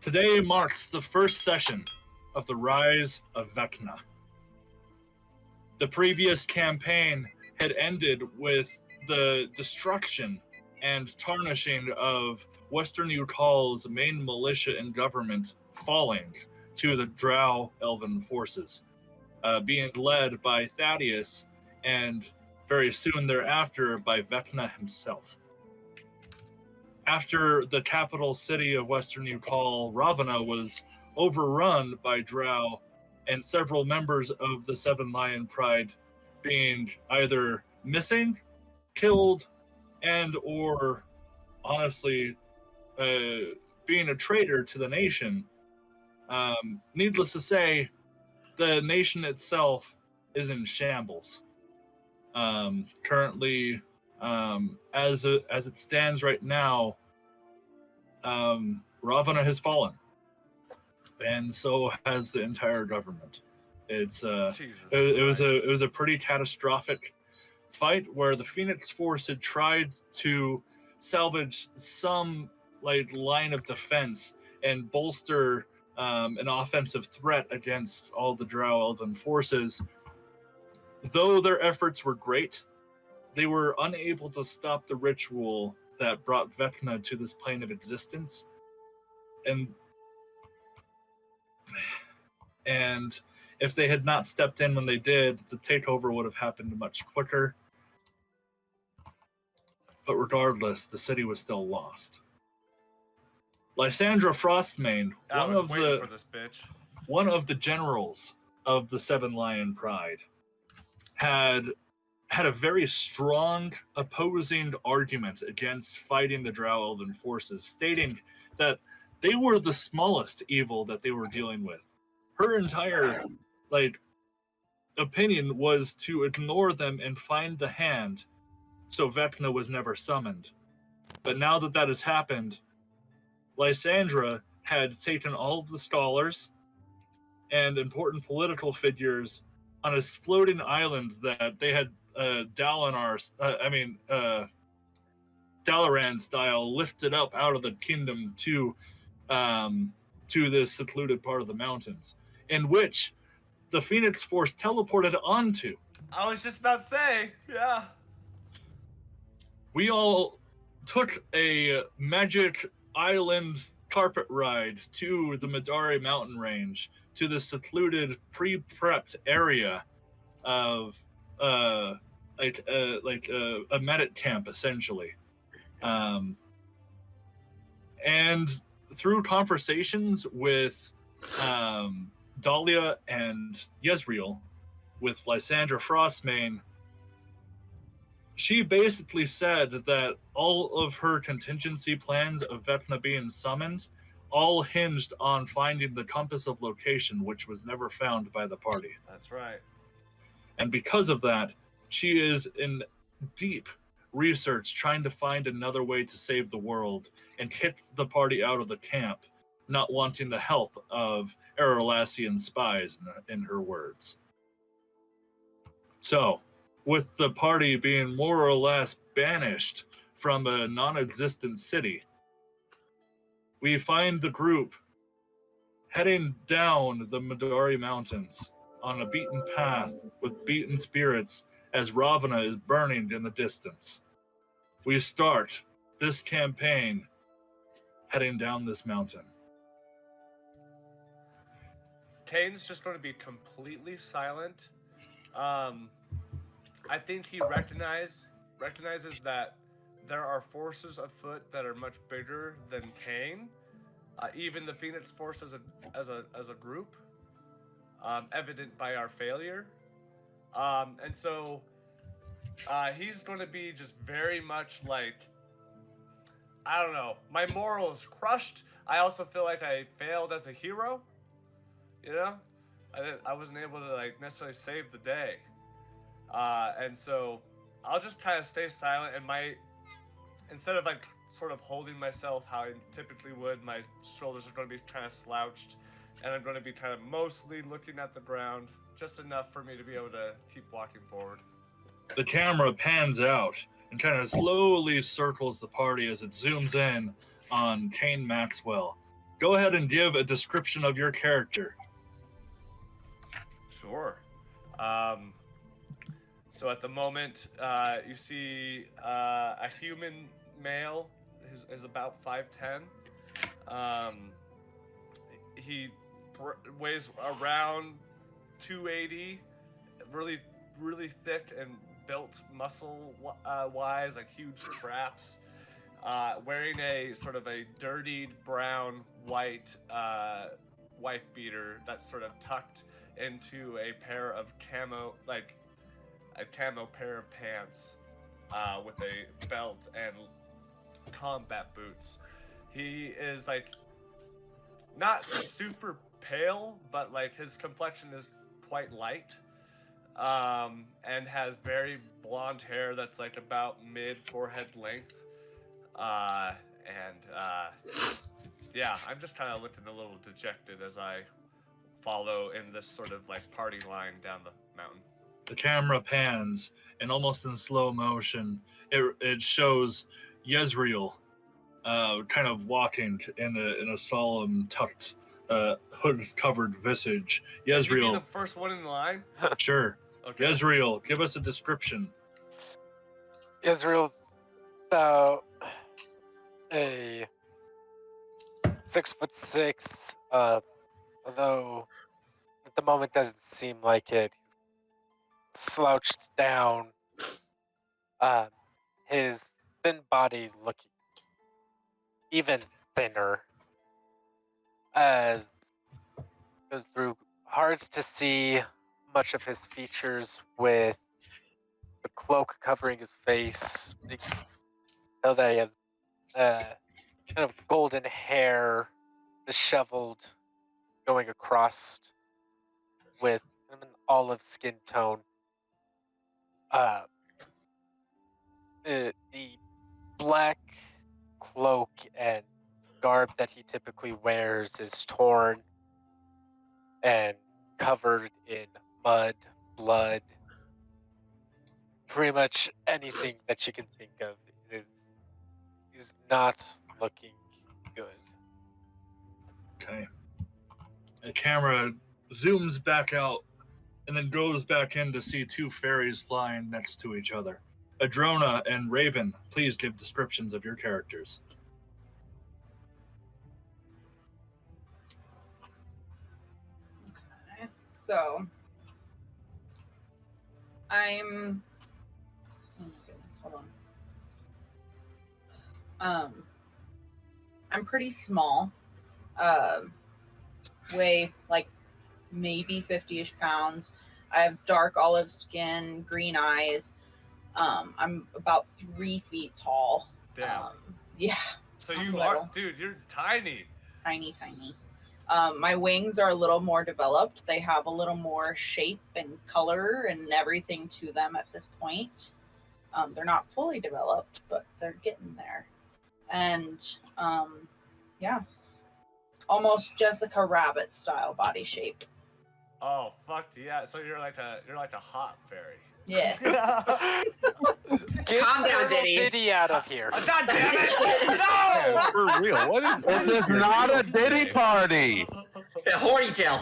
Today marks the first session of the Rise of Vecna. The previous campaign had ended with the destruction and tarnishing of Western Ukal's main militia and government falling to the Drow Elven forces, being led by Thaddeus and very soon thereafter by Vecna himself. After the capital city of Western Ukal, Ravana, was overrun by Drow and several members of the Seven Lion Pride being either missing, killed, and or honestly being a traitor to the nation. Needless to say, the nation itself is in shambles. Currently, as it stands right now, Ravana has fallen, and so has the entire government. It was a pretty catastrophic fight where the Phoenix Force had tried to salvage some line of defense and bolster an offensive threat against all the Drow Elven forces. Though their efforts were great, they were unable to stop the ritual that brought Vecna to this plane of existence. And if they had not stepped in when they did, the takeover would have happened much quicker. But regardless, the city was still lost. Lysandra Frostmane, one of the generals of the Seven Lion Pride, had a very strong opposing argument against fighting the Drow Elven forces, stating that they were the smallest evil that they were dealing with. Her entire opinion was to ignore them and find the hand, so Vecna was never summoned. But now that has happened, Lysandra had taken all of the scholars and important political figures on a floating island that they had Dalaran style lifted up out of the kingdom to this secluded part of the mountains, in which the Phoenix Force teleported onto. I was just about to say, yeah. We all took a magic island carpet ride to the Madari mountain range, to the secluded, pre-prepped area of a medic camp, essentially. And through conversations with Dahlia and Yezreel, with Lysandra Frostmane, she basically said that all of her contingency plans of Vecna being summoned all hinged on finding the compass of location, which was never found by the party. That's right. And because of that, she is in deep research trying to find another way to save the world and kicked the party out of the camp, not wanting the help of Airolasian spies, in her words. So, with the party being more or less banished from a non-existent city, we find the group heading down the Madari Mountains on a beaten path with beaten spirits as Ravana is burning in the distance. We start this campaign heading down this mountain. Cain's just going to be completely silent. I think he recognizes that there are forces afoot that are much bigger than Cain, even the Phoenix Force as a group, evident by our failure, and so he's going to be just very much like, I don't know, my morals crushed. I also feel like I failed as a hero. You know, I wasn't able to necessarily save the day. And so I'll just kind of stay silent, and instead of sort of holding myself how I typically would, my shoulders are going to be kind of slouched, and I'm going to be kind of mostly looking at the ground, just enough for me to be able to keep walking forward. The camera pans out and kind of slowly circles the party as it zooms in on Cain Maxwell, go ahead and give a description of your character. Sure. So at the moment, you see a human male is about 5'10". He weighs around 280, really thick and built muscle wise, like huge traps. Wearing a sort of a dirtied brown white wife beater that's sort of tucked into a pair of camo pair of pants with a belt and combat boots. He is like not super pale, but like his complexion is quite light, and has very blonde hair that's like about mid forehead length. Yeah, I'm just kind of looking a little dejected as I follow in this sort of like party line down the mountain. The camera pans, and almost in slow motion, it shows Yezreel kind of walking in a solemn, tucked, hood-covered visage. Yezreel. Can you be the first one in line? Sure. Okay. Yezreel, give us a description. Yezreel's about a 6'6", although at the moment doesn't seem like it. He's slouched down, his thin body looking even thinner as goes through. Hard to see much of his features with the cloak covering his face. You can tell that he has kind of golden hair, disheveled, going across with an olive skin tone. The black cloak and garb that he typically wears is torn and covered in mud, blood, pretty much anything that you can think of. He's not looking good. Okay. The camera zooms back out and then goes back in to see two fairies flying next to each other. Adrona and Raven, please give descriptions of your characters. Okay, so I'm. Oh my goodness, hold on. I'm pretty small. Weigh like maybe 50-ish pounds. I have dark olive skin, green eyes. I'm about 3 feet tall. Damn. Yeah. So I'm you little. are, dude. You're tiny. Tiny. My wings are a little more developed. They have a little more shape and color and everything to them at this point. They're not fully developed, but they're getting there. And yeah, almost Jessica Rabbit style body shape. Oh fuck yeah! So you're like a hot fairy. Yes. Get Calm down, Diddy. Diddy. Out of here. God damn it! No! For real, what is This is not a Diddy party. Horny tail.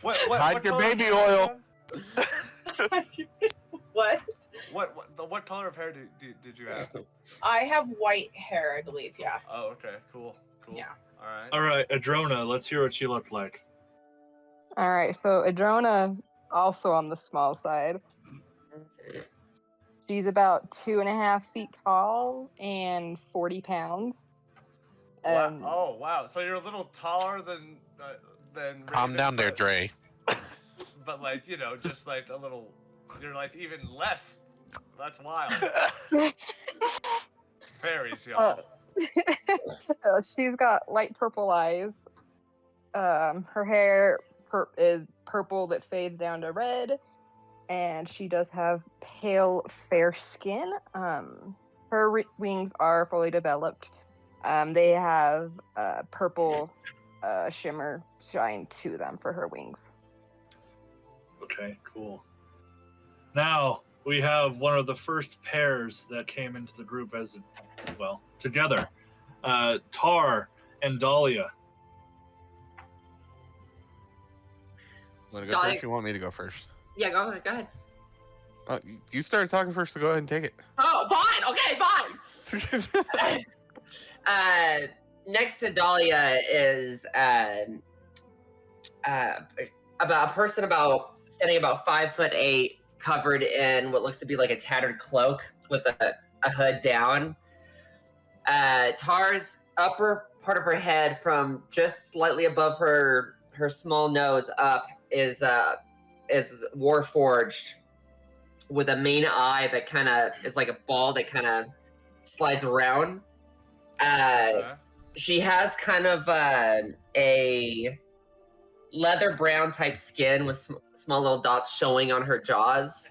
What your color baby of hair oil. do you What? have? What color of hair did you have? I have white hair, I believe. Yeah. Oh, okay, cool. Yeah. All right. All right, Adrona, let's hear what she looked like. All right, so Adrona, also on the small side. She's about 2.5 feet tall and 40 pounds. Wow. Oh wow! So you're a little taller than Calm Raven, down there, but- Dre. But like just like a little, you're like even less. That's wild. Fairies, y'all. She's got light purple eyes. Her hair is purple that fades down to red, and she does have pale, fair skin. Her wings are fully developed. They have purple shimmer shine to them for her wings. Okay, cool. Now we have one of the first pairs that came into the group together. Tar and Dahlia. Want to go Dahlia- first? You want me to go first? Yeah, go ahead. You started talking first, so go ahead and take it. Oh, fine. Okay, fine. Next to Dahlia is about a person standing about 5'8", covered in what looks to be like a tattered cloak with a hood down. Tar's upper part of her head, from just slightly above her small nose up, is warforged, with a main eye that kind of is like a ball that kind of slides around. She has kind of a leather brown type skin with small little dots showing on her jaws.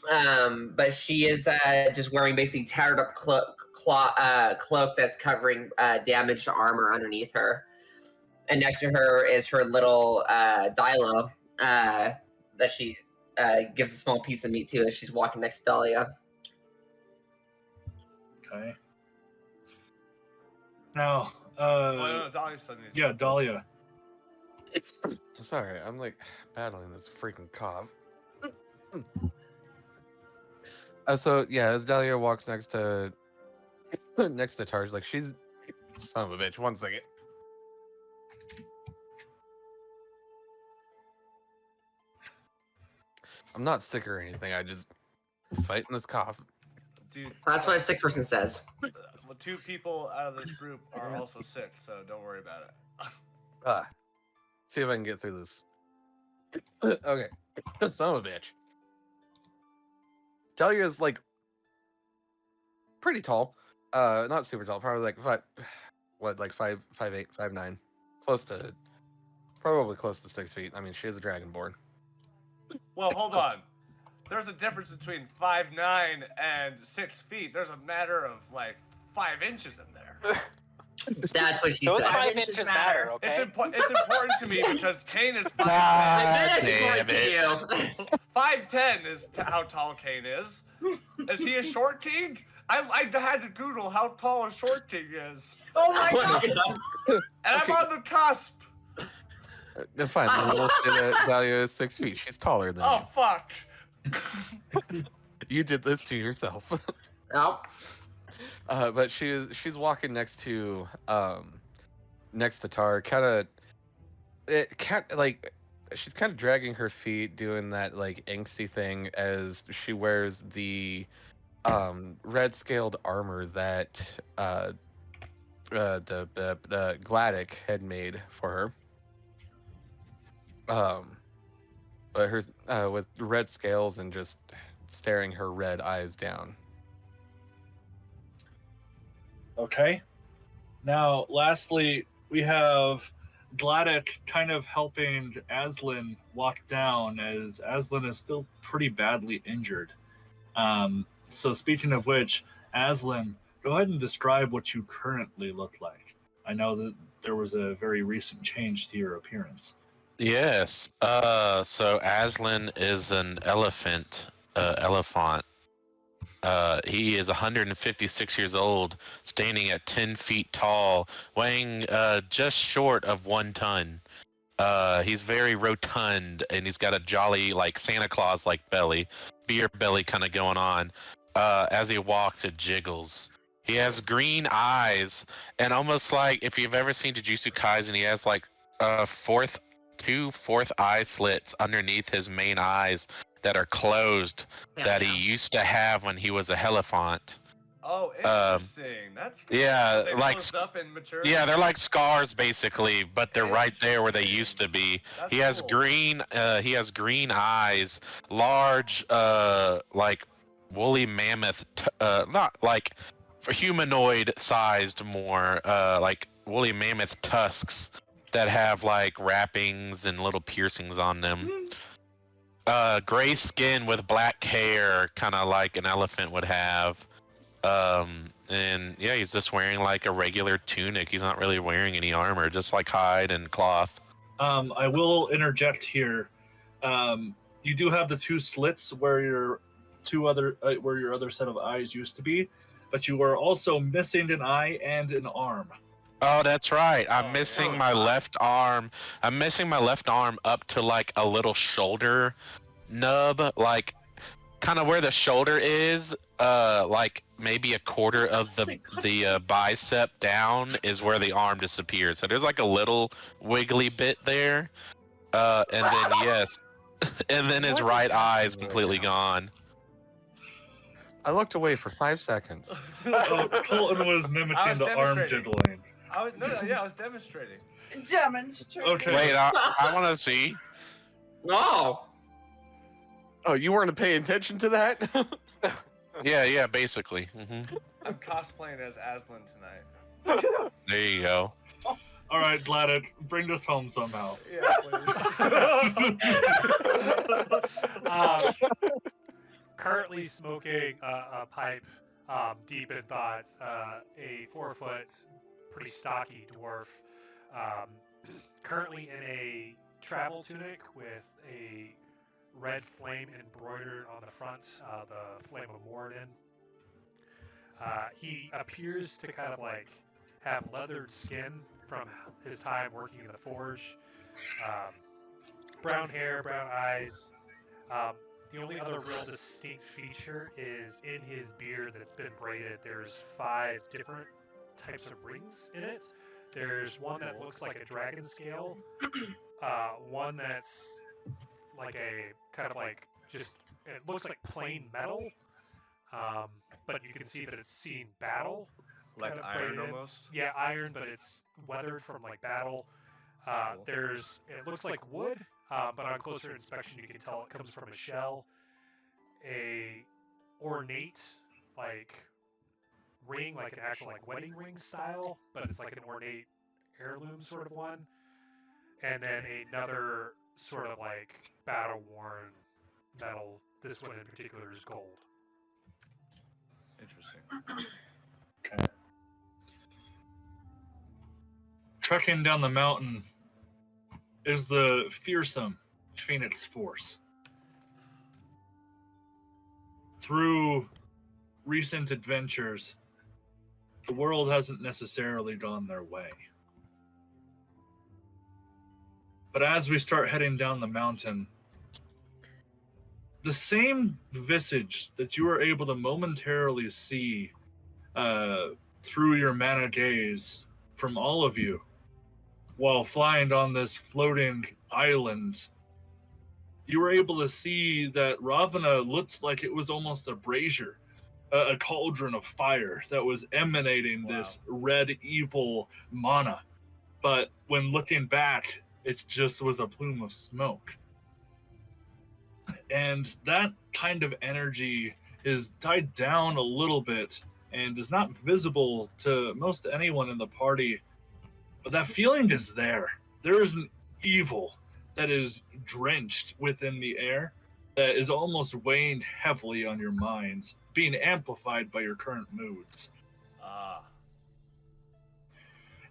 But she is just wearing basically tattered up cloak that's covering damaged armor underneath her. And next to her is her little Dilo that she gives a small piece of meat to as she's walking next to Dahlia. Okay. Now, no, Dahlia's son needs yeah, Dahlia. Sorry, I'm like battling this freaking cough. So yeah, as Dahlia walks next to Tarj, like she's son of a bitch. 1 second. I'm not sick or anything. I just fighting this cough. Dude, That's what a sick person says. well, 2 people out of this group are also sick, so don't worry about it. See if I can get through this. Okay, son of a bitch. Dahlia is like pretty tall. Not super tall. Probably like 5'8", 5'9", probably close to 6 feet. I mean, she is a dragonborn. Well, hold on. There's a difference between 5'9" and 6 feet. There's a matter of like 5 inches in there. That's what she Those said. 5 inches matter, okay? It's important to me because Cain is 5'10". That is important to you. 5'10" is how tall Cain is. Is he a short king? I had to Google how tall a short king is. Oh my god! And Okay. I'm on the cusp. Fine, we'll say that Dahlia is 6 feet. She's taller than Oh, fuck. you. You did this to yourself. Nope. But she's walking next to Tar, she's kind of dragging her feet, doing that like angsty thing as she wears the red scaled armor that the Gladdek had made for her. But her with red scales and just staring her red eyes down. Okay. Now, lastly, we have Gladdek kind of helping Aslan walk down, as Aslan is still pretty badly injured. So speaking of which, Aslan, go ahead and describe what you currently look like. I know that there was a very recent change to your appearance. Yes. So Aslan is an elephant. He is 156 years old, standing at 10 feet tall, weighing just short of 1 ton. He's very rotund, and he's got a jolly, like Santa Claus-like belly, beer belly kind of going on. As he walks, it jiggles. He has green eyes, and almost like if you've ever seen Jujutsu Kaisen, he has like two fourth eye slits underneath his main eyes that are closed that he used to have when he was a Hierophant. Oh, interesting. That's cool. Yeah, They like closed up and matured. yeah, they're like scars basically, but they're right there where they used to be. That's He has cool. green eyes, large like woolly mammoth not like for humanoid sized more like woolly mammoth tusks that have like wrappings and little piercings on them. Gray skin with black hair, kind of like an elephant would have. And yeah, he's just wearing like a regular tunic. He's not really wearing any armor, just like hide and cloth. I will interject here. You do have the 2 slits where your other set of eyes used to be, but you are also missing an eye and an arm. Oh, that's right. I'm Oh, missing yeah. my left arm. I'm missing my left arm up to like a little shoulder nub, like kind of where the shoulder is. Like maybe a quarter of the bicep down is where the arm disappears. So there's like a little wiggly bit there. And then yes, and then his What is right eye is happening right completely now? gone. I looked away for 5 seconds. Oh, Colton was I mimicking was the arm demonstrating. jiggling. I was demonstrating. Demonstrate. Okay. Wait, I want to see. Oh, Oh, you weren't paying attention to that? Yeah, basically. I'm cosplaying as Aslan tonight. There you go. All right, Gladdek, bring us home somehow. Yeah, please. Currently smoking a pipe, deep in thoughts. A 4-foot, pretty stocky dwarf, currently in a travel tunic with a red flame embroidered on the front, the flame of Moradin. He appears to kind of like have leathered skin from his time working in the forge. Brown hair, brown eyes. The only other real distinct feature is in his beard that's been braided. There's 5 different types of rings in it. There's one that looks like a dragon scale, one that's like a kind of like just, it looks like plain metal, but you can see that it's seen battle. Like kind of iron braided in. almost? Yeah, iron, but it's weathered from like battle. It looks like wood, but on closer inspection you can tell it comes from a shell. A ornate like ring, like an actual like wedding ring style, but it's like an ornate heirloom sort of one. And then another sort of like battle worn metal. This one in particular is gold. Interesting. Okay. Trekking down the mountain is the fearsome Phoenix Force. Through recent adventures, the world hasn't necessarily gone their way. But as we start heading down the mountain, the same visage that you were able to momentarily see through your mana gaze from all of you while flying on this floating island, you were able to see that Ravana looked like it was almost a brazier, a cauldron of fire that was emanating this red evil mana. But when looking back, it just was a plume of smoke. And that kind of energy is died down a little bit and is not visible to most anyone in the party. But that feeling is there. There is an evil that is drenched within the air that is almost weighing heavily on your minds, being amplified by your current moods.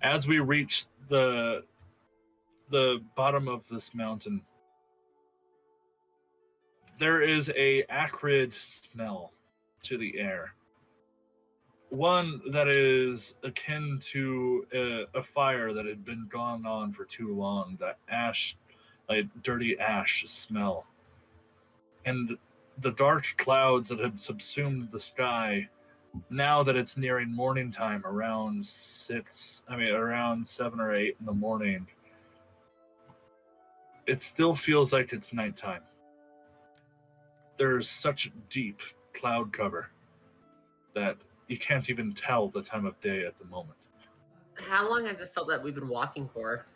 As we reach the bottom of this mountain, there is a acrid smell to the air. One that is akin to a fire that had been gone on for too long, that ash, like dirty ash smell. And the dark clouds that have subsumed the sky, now that it's nearing morning time, around 7 or 8 in the morning, it still feels like it's nighttime. There's such deep cloud cover that you can't even tell the time of day at the moment. How long has it felt that we've been walking for?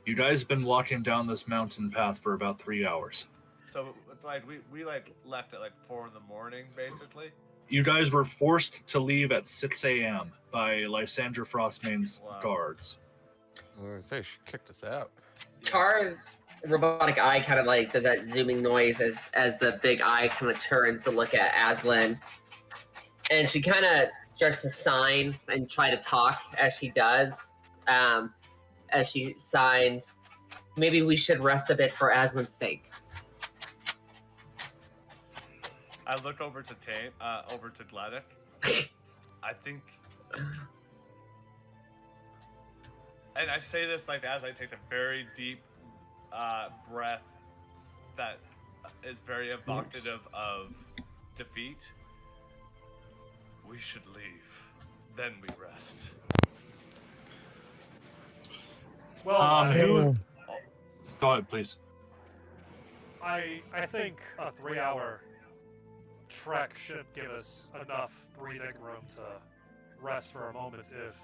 You guys have been walking down this mountain path for about 3 hours. So like we like left at like 4 in the morning, basically. You guys were forced to leave at 6 a.m. by Lysandra Frostmane's guards. I was gonna say she kicked us out. Tar's robotic eye kind of like does that zooming noise as the big eye kind of turns to look at Aslan. And she kind of starts to sign and try to talk as she does. As she signs, maybe we should rest a bit for Aslan's sake. I look over to Gladdek. I think And I say this like as I take a very deep breath that is very evocative of defeat. We should leave. Then we rest. Well, Go ahead, please. I think a 3-hour trek should give us enough breathing room to rest for a moment if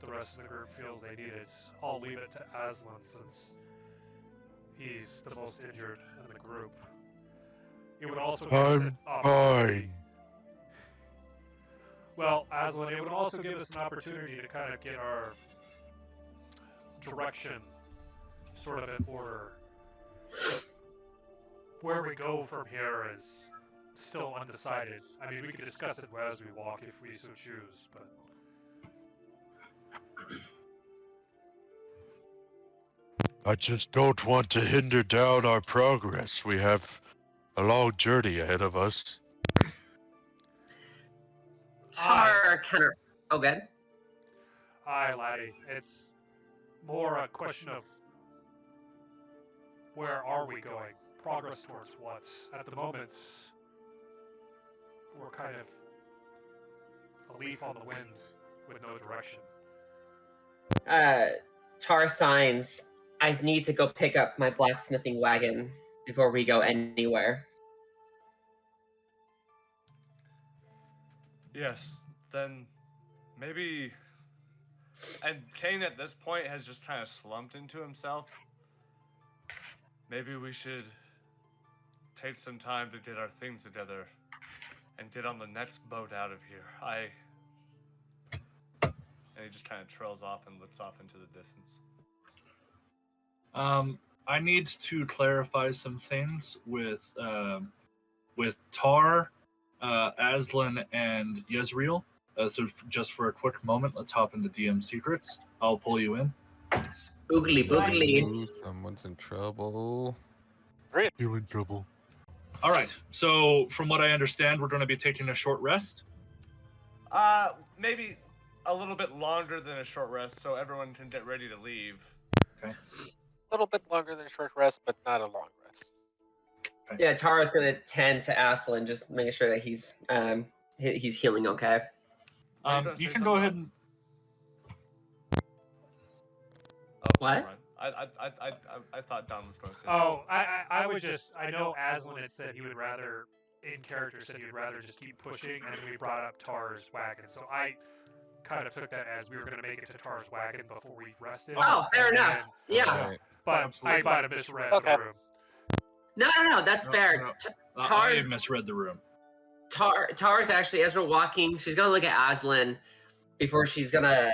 the rest of the group feels they need it. I'll leave it to Aslan since he's the most injured in the group. It would also give us an opportunity. Well, Aslan, it would also give us an opportunity to kind of get our direction sort of in order. Where we go from here is still undecided. I mean, we could discuss it as we walk if we so choose, but... I just don't want to hinder down our progress. We have a long journey ahead of us. Tar kind of. Oh, good. Aye, laddie. It's more a question of where are we going? Progress towards what? At the moment, we're kind of a leaf on the wind with no direction. Tar signs. I need to go pick up my blacksmithing wagon before we go anywhere. Yes, then maybe... And Cain at this point has just kind of slumped into himself. Maybe we should take some time to get our things together and get on the next boat out of here. And he just kind of trails off and looks off into the distance. I need to clarify some things with Tar, Aslan, and Yezreel. So just for a quick moment, let's hop into DM Secrets. I'll pull you in. Boogly boogly. Ooh, someone's in trouble. You're in trouble. All right. So from what I understand, we're going to be taking a short rest. Maybe a little bit longer than a short rest, so everyone can get ready to leave. Okay. A little bit longer than a short rest, but not a long rest. Okay. Yeah, Tara's gonna tend to Aslan, just making sure that he's healing okay. You can go ahead and... What? I thought Don was going to say Oh, I was just... I know Aslan had said he would rather, in character, said he would rather just keep pushing, and we brought up Tar's wagon. So I kind of took that as we were going to make it to Tar's wagon before we rested. Oh, fair enough. Yeah. Right. But Absolutely. I might have misread Okay. the room. No, that's fair. I Tar's misread the room. Tar's actually, as we're walking, she's gonna look at Aslan before she's gonna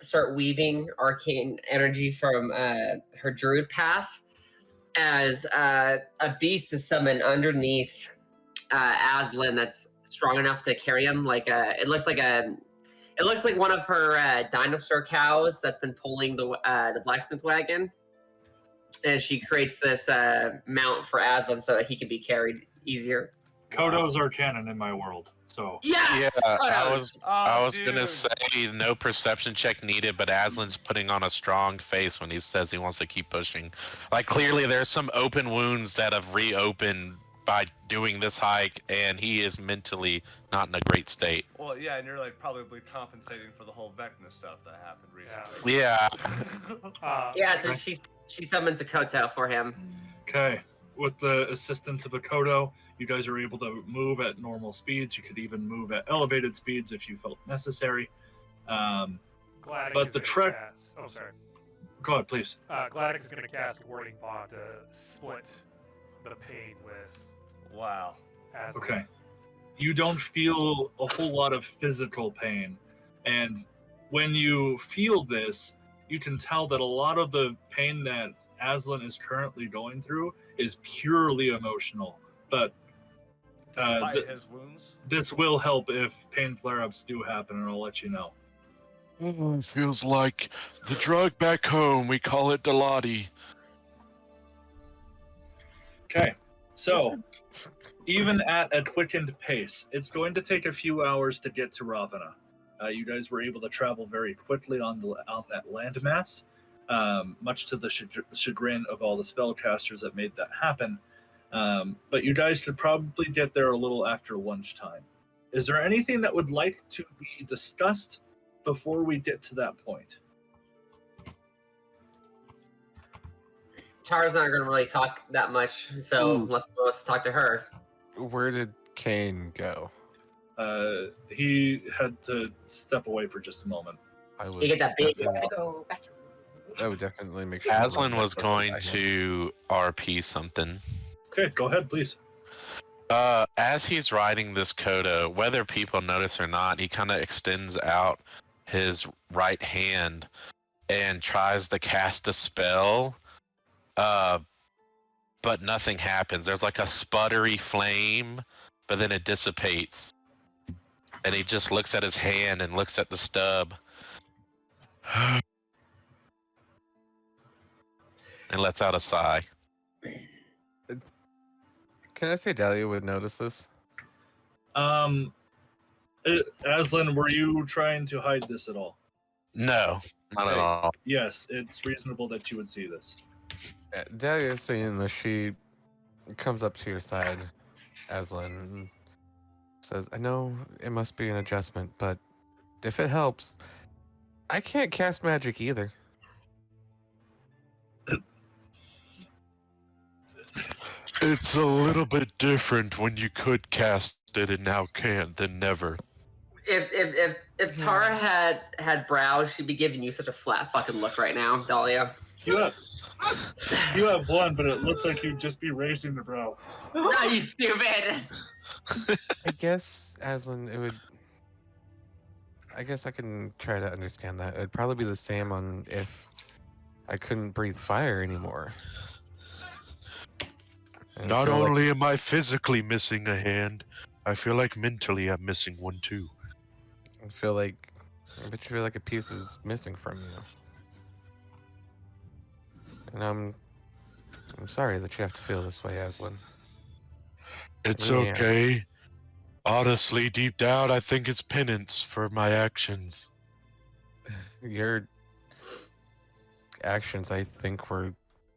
start weaving arcane energy from her druid path as a beast is summoned underneath Aslan that's strong enough to carry him. It looks like one of her dinosaur cows that's been pulling the blacksmith wagon. And she creates this mount for Aslan so that he can be carried easier. Kodos are canon in my world, so... Yes! Yeah, Kodos! I was dude. gonna say no perception check needed, but Aslan's putting on a strong face when he says he wants to keep pushing. Like clearly there's some open wounds that have reopened by doing this hike, and he is mentally not in a great state. Well, yeah, and you're like probably compensating for the whole Vecna stuff that happened recently. Yeah. Yeah, so she summons a Koto for him. Okay. With the assistance of a Kodo, you guys are able to move at normal speeds. You could even move at elevated speeds if you felt necessary. Gladdek But is the gonna trek... cast- Oh, sorry. Go ahead, please. Gladdek is going to cast Warding Bond to split the pain with Wow. Aslan. Okay. You don't feel a whole lot of physical pain. And when you feel this, you can tell that a lot of the pain that Aslan is currently going through is purely emotional. But Despite his wounds? this will help if pain flare-ups do happen, and I'll let you know. It feels like the drug back home. We call it Dilaudid. Okay. So, even at a quickened pace, it's going to take a few hours to get to Ravana. You guys were able to travel very quickly on that landmass, much to the chagrin of all the spellcasters that made that happen. But you guys could probably get there a little after lunchtime. Is there anything that would like to be discussed before we get to that point? Tara's not going to really talk that much, so let's talk to her. Where did Cain go? He had to step away for just a moment. You get that big Go bathroom. I would definitely make sure. Aslan was going to RP something. Okay, go ahead, please. As he's riding this coda, whether people notice or not, he kind of extends out his right hand and tries to cast a spell. But nothing happens. There's like a sputtery flame, but then it dissipates. And he just looks at his hand and looks at the stub. And lets out a sigh. Can I say Dahlia would notice this? Aslan, were you trying to hide this at all? No, not at all. Yes, it's reasonable that you would see this. Dahlia is saying that she comes up to your side, Aslan, and says, I know it must be an adjustment, but if it helps, I can't cast magic either. It's a little bit different when you could cast it and now can't than never. If Tara had brows, she'd be giving you such a flat fucking look right now, Dahlia. You have one, but it looks like you'd just be raising the brow. No, you stupid! I guess, Aslan, it would... I guess I can try to understand that. It'd probably be the same on if I couldn't breathe fire anymore. And Not only am I physically missing a hand, I feel like mentally I'm missing one too. I feel like a piece is missing from you. And I'm sorry that you have to feel this way, Aslan. It's Really okay. Honestly, deep down, I think it's penance for my actions. Your actions, I think, were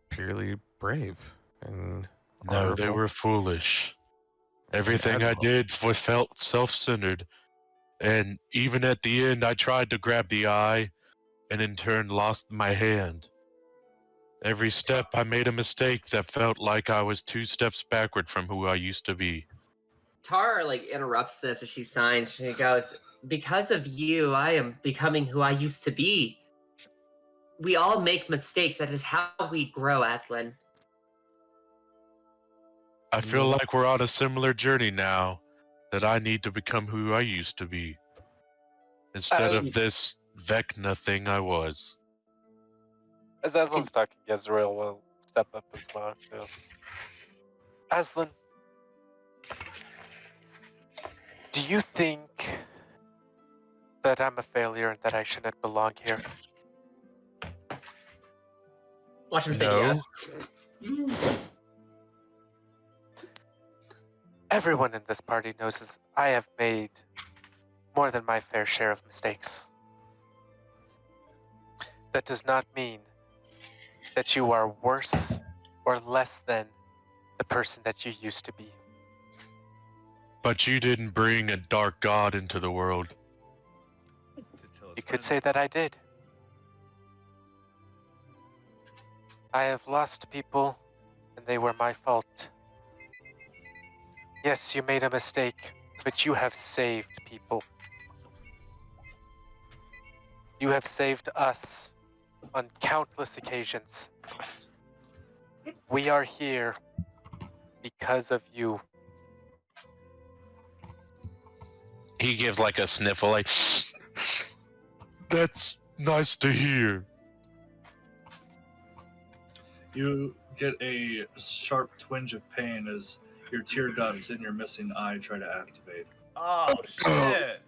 purely brave and No, they honorable. were foolish. Everything I Admirable. did felt self-centered. And even at the end, I tried to grab the eye and in turn lost my hand. Every step I made a mistake that felt like I was 2 steps backward from who I used to be. Tara interrupts this as she signs. She goes, "Because of you, I am becoming who I used to be. We all make mistakes. That is how we grow, Aslan." I feel like we're on a similar journey now, that I need to become who I used to be. Instead of this Vecna thing I was. As Aslan's talking, Yezreel will step up as well, too. Aslan, do you think that I'm a failure and that I shouldn't belong here? Watch him say No. yes. Everyone in this party knows I have made more than my fair share of mistakes. That does not mean that you are worse or less than the person that you used to be. But you didn't bring a dark god into the world. You could say that I did. I have lost people, and they were my fault. Yes, you made a mistake, but you have saved people. You have saved us on countless occasions. We are here because of you. He gives like a sniffle, like, that's nice to hear. You get a sharp twinge of pain as your tear ducts in your missing eye try to activate. Oh shit!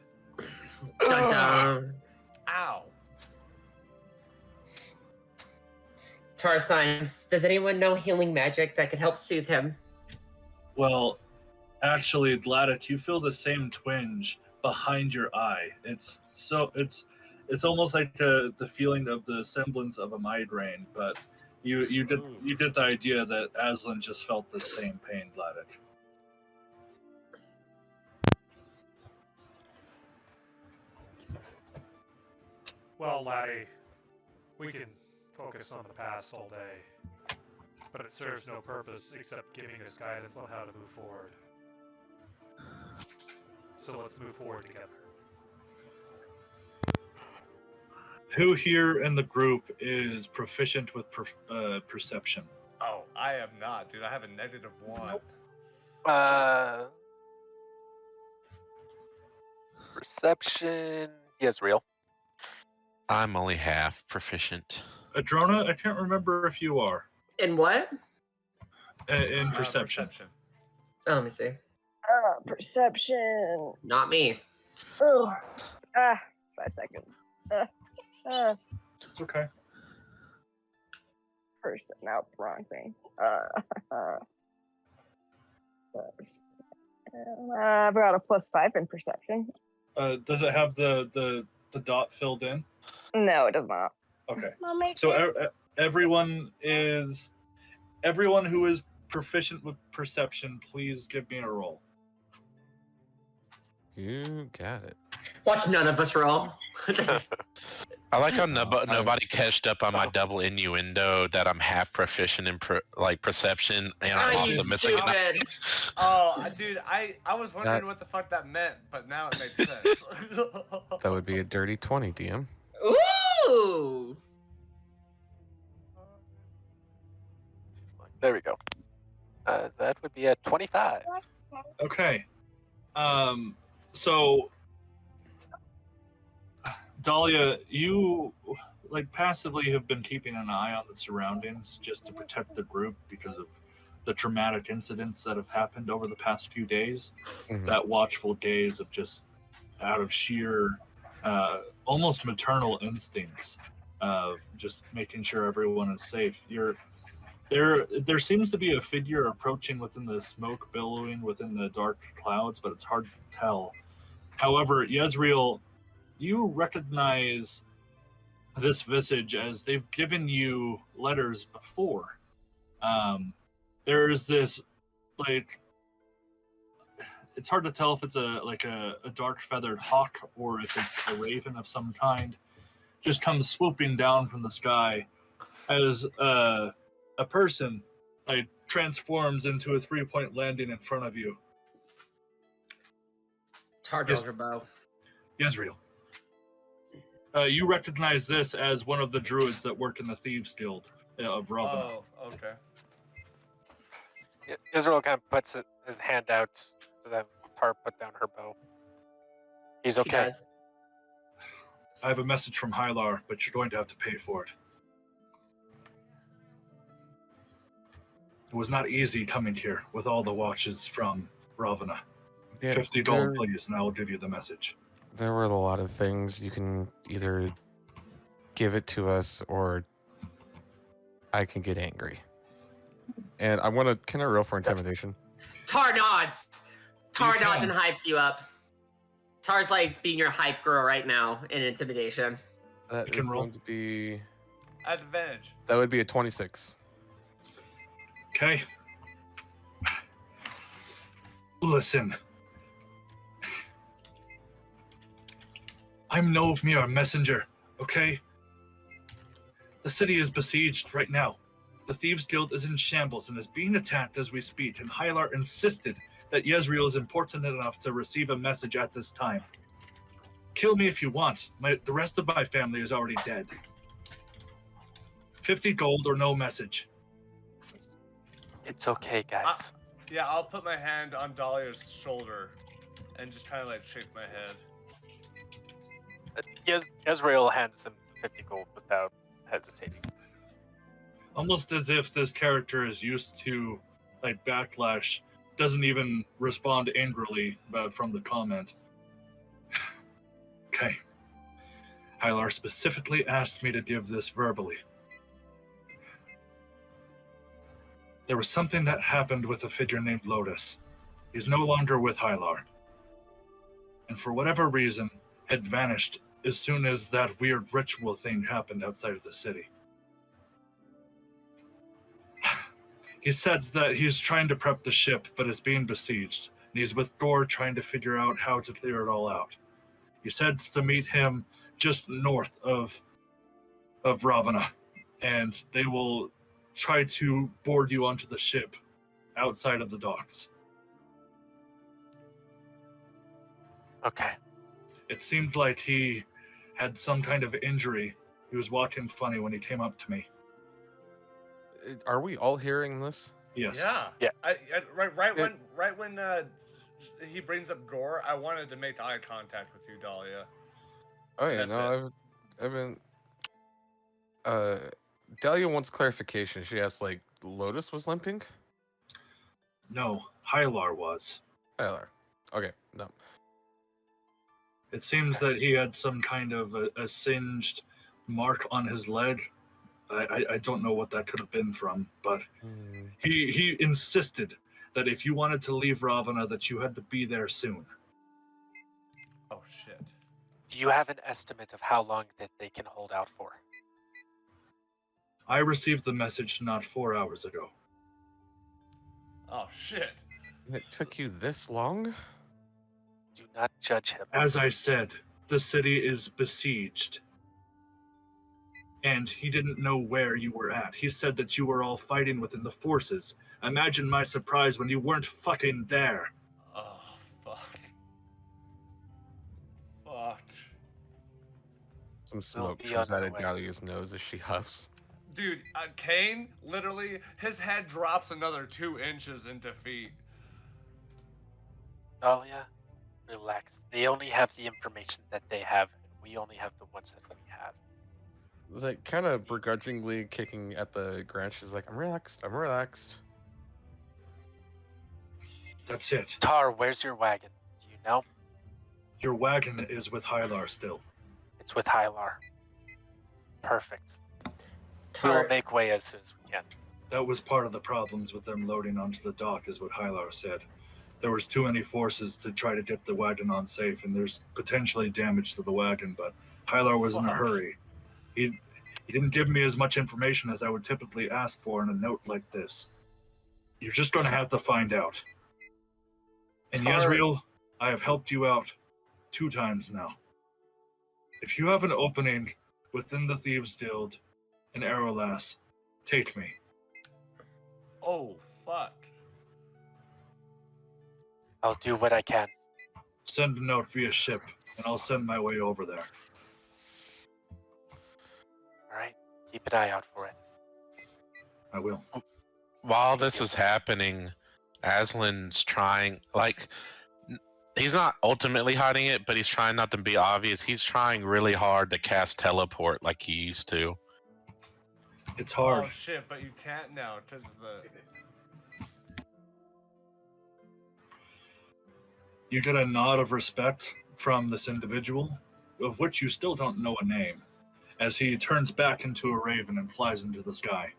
Dun dun. Ow! Tara signs. Does anyone know healing magic that could help soothe him? Well, actually, Gladdek, you feel the same twinge, behind your eye. It's almost like the feeling of the semblance of a migraine, but you get the idea that Aslan just felt the same pain, Gladdek. Well, laddie, we can focus on the past all day, but it serves no purpose except giving us guidance on how to move forward. So let's move forward together. Who here in the group is proficient with perception? Oh, I am not, dude. I have a -1. Perception. Yes, real. I'm only half proficient. Adrona, I can't remember if you are. In what? In perception. Oh, let me see. Perception. Not me. Oh. 5 seconds. It's okay. No, wrong thing. I've got a +5 in perception. Does it have the dot filled in? No, it does not. Okay. So everyone who is proficient with perception, please give me a roll. You got it. Watch none of us roll. I like how nobody catched up on my double innuendo that I'm half proficient in perception, and I'm also missing an eye. Oh, dude, I was wondering what the fuck that meant, but now it makes sense. That would be a dirty 20, DM. Ooh! There we go. That would be a 25. Okay. So Dahlia, you passively have been keeping an eye on the surroundings just to protect the group because of the traumatic incidents that have happened over the past few days. Mhm. That watchful gaze of just out of sheer, almost maternal instincts of just making sure everyone is safe. There seems to be a figure approaching within the smoke billowing within the dark clouds, but it's hard to tell. However, Yezreel, you recognize this visage as they've given you letters before. There's this, it's hard to tell if it's a dark feathered hawk or if it's a raven of some kind, just comes swooping down from the sky as a person transforms into a 3-point landing in front of you. Tar draws her bow. Yezreel. You recognize this as one of the druids that work in the Thieves Guild of Ravana. Oh, okay. Israel kind of puts his hand out to have Tar put down her bow. He's okay. She does. I have a message from Hylar, but you're going to have to pay for it. It was not easy coming here with all the watches from Ravana. Yeah, 50 gold, please, and I will give you the message. There were a lot of things. You can either give it to us or I can get angry. And I want to, can I roll for intimidation? Tar nods. Tar You nods can. and hypes you up. Tar's like being your hype girl right now in intimidation. That You can is roll. going to be, Advantage. that would be a 26. Okay. Listen. I'm no mere messenger, okay? The city is besieged right now. The Thieves Guild is in shambles and is being attacked as we speak, and Hylar insisted that Yezreel is important enough to receive a message at this time. Kill me if you want. The rest of my family is already dead. 50 gold or no message. It's okay, guys. Yeah, I'll put my hand on Dahlia's shoulder and just kind of shake my head. Israel hands him 50 gold without hesitating. Almost as if this character is used to backlash, doesn't even respond angrily from the comment. Okay. Hylar specifically asked me to give this verbally. There was something that happened with a figure named Lotus. He's no longer with Hylar. and for whatever reason had vanished as soon as that weird ritual thing happened outside of the city. He said that he's trying to prep the ship, but it's being besieged, and he's with Gore trying to figure out how to clear it all out. He said to meet him just north of Ravana, and they will try to board you onto the ship outside of the docks. Okay. It seemed like he had some kind of injury. He was walking funny when he came up to me. Are we all hearing this? Yes. Yeah. Yeah. Right when he brings up Gore, I wanted to make eye contact with you, Dahlia. Oh yeah, That's no, I've been. Dahlia wants clarification. She asked, like, Lotus was limping. No, Hylar was. Hylar. Okay, no. It seems that he had some kind of a singed mark on his leg. I don't know what that could have been from, but he insisted that if you wanted to leave Ravana, that you had to be there soon. Oh shit. Do you have an estimate of how long that they can hold out for? I received the message not 4 hours ago. Oh shit. It took you this long? Do not judge him. As I said, the city is besieged. And he didn't know where you were at. He said that you were all fighting within the forces. Imagine my surprise when you weren't fucking there. Oh fuck. Fuck. Some smoke be comes on out the of way. Dahlia's nose as she huffs. Dude, Cain, literally, his head drops another 2 inches into feet. Dahlia, relax. They only have the information that they have, and we only have the ones that we have. Like, kind of begrudgingly kicking at the ground. She's like, I'm relaxed. I'm relaxed. That's it. Tar, where's your wagon? Do you know? Your wagon is with Hylar still. It's with Hylar. Perfect. We Tar, will make way as soon as we can. That was part of the problems with them loading onto the dock, is what Hylar said. There was too many forces to try to get the wagon on safe, and there's potentially damage to the wagon, but Hylar was in a Fuck. hurry. He didn't give me as much information as I would typically ask for in a note like this. You're just going to have to find out. And Tar- Yezreel, I have helped you out 2 times now. If you have an opening within the Thieves Guild in Airolas, take me. Oh fuck. I'll do what I can. Send a note via ship, and I'll send my way over there. Alright? Keep an eye out for it. I will. While this is happening, Aslan's trying, like, he's not ultimately hiding it, but he's trying not to be obvious. He's trying really hard to cast teleport like he used to. It's hard. Oh shit, but you can't now because of the. You get a nod of respect from this individual, of which you still don't know a name, as he turns back into a raven and flies into the sky.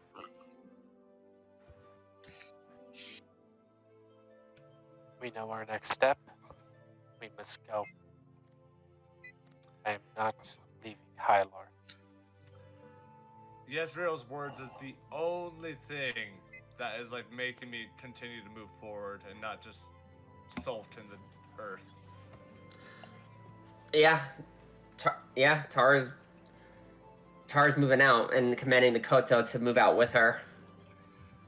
We know our next step. We must go. I am not leaving Hylar. Yezreel's words is the only thing that is like making me continue to move forward and not just sulk in the earth. yeah, Tar's moving out and commanding the Koto to move out with her.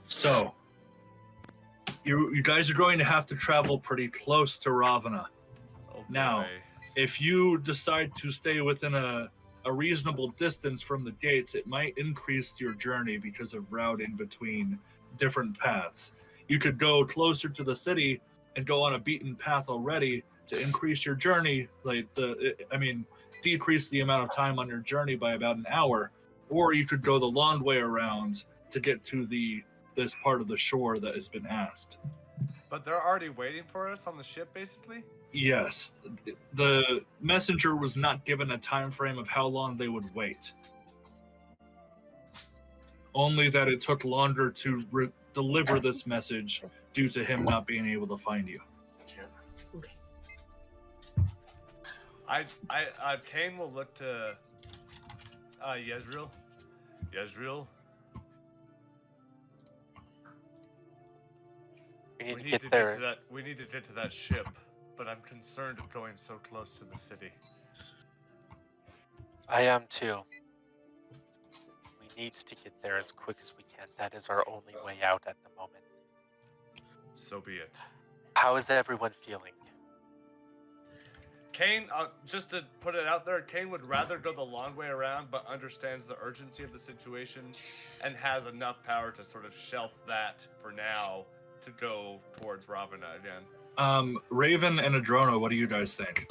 So, you guys are going to have to travel pretty close to Ravana. Oh, Now, boy. if you decide to stay within a reasonable distance from the gates, it might increase your journey because of routing between different paths. You could go closer to the city and go on a beaten path already to increase your journey, decrease the amount of time on your journey by about an hour, or you could go the long way around to get to this part of the shore that has been asked. But they're already waiting for us on the ship, basically? Yes, the messenger was not given a time frame of how long they would wait. Only that it took longer to deliver this message due to him not being able to find you. Cain will look to Yezreel. Yezreel. We need to get there. We need to get to that ship, but I'm concerned of going so close to the city. I am too. We need to get there as quick as we can. That is our only way out at the moment. So be it. How is everyone feeling? Cain, just to put it out there, Cain would rather go the long way around, but understands the urgency of the situation and has enough power to sort of shelf that for now to go towards Ravana again. Raven and Adrona, what do you guys think?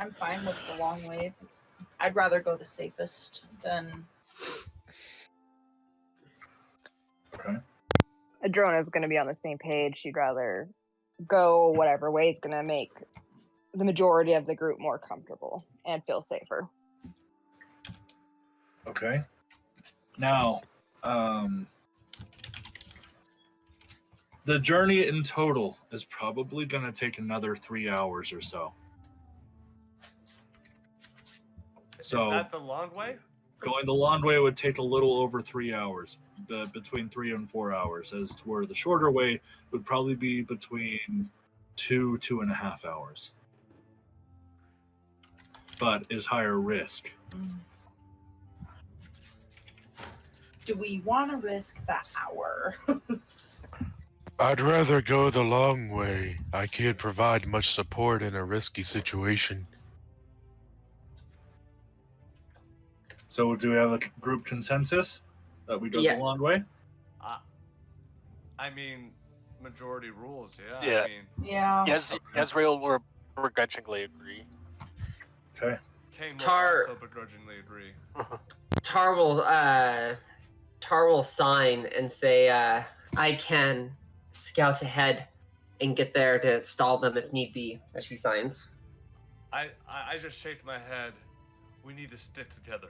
I'm fine with the long wave. I'd rather go the safest than. Okay. Adrona's going to be on the same page. She'd rather go whatever way is going to make the majority of the group more comfortable and feel safer. Okay. Now, the journey in total is probably going to take another 3 hours or so. So, is that the long way? Going the long way would take a little over 3 hours, between 3 and 4 hours, as to where the shorter way would probably be between 2.5 hours. But is higher risk. Do we want to risk that hour? I'd rather go the long way. I can't provide much support in a risky situation. So do we have a group consensus that we go Yeah. the long way? I mean, majority rules, yeah. Yeah. I mean, Yeah. Yezreel will begrudgingly agree. Okay. Cain will Tar- also begrudgingly agree. Tar will sign and say, I can scout ahead and get there to stall them if need be, as she signs. I just shake my head. We need to stick together.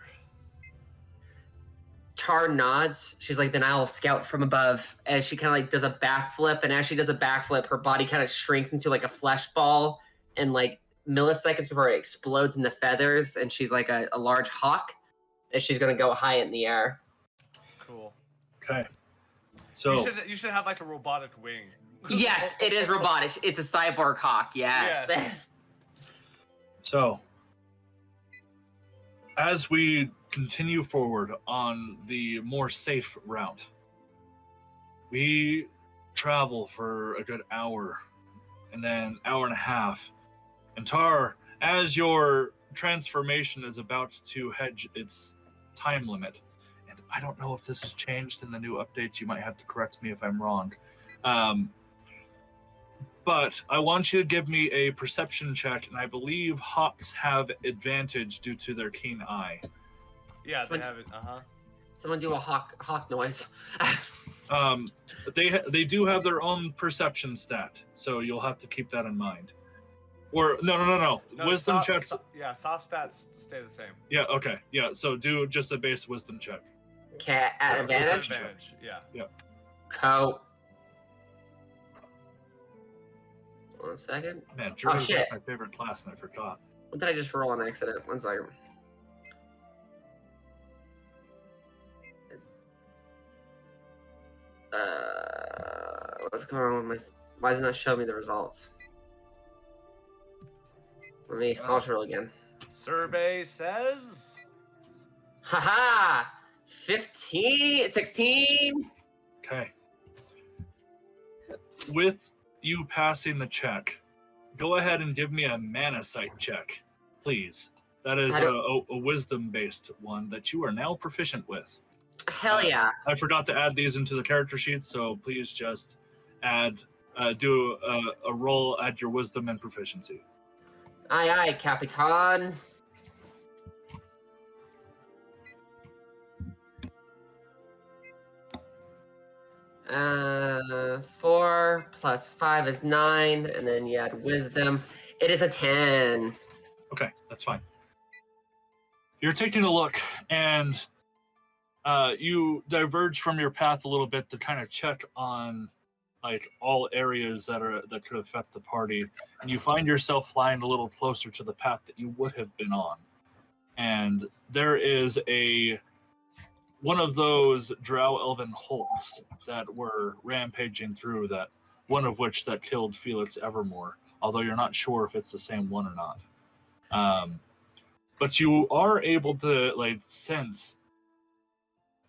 Tar nods. She's like, then I'll scout from above. As she kind of like does a backflip, and as she does a backflip, her body kind of shrinks into like a flesh ball, and like milliseconds before it explodes into feathers, and she's like a large hawk, and she's gonna go high in the air. Cool. Okay. So you should have like a robotic wing. Yes, it is robotic. It's a cyborg hawk. Yes. Yes. So, as we continue forward on the more safe route, we travel for a good hour and then hour and a half. And Tar, as your transformation is about to hedge its time limit, and I don't know if this has changed in the new updates, you might have to correct me if I'm wrong. But I want you to give me a perception check, and I believe hawks have advantage due to their keen eye. Yeah, they have it. Someone do a hawk noise. They do have their own perception stat, so you'll have to keep that in mind. Or no. Wisdom checks. Soft stats stay the same. Yeah. Okay. Yeah. So do just a base wisdom check. Okay, at advantage. Advantage. Yeah. Co. 1 second. Man, Jury's shit. my favorite class, and I forgot. What did I just roll on accident? 1 second. What's going on with my... Why does it not show me the results? I'll just roll again. Survey says... Haha! 16. Okay. With you passing the check, go ahead and give me a mana sight check, please. That is a wisdom-based one that you are now proficient with. Hell yeah. I forgot to add these into the character sheet, so please just do a roll, add your wisdom and proficiency. Aye, aye, Capitan. Uh, 4 plus 5 is 9, and then you add wisdom. It is a 10. Okay, that's fine. You're taking a look, and you diverge from your path a little bit to kind of check on like all areas that could affect the party, and you find yourself flying a little closer to the path that you would have been on. And there is one of those drow elven hulks that were rampaging through, that one of which that killed Felix Evermore, although you're not sure if it's the same one or not. But you are able to like sense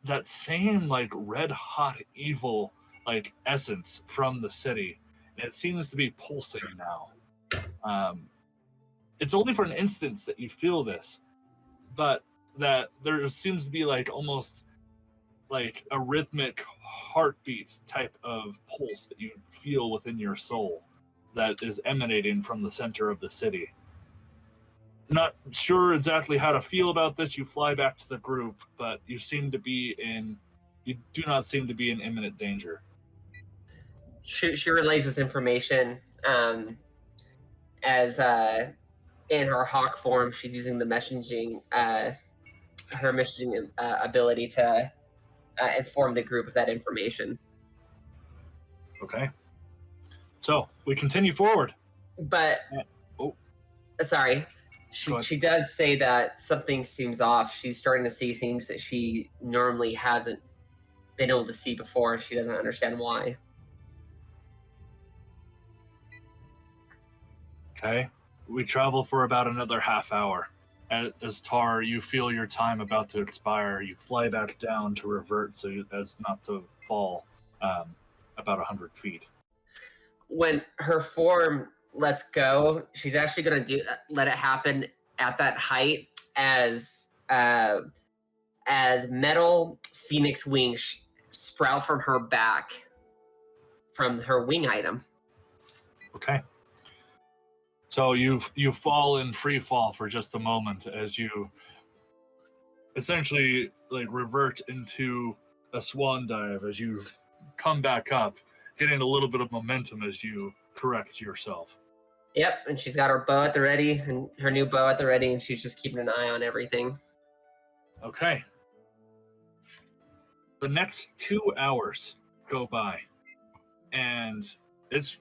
that same like red hot evil like essence from the city, and it seems to be pulsing now. It's only for an instance that you feel this, but that there seems to be like almost like a rhythmic heartbeat type of pulse that you feel within your soul that is emanating from the center of the city. Not sure exactly how to feel about this. You fly back to the group, but you do not seem to be in imminent danger. She relays this information as in her hawk form. She's using the messaging, her messaging ability to inform the group of that information. Okay. So we continue forward. But sorry, she does say that something seems off. She's starting to see things that she normally hasn't been able to see before. She doesn't understand why. Okay. We travel for about another half hour. As Tar, you feel your time about to expire. You fly back down to revert as not to fall about 100 feet. When her form lets go, she's actually going to let it happen at that height as metal phoenix wings sprout from her back from her wing item. Okay. So you fall in free fall for just a moment as you essentially like revert into a swan dive as you come back up, getting a little bit of momentum as you correct yourself. Yep, and she's got her bow at the ready, and her new bow at the ready, and she's just keeping an eye on everything. Okay. The next 2 hours go by, and it's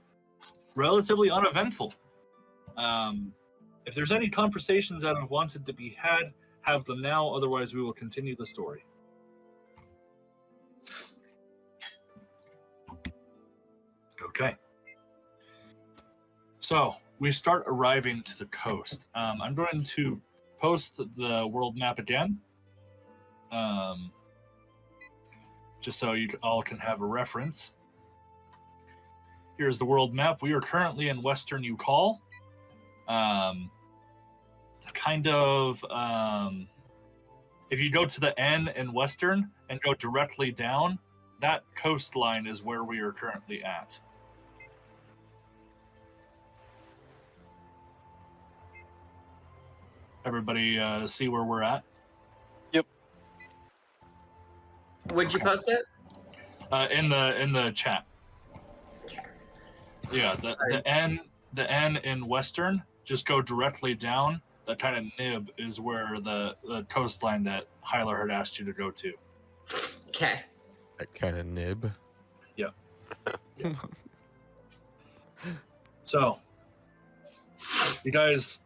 relatively uneventful. If there's any conversations that have wanted to be had, have them now, otherwise we will continue the story. Okay. So, we start arriving to the coast. I'm going to post the world map again, just so you all can have a reference. Here's the world map. We are currently in Western Yukon. If you go to the N in Western and go directly down, that coastline is where we are currently at. Everybody see where we're at? Yep. Would you post it? In the chat. Yeah, the N in Western, just go directly down. That kind of nib is where the coastline that Hyler had asked you to go to. Okay. That kind of nib. Yep. So, you guys,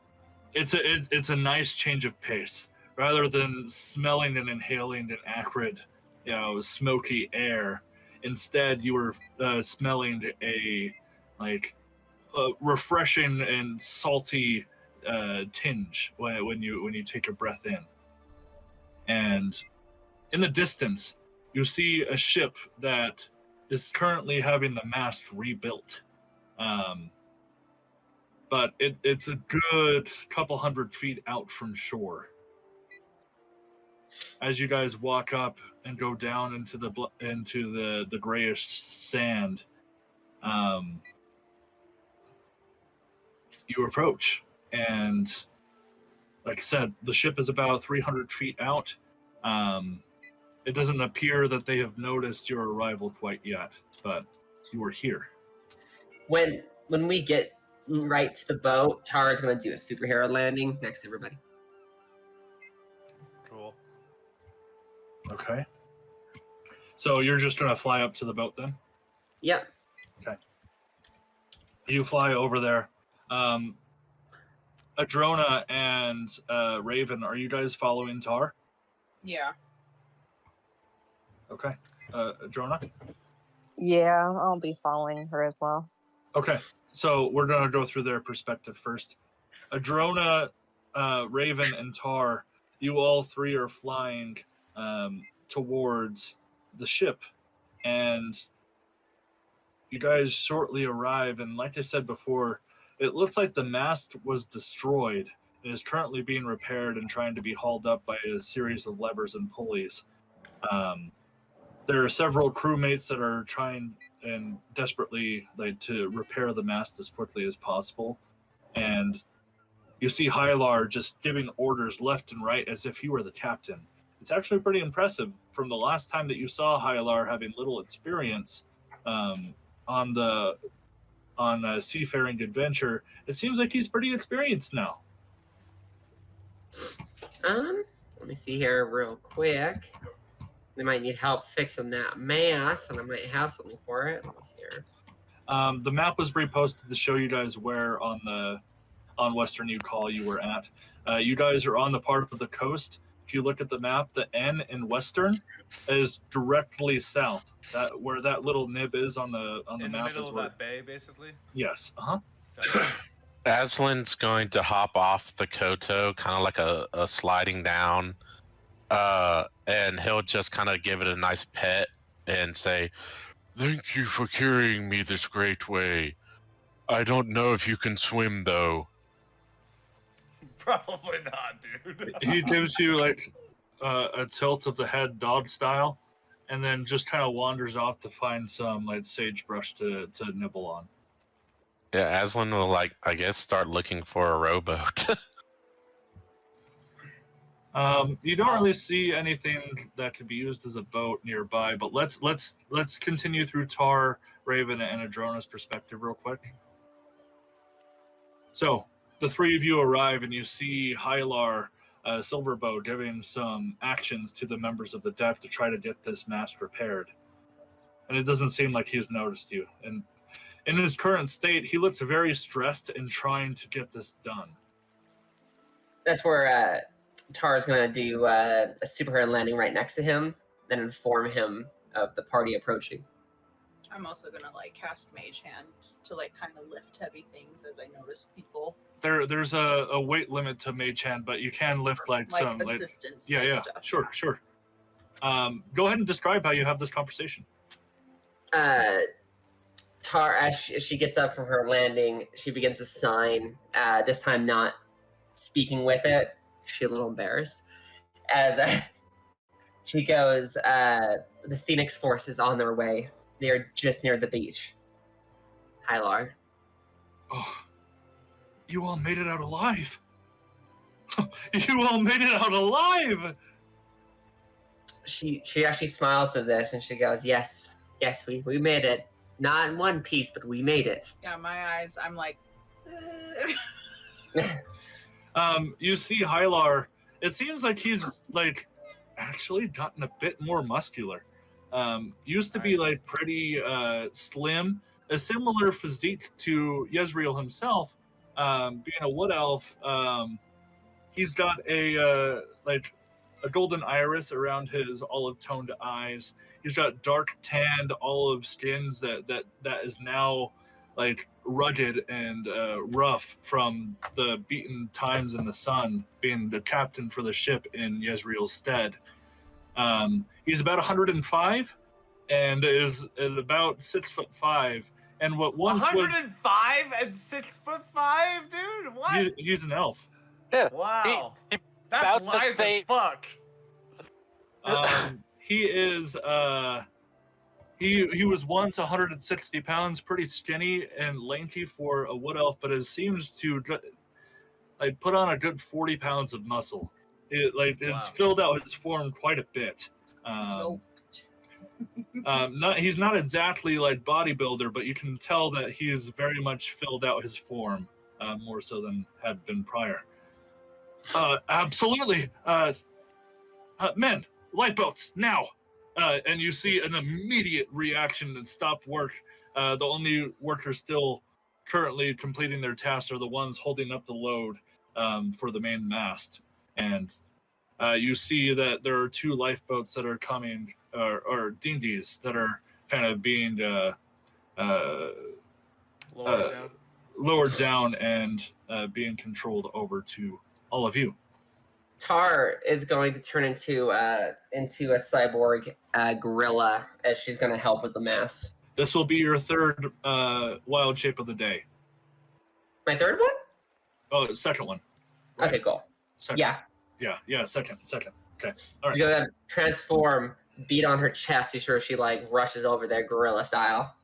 it's a nice change of pace. Rather than smelling and inhaling an acrid, smoky air, instead you were smelling a refreshing and salty tinge when you take a breath in. And in the distance, you see a ship that is currently having the mast rebuilt. But it's a good couple 100 feet out from shore. As you guys walk up and go down into the grayish sand, you approach, and like I said, the ship is about 300 feet out. It doesn't appear that they have noticed your arrival quite yet, but you are here. When we get right to the boat, Tara's going to do a superhero landing next to everybody. Okay. So you're just gonna fly up to the boat then? Yep. Okay. You fly over there. Adrona and Raven, are you guys following Tar? Yeah. Okay. Adrona? Yeah, I'll be following her as well. Okay. So we're gonna go through their perspective first. Adrona, Raven, and Tar, you all three are flying towards the ship, and you guys shortly arrive. And like I said before, it looks like the mast was destroyed and is currently being repaired and trying to be hauled up by a series of levers and pulleys. There are several crewmates that are trying and desperately to repair the mast as quickly as possible. And you see Hylar just giving orders left and right as if he were the captain. It's actually pretty impressive from the last time that you saw Hylar having little experience on a seafaring adventure. It seems like he's pretty experienced now. Let me see here real quick. They might need help fixing that mast, and I might have something for it. Let me see here. The map was reposted to show you guys where on Western Yukon you were at. You guys are on the part of the coast. If you look at the map, the N in Western is directly south. That where that little nib is on the map. In the middle is of where, that bay, basically. Yes. Aslan's going to hop off the Koto, kind of like a sliding down, and he'll just kind of give it a nice pet and say, "Thank you for carrying me this great way. I don't know if you can swim, though." Probably not, dude. He gives you like a tilt of the head dog style, and then just kind of wanders off to find some like sagebrush to nibble on. Yeah, Aslan will I guess start looking for a rowboat. You don't really see anything that could be used as a boat nearby, but let's continue through Tar, Raven, and Adrona's perspective real quick. So the three of you arrive, and you see Hylar, Silverbow, giving some actions to the members of the deck to try to get this mast repaired. And it doesn't seem like he's noticed you. And in his current state, he looks very stressed and trying to get this done. That's where Tar's gonna do a superhero landing right next to him, then inform him of the party approaching. I'm also gonna cast Mage Hand to kind of lift heavy things as I notice people. There's a weight limit to Mage Hand, but you can lift some assistance. Yeah, stuff. Sure. Go ahead and describe how you have this conversation. Tar, as she gets up from her landing, she begins to sign. This time, not speaking with it. She's a little embarrassed as she goes. The Phoenix Force is on their way. They are just near the beach. Hylar. Oh, you all made it out alive. You all made it out alive. She actually smiles to this and she goes, yes, we made it. Not in one piece, but we made it. Yeah, my eyes, I'm like... You see Hylar, it seems like he's actually gotten a bit more muscular. Used to be pretty slim, a similar physique to Yezreel himself, being a wood elf. He's got a golden iris around his olive-toned eyes. He's got dark tanned olive skins that is now rugged and rough from the beaten times in the sun, being the captain for the ship in Yezreel's stead. He's about 105 and is at about 6'5". And what once 105 and 6'5", dude? What? He's an elf. Yeah. Wow. He That's live as fuck. He is he was once 160 pounds, pretty skinny and lanky for a wood elf, but it seems to put on a good 40 pounds of muscle. It's filled out his form quite a bit. He's not exactly bodybuilder, but you can tell that he's very much filled out his form, more so than had been prior. Absolutely. Men, lifeboats now! And you see an immediate reaction and stop work. The only workers still currently completing their tasks are the ones holding up the load for the main mast. And you see that there are 2 lifeboats that are coming, or dinghies that are kind of being lowered down and being controlled over to all of you. Tar is going to turn into a cyborg gorilla as she's going to help with the mass. This will be your 3rd wild shape of the day. My 3rd one? Oh, second one. Right? Okay, cool. Second. Yeah, second. Okay, all right. She's going to transform, beat on her chest, be sure she like rushes over there gorilla style.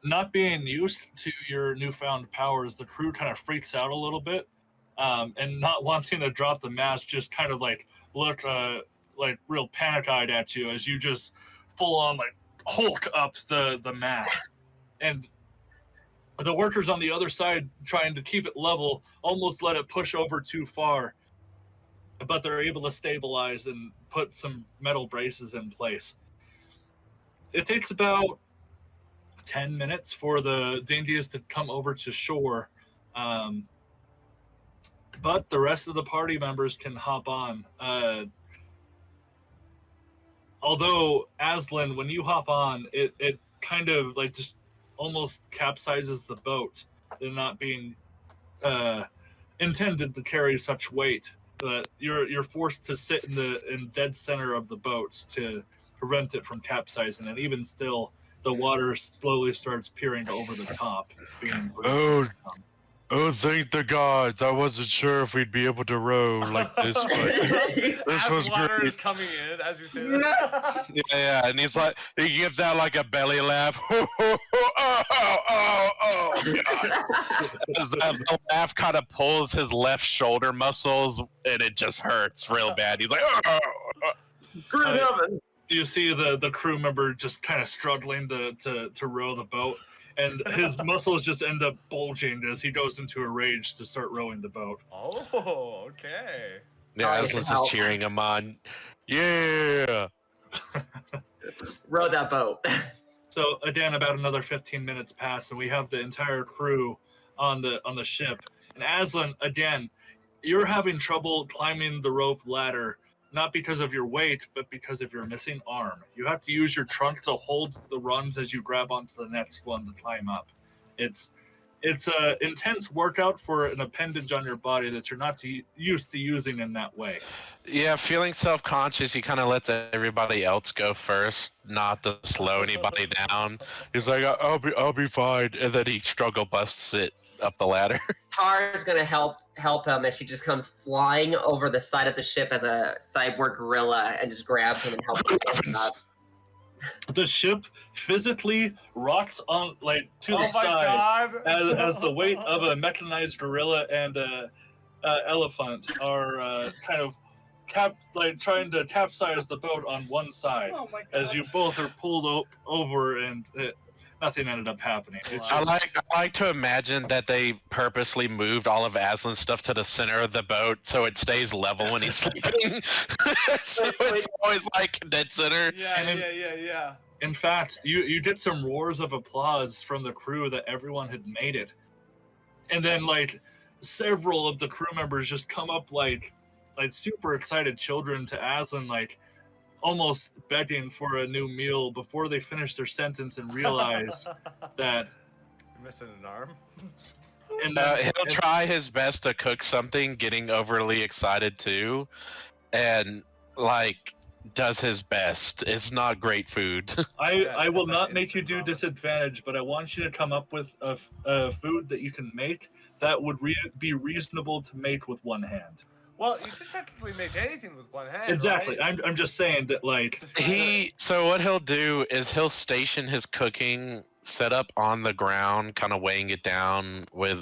Not being used to your newfound powers, the crew kind of freaks out a little bit, and not wanting to drop the mask, just kind of like look like real panic-eyed at you as you just full on like Hulk up the mast. And the workers on the other side, trying to keep it level, almost let it push over too far, but they're able to stabilize and put some metal braces in place. It takes about 10 minutes for the dinghies to come over to shore, but the rest of the party members can hop on. Although, Aslan, when you hop on, it kind of like just almost capsizes the boat. They're not being intended to carry such weight, but you're forced to sit in dead center of the boat to prevent it from capsizing, and even still, the water slowly starts peering over the top. Oh, thank the gods! I wasn't sure if we'd be able to row like this, but this was water great. is coming in as you say this. Yeah, and he gives out like a belly laugh. Oh, God. As the laugh kind of pulls his left shoulder muscles, and it just hurts real bad. He's like, oh. Good heaven! You see the crew member just kind of struggling to row the boat, and his muscles just end up bulging as he goes into a rage to start rowing the boat. Oh, okay. Yeah, Aslan's just cheering him on. Yeah! Row that boat. So again, about another 15 minutes pass, and we have the entire crew on the ship. And Aslan, again, you're having trouble climbing the rope ladder, not because of your weight, but because of your missing arm. You have to use your trunk to hold the rungs as you grab onto the next one to climb up. It's a intense workout for an appendage on your body that you're not used to using in that way. Yeah, feeling self-conscious, he kind of lets everybody else go first, not to slow anybody down. He's like, I'll be fine, and then he struggle busts it up the ladder. Tar is gonna help him as she just comes flying over the side of the ship as a cyborg gorilla and just grabs him and helps him up. The ship physically rocks on to the side as the weight of a mechanized gorilla and a elephant are kind of trying to capsize the boat on one side. Oh my God. As you both are pulled over and nothing ended up happening. It's I just, like to imagine that they purposely moved all of Aslan's stuff to the center of the boat so it stays level when he's sleeping. So it's always like dead center. Yeah. in fact, you get some roars of applause from the crew that everyone had made it. And then several of the crew members just come up like super excited children to Aslan, almost begging for a new meal before they finish their sentence and realize that you're missing an arm. And he'll try his best to cook something, getting overly excited too, and does his best. It's not great food. I will not make you do disadvantage, but I want you to come up with a food that you can make that would be reasonable to make with one hand. Well, you can technically make anything with one hand. Exactly. Right? I'm just saying that So what he'll do is he'll station his cooking setup on the ground, kind of weighing it down with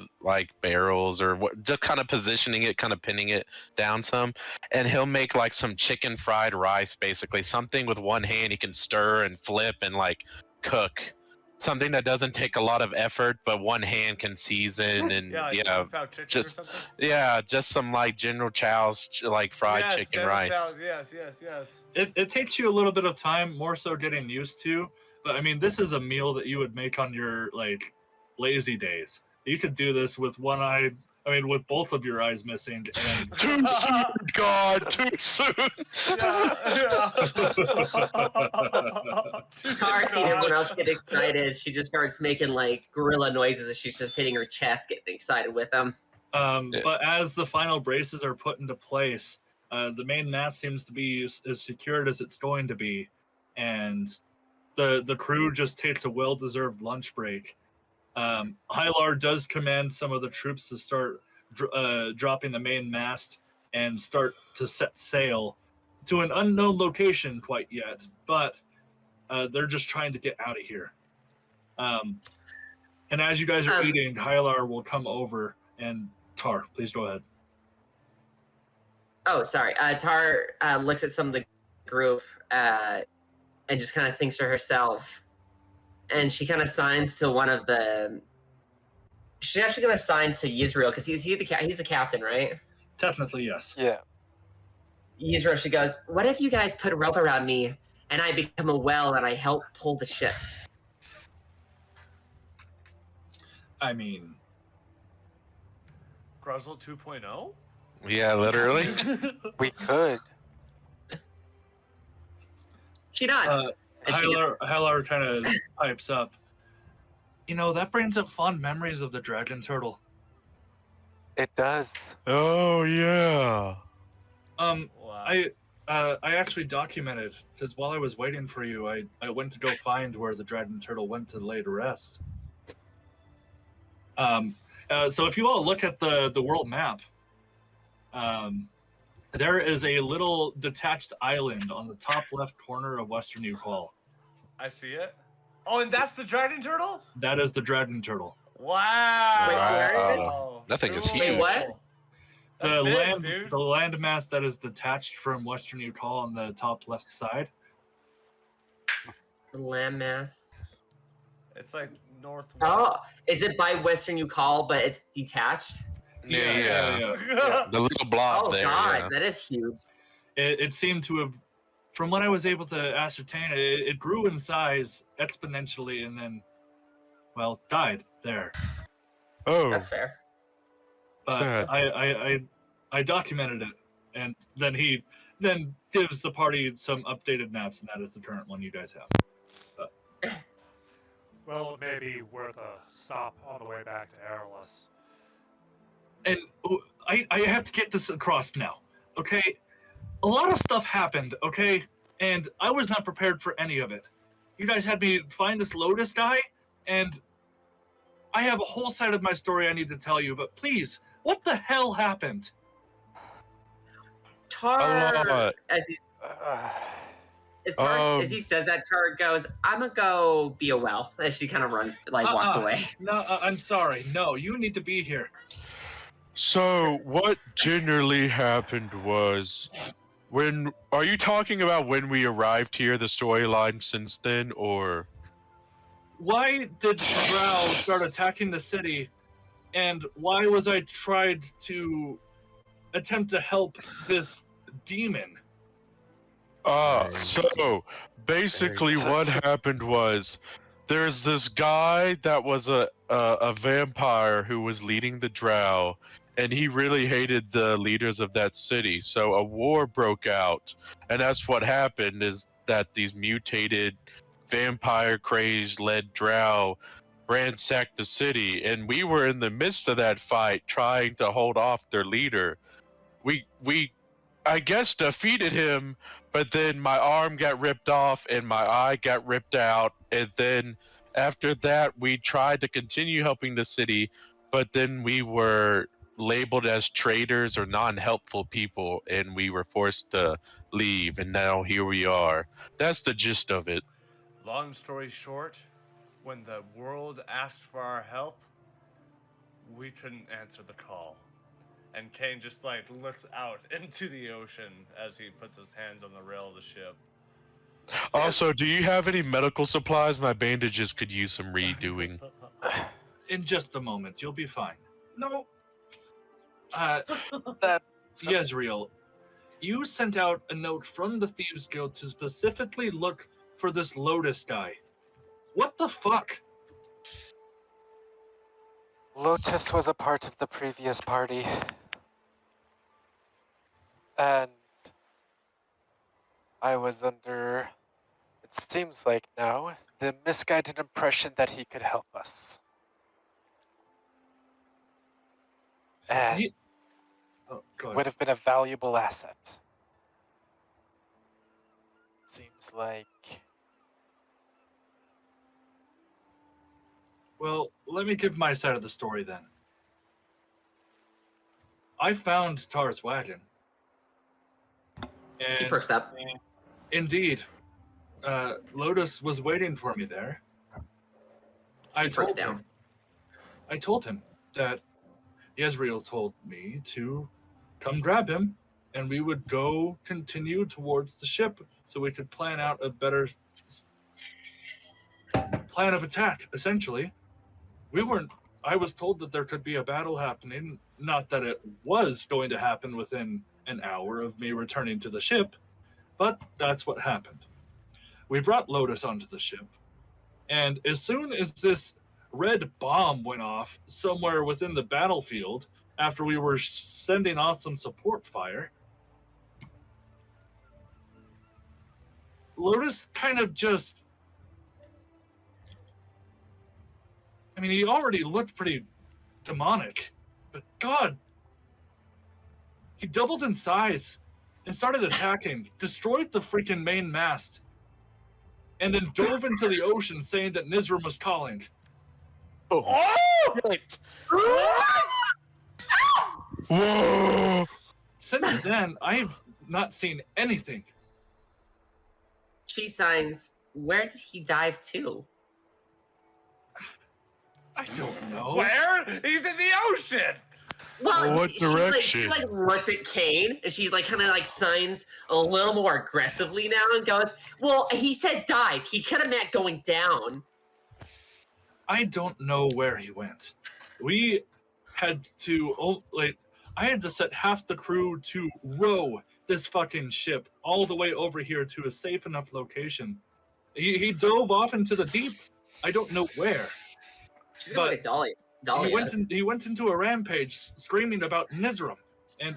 barrels or just kind of positioning it, kind of pinning it down some, and he'll make some chicken fried rice, basically something with one hand he can stir and flip and cook. something that doesn't take a lot of effort, but one hand can season and Yeah, like yeah, Kung Pao chicken just- or something. yeah, just some like General Chow's like fried Yes, chicken General rice. Chow's, yes. It takes you a little bit of time, more so getting used to. But I mean, this is a meal that you would make on your like lazy days. You could do this with one eye. I mean, with both of your eyes missing, and Too soon, God, too soon. Tar seeing everyone else get excited. She just starts making like gorilla noises as she's just hitting her chest, getting excited with them. Yeah. But as the final braces are put into place, the main mast seems to be as secured as it's going to be, and the crew just takes a well-deserved lunch break. Hylar does command some of the troops to start dropping the main mast and start to set sail to an unknown location quite yet, but they're just trying to get out of here. And as you guys are eating, Hylar will come over and Tar, please go ahead. Oh, sorry. Tar looks at some of the group and just kind of thinks to herself. And she kind of signs to one of the... She's actually going to sign to Yisrael, because he's the captain, right? Technically, yes. Yeah. Yisrael, she goes, what if you guys put a rope around me and I become a well and I help pull the ship? I mean... Gruzzle 2.0? Yeah, literally. We could. She nods. Hylar kind of pipes up. You know, that brings up fond memories of the dragon turtle. It does. Oh yeah. Wow. I actually documented, because while I was waiting for you, I went to go find where the dragon turtle went to lay to rest. So if you all look at the world map, there is a little detached island on the top left corner of Western Yukon. I see it. Oh, and that's the dragon turtle? That is the dragon turtle. Wow. Wait, where is Wow. That thing is Cool. huge. What? That's The big, dude. the landmass that is detached from Western Yukon on the top left side. The landmass. It's like northwest. Oh, is it by Western Yukon, but it's detached? Yeah. The little blob Oh, there. God, Yeah. that is huge. It seemed to have, from what I was able to ascertain, it grew in size exponentially and then, well, died there. Oh. That's fair. But Sad. I documented it, and then he gives the party some updated maps, and that is the current one you guys have. Well, it may be worth a stop on the way back to Airolas. And I have to get this across now, okay? A lot of stuff happened, okay? And I was not prepared for any of it. You guys had me find this Lotus guy, and I have a whole side of my story I need to tell you, but please, what the hell happened? Tar, lot. as he says that, Tar goes, I'm gonna go be a well, as she kind of walks away. No, I'm sorry. No, you need to be here. So what generally happened was, are you talking about when we arrived here, the storyline since then, or? Why did Drow start attacking the city, and why was I tried to attempt to help this demon? So basically what happened was, there's this guy that was a vampire who was leading the Drow, and he really hated the leaders of that city. So a war broke out, and that's what happened, is that these mutated vampire crazed led Drow ransacked the city, and we were in the midst of that fight trying to hold off their leader. We I guess defeated him, but then my arm got ripped off and my eye got ripped out, and then after that we tried to continue helping the city, but then we were labeled as traitors or non-helpful people, and we were forced to leave, and now here we are. That's the gist of it. Long story short, when the world asked for our help, we couldn't answer the call. And Cain just looks out into the ocean as he puts his hands on the rail of the ship. Also, do you have any medical supplies? My bandages could use some redoing. In just a moment, you'll be fine. No. That Yezreel, you sent out a note from the Thieves Guild to specifically look for this Lotus guy. What the fuck? Lotus was a part of the previous party. And I was under, it seems like now, the misguided impression that he could help us. And He- Oh, go ahead. would have been a valuable asset. Seems like... Well, let me give my side of the story then. I found Tar's wagon. He And perks up. indeed, Lotus was waiting for me there. I He perks told down. him. I told him that Yezreel told me to come grab him, and we would go continue towards the ship so we could plan out a better plan of attack, essentially. I was told that there could be a battle happening, not that it was going to happen within an hour of me returning to the ship, but that's what happened. We brought Lotus onto the ship, and as soon as this red bomb went off somewhere within the battlefield, after we were sending off some support fire, Lotus kind of just... I mean, he already looked pretty demonic, but God, he doubled in size and started attacking, destroyed the freaking main mast, and then dove into the ocean saying that Nizram was calling. Oh, Shit. Whoa! Since then, I have not seen anything. She signs. Where did he dive to? I don't know. Where? He's in the ocean. Well, What she direction? looks at Cain and she's like kind of like signs a little more aggressively now and goes, "Well, he said dive. He could have meant going down." I don't know where he went. We had to, I had to set half the crew to row this fucking ship all the way over here to a safe enough location. He dove off into the deep. I don't know where. She's gonna look at Dahlia. Dahlia. He went into a rampage screaming about Nizram. And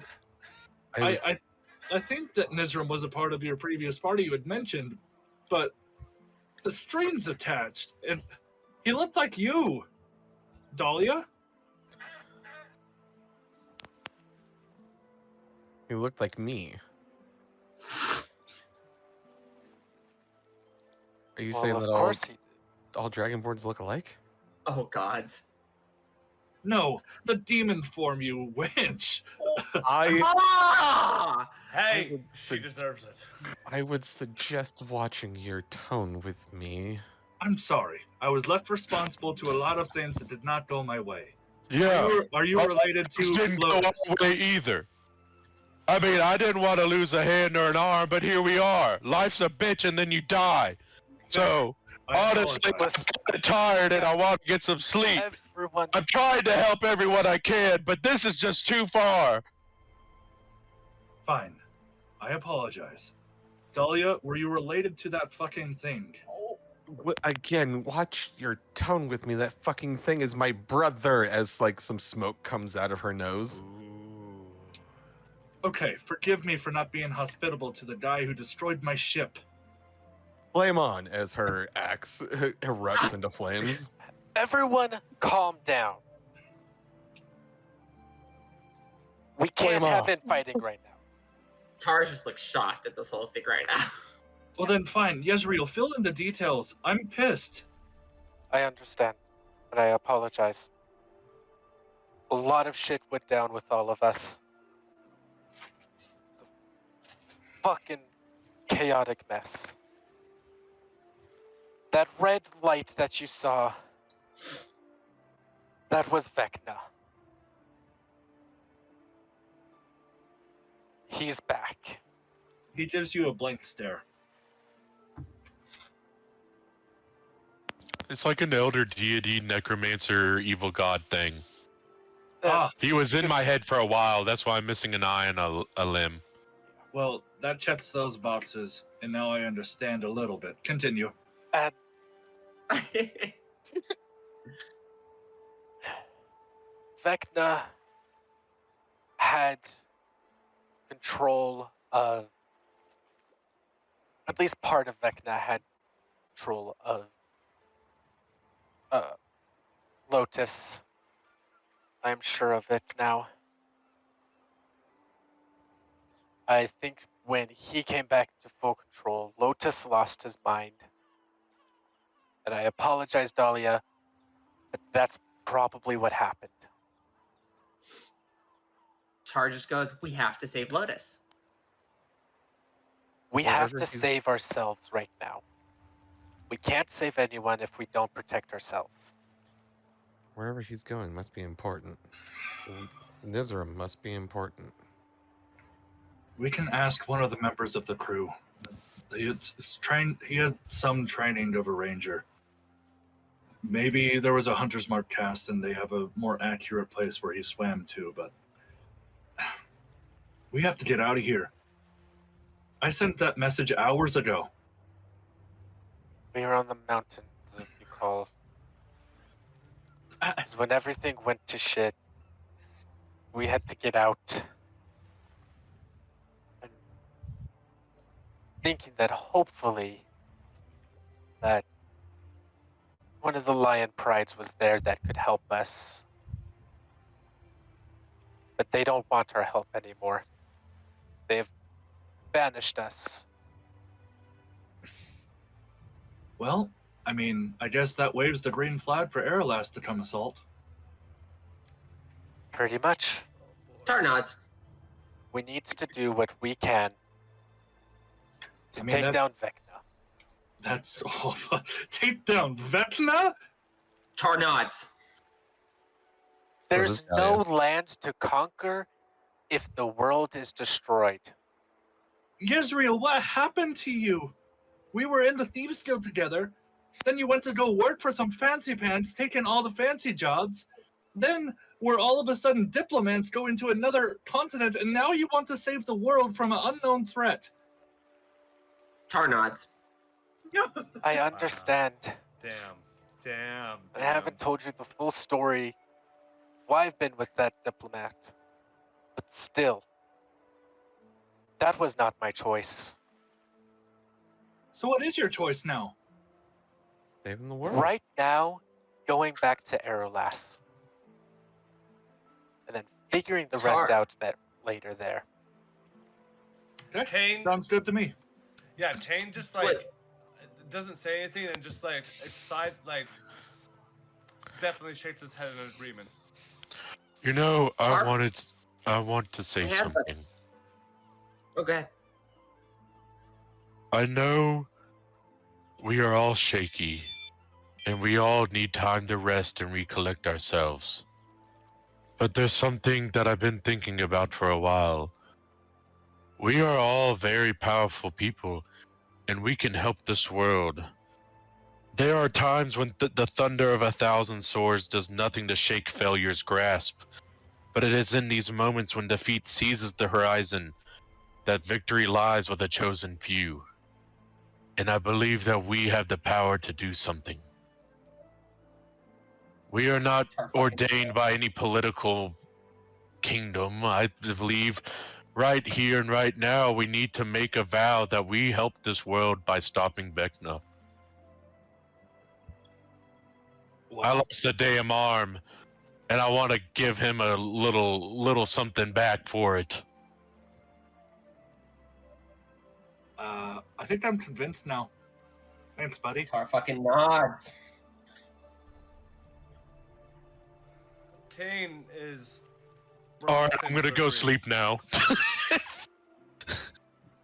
I think that Nizram was a part of your previous party you had mentioned, but the strings attached, and he looked like you, Dahlia. he looked like me. Are you saying Well, that of course he did. all Dragonborns look alike? Oh gods. No, the demon form, you wench. I Ah! Hey, would she sug- deserves it. I would suggest watching your tone with me. I'm sorry. I was left responsible to a lot of things that did not go my way. Yeah. Are you related This to didn't go Lotus? our way either. I mean, I didn't want to lose a hand or an arm, but here we are. Life's a bitch and then you die. So, I honestly, apologize. I'm kind of tired and I want to get some sleep. Everyone, I'm trying to help everyone I can, but this is just too far. Fine. I apologize. Dahlia, were you related to that fucking thing? Again, watch your tone with me. That fucking thing is my brother. As like some smoke comes out of her nose. Okay, forgive me for not being hospitable to the guy who destroyed my ship. Flame on as her axe erupts into flames. everyone calm down. We can't Flame have off. infighting right now. Tara just looks shocked at this whole thing right now. Well then fine, Yezreel, fill in the details. I'm pissed. I understand, but I apologize. A lot of shit went down with all of us. It's a fucking chaotic mess. That red light that you saw, that was Vecna. He's back. He gives you a blank stare. It's like an elder deity, necromancer, evil god thing. Ah, He was in my head for a while. That's why I'm missing an eye and a limb. well, that checks those boxes, and now I understand a little bit. Continue. And Vecna had control of, at least part of Vecna had control of Lotus. I'm sure of it now. I think when he came back to full control, Lotus lost his mind. And I apologize, Dahlia, but that's probably what happened. Tar just goes, we have to save Lotus. We have Whatever to he's- save ourselves right now. We can't save anyone if we don't protect ourselves. Wherever he's going must be important. Nizram must be important. We can ask one of the members of the crew. He had some training of a ranger. Maybe there was a hunter's mark cast and they have a more accurate place where he swam to, but we have to get out of here. I sent that message hours ago. We were on the mountains, if you call. 'Cause when everything went to shit, we had to get out. And thinking that hopefully that one of the lion prides was there that could help us. But they don't want our help anymore. They've banished us. Well, I mean, I guess that waves the green flag for Airolas to come assault. Pretty much. Tar nods. We need to do what we can to I mean, take that's- down Vecna. That's awful. Take down Vecna? Tar nods. There's does no Dahlia. land to conquer if the world is destroyed. Yisrael, what happened to you? We were in the Thieves Guild together. Then you went to go work for some fancy pants, taking all the fancy jobs. Then we're all of a sudden diplomats going to another continent, and now you want to save the world from an unknown threat. Tar nods. I understand. Damn. I haven't told you the full story why I've been with that diplomat. But still, that was not my choice. So what is your choice now? Saving the world. Right now, going back to Airolas. And then figuring the rest Tar. out that later there. Okay, Cain, sounds good to me. yeah, Cain just What? doesn't say anything and just definitely shakes his head in agreement. You know, I Tar- want to say Yeah, but- something. Okay. I know we are all shaky, and we all need time to rest and recollect ourselves. But there's something that I've been thinking about for a while. We are all very powerful people, and we can help this world. There are times when the thunder of 1,000 swords does nothing to shake failure's grasp, but it is in these moments when defeat seizes the horizon that victory lies with a chosen few. And I believe that we have the power to do something. We are not Tar fucking- ordained by any political kingdom. I believe right here and right now we need to make a vow that we help this world by stopping Vecna. I lost a damn arm, and I want to give him a little something back for it. I think I'm convinced now. Thanks, buddy. Tar fucking nods. Cain is. All right, I'm gonna go sleep now.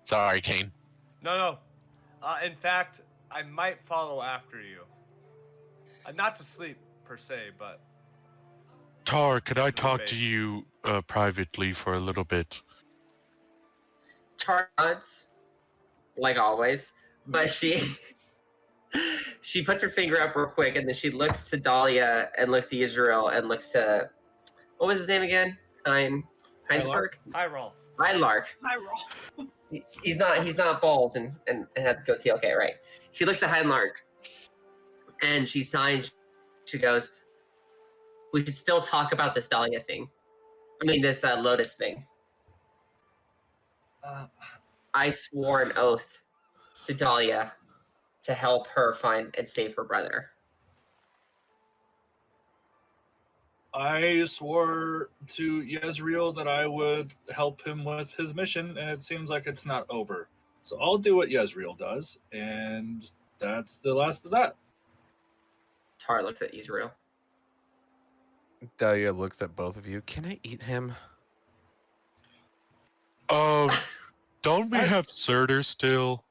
Sorry, Cain. No. In fact, I might follow after you. Not to sleep per se, but Tar, could I This is talk to base. you privately for a little bit? Tar nods. Like always. But she She puts her finger up real quick, and then she looks to Dahlia and looks to Israel and looks to what was his name again? Heinsberg? High roll. Heinlark. I roll. He's not bald and has a goatee. Okay, right. She looks at Heinlark and she signs. She goes, "We should still talk about this Dahlia thing. I mean, this Lotus thing. I swore an oath to Dahlia to help her find and save her brother." I swore to Yezreel that I would help him with his mission, and it seems like it's not over. So I'll do what Yezreel does, and that's the last of that. Tar looks at Israel. Dahlia looks at both of you. Can I eat him? Don't we have Surtur still?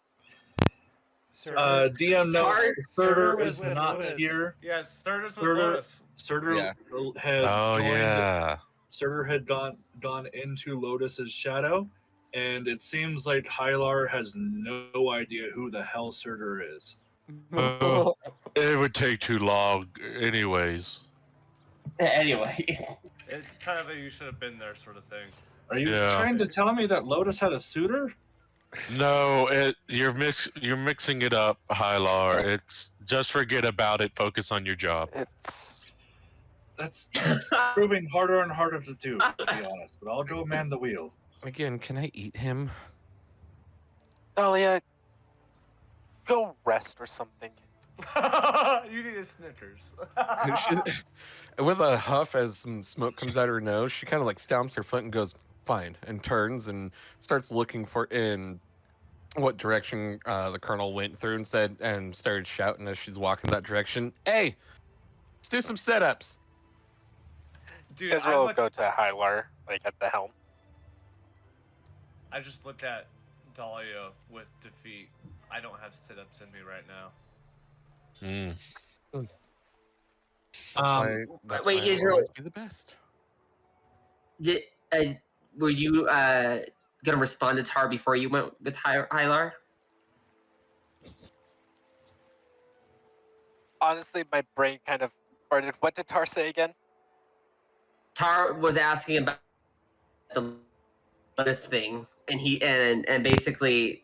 DM Tar- notes, Surtur was is with not Lotus. here. Yes, Surtur's with Surtur- Lotus. Surtur Yeah. had Oh joined. yeah. Surtur had gone into Lotus's shadow, and it seems like Hylar has no idea who the hell Surtur is. It would take too long, anyways. Anyway, It's kind of a you should have been there sort of thing. Are you Yeah. trying to tell me that Lotus had a suitor? No, you're mixing it up, Hylar. It's just forget about it. Focus on your job. That's proving harder and harder to do, to be honest. But I'll go man the wheel. Again, can I eat him? Dahlia, go rest or something. You need a Snickers. With a huff as some smoke comes out of her nose, she kind of like stamps her foot and goes, "Fine," and turns and starts looking for in what direction the colonel went through and started shouting as she's walking that direction. "Hey, let's do some setups." Dude, Ezra will go to Hylar, like at the helm. I just look at Dahlia with defeat. I don't have sit-ups in me right now. That's wait, why I'll Israel- always be the best. were you gonna respond to Tar before you went with Hylar? Honestly, my brain kind of farted. What did Tar say again? Tar was asking about the Lotus thing, and he and basically,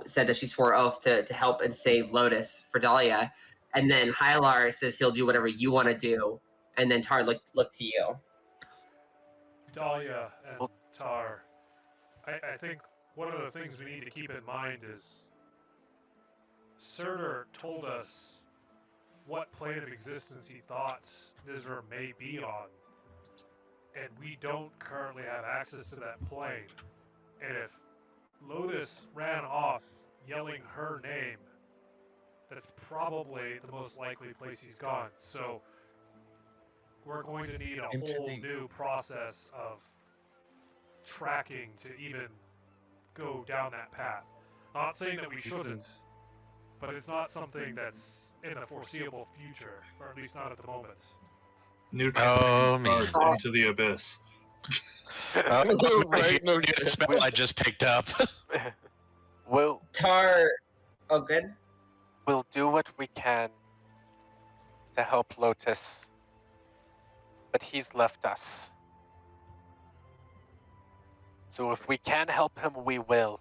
said that she swore oath to help and save Lotus for Dahlia, and then Hylar says he'll do whatever you want to do, and then Tar looked to you. Dahlia and Tar, I think one of the things we need to keep in mind is Surtur told us what plane of existence he thought Nizra may be on, and we don't currently have access to that plane. And if Lotus ran off yelling her name, that's probably the most likely place he's gone. So we're going to need a whole new process of tracking to even go down that path. Not saying that we shouldn't, but it's not something that's in the foreseeable future, or at least not at the moment. New man. starts into the abyss. Right, no New shit. spell I just picked up. We'll Tar, oh good. we'll do what we can to help Lotus, but he's left us. So if we can help him, we will.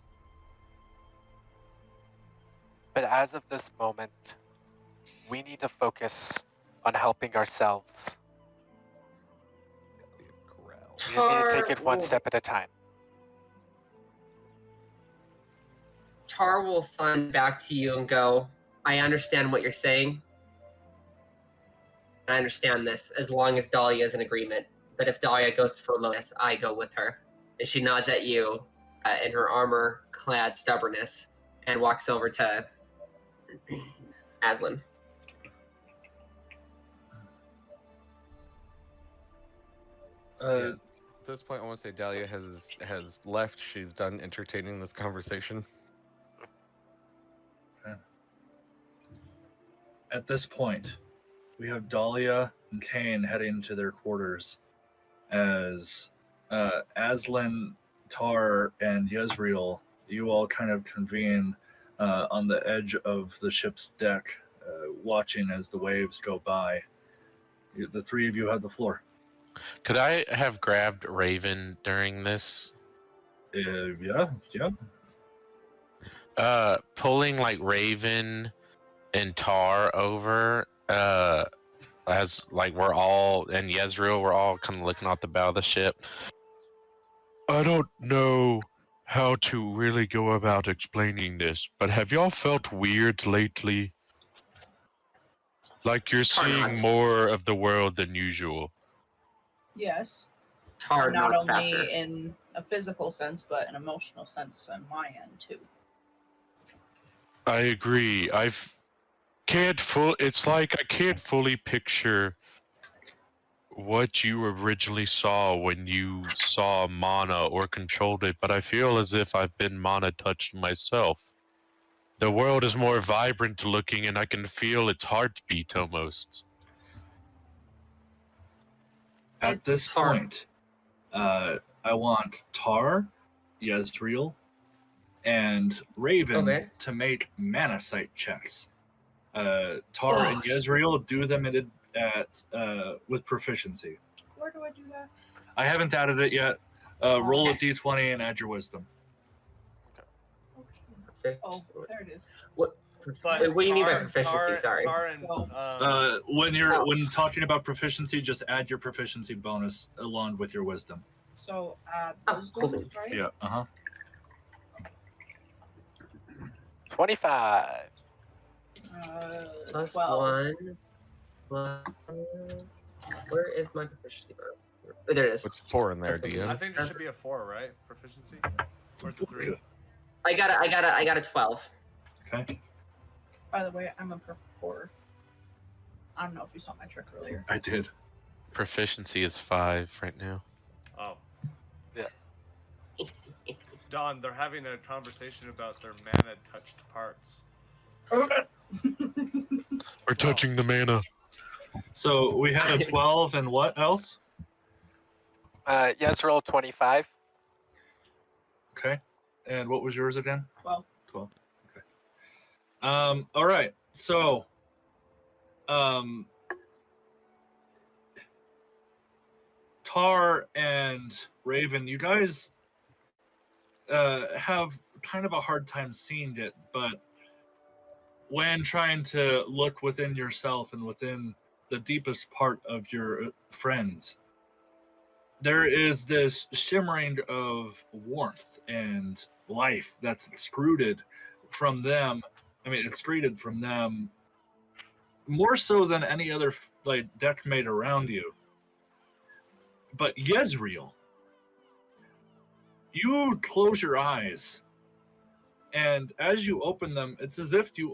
But as of this moment, we need to focus on helping ourselves. We just need to take it one step at a time. Tar will sign back to you and go, "I understand what you're saying. I understand this, as long as Dahlia is in agreement. But if Dahlia goes for Lotus, I go with her." And she nods at you in her armor-clad stubbornness and walks over to Aslan. At this point, I want to say Dahlia has left. She's done entertaining this conversation. At this point, we have Dahlia and Cain heading to their quarters as Aslan, Tar, and Yezreel, you all kind of convene on the edge of the ship's deck watching as the waves go by. The three of you have the floor. Could I have grabbed Raven during this? Yeah. Pulling like Raven and Tar over, as like we're all, and Yezreel, we're all kind of looking out the bow of the ship. I don't know how to really go about explaining this, but have y'all felt weird lately? Like you're Tar seeing nods. more of the world than usual. Yes. Tar Not nods only faster. in a physical sense, but an emotional sense on my end too. I agree. It's like I can't fully picture what you originally saw when you saw mana or controlled it, but I feel as if I've been mana touched myself. The world is more vibrant looking and I can feel its heartbeat almost. At this It's- point, I want Tar, Yezreel, and Raven Okay. to make mana sight checks. Tar and Yezreel do them with proficiency. Where do I do that? I haven't added it yet. Roll a d20 and add your wisdom. Okay. Oh, there it is. What? But Wait, what do you mean by Tar- proficiency? Tar- Sorry. Tar and, When talking about proficiency, just add your proficiency bonus along with your wisdom. So Oh, wisdom, cool. right? Yeah. 25. Plus 12. 1. Plus... Where is my proficiency bonus? Oh, there it is. What's 4 in there, That's DM? I think there should be a 4, right? Proficiency. Or is it 3? I got a 12. Okay. By the way, I'm a perfect 4. I don't know if you saw my trick earlier. I did. Proficiency is 5 right now. Oh. Yeah. Don, they're having a conversation about their mana touched parts. We're touching the mana. So we had a 12 and what else? Yes, roll 25. Okay. And what was yours again? 12. 12. Okay. All right. So Tar and Raven, you guys have kind of a hard time seeing it, but when trying to look within yourself and within the deepest part of your friends, there is this shimmering of warmth and life that's extruded from them. I mean, extruded from them more so than any other like deckmate around you. But Yezreel, you close your eyes, and as you open them, it's as if you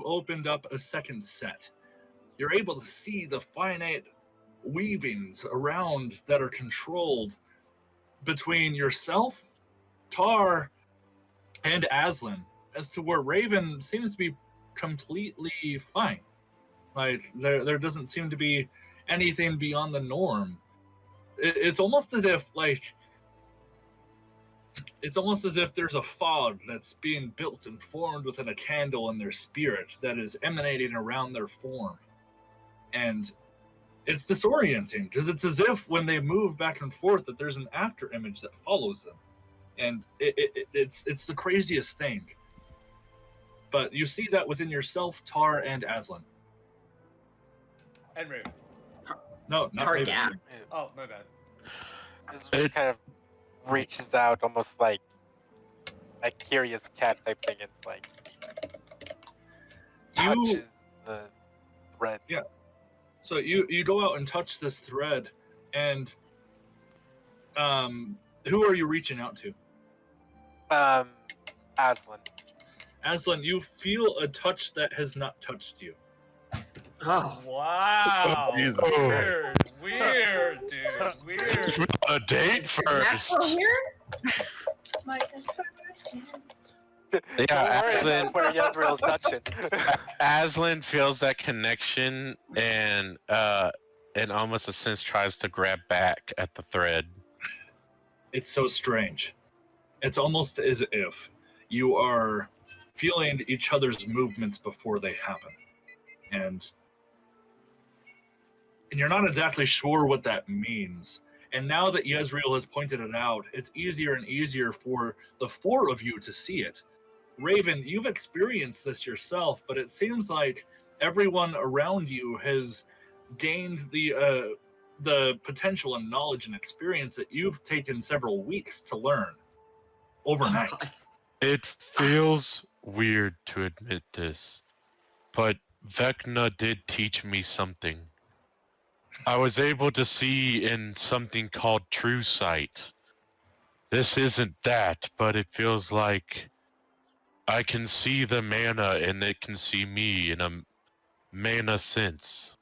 opened up a second set. You're able to see the finite weavings around that are controlled between yourself, Tar, and Aslan, as to where Raven seems to be completely fine. Like there doesn't seem to be anything beyond the norm. It's almost as if there's a fog that's being built and formed within a candle in their spirit that is emanating around their form. And it's disorienting because it's as if when they move back and forth that there's an after image that follows them. And it's the craziest thing. But you see that within yourself, Tar, and Aslan. And Raven. No, not Tar, Raven. yeah. Oh, my bad. This kind of reaches out almost like a curious cat type thing and like touches the thread. Yeah. So you go out and touch this thread, and who are you reaching out to? Aslan. Aslan, you feel a touch that has not touched you. Oh. Wow. Jesus. Weird, dude. Weird. A date Is that first. so weird? My Yeah, Don't worry Aslan. about where Yezreel's touching. Aslan feels that connection and in almost a sense tries to grab back at the thread. It's so strange. It's almost as if you are feeling each other's movements before they happen. And you're not exactly sure what that means. And now that Yezreel has pointed it out, it's easier and easier for the four of you to see it. Raven, you've experienced this yourself, but it seems like everyone around you has gained the potential and knowledge and experience that you've taken several weeks to learn overnight. It feels weird to admit this, but Vecna did teach me something. I was able to see in something called true sight. This isn't that, but it feels like I can see the mana and it can see me in a mana sense.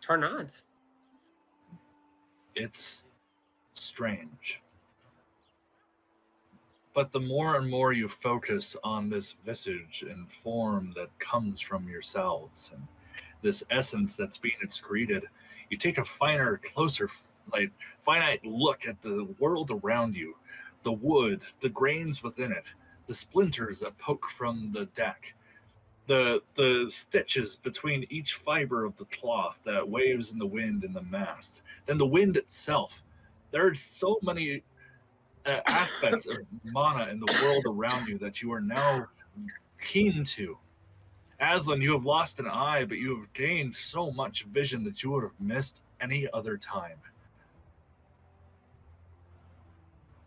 Tornads. It's strange. But the more and more you focus on this visage and form that comes from yourselves and this essence that's being excreted, you take a finer, closer, finite look at the world around you, the wood, the grains within it, the splinters that poke from the deck, the stitches between each fiber of the cloth that waves in the wind in the mast, then the wind itself. There are so many aspects of mana in the world around you that you are now keen to. Aslan, you have lost an eye, but you have gained so much vision that you would have missed any other time.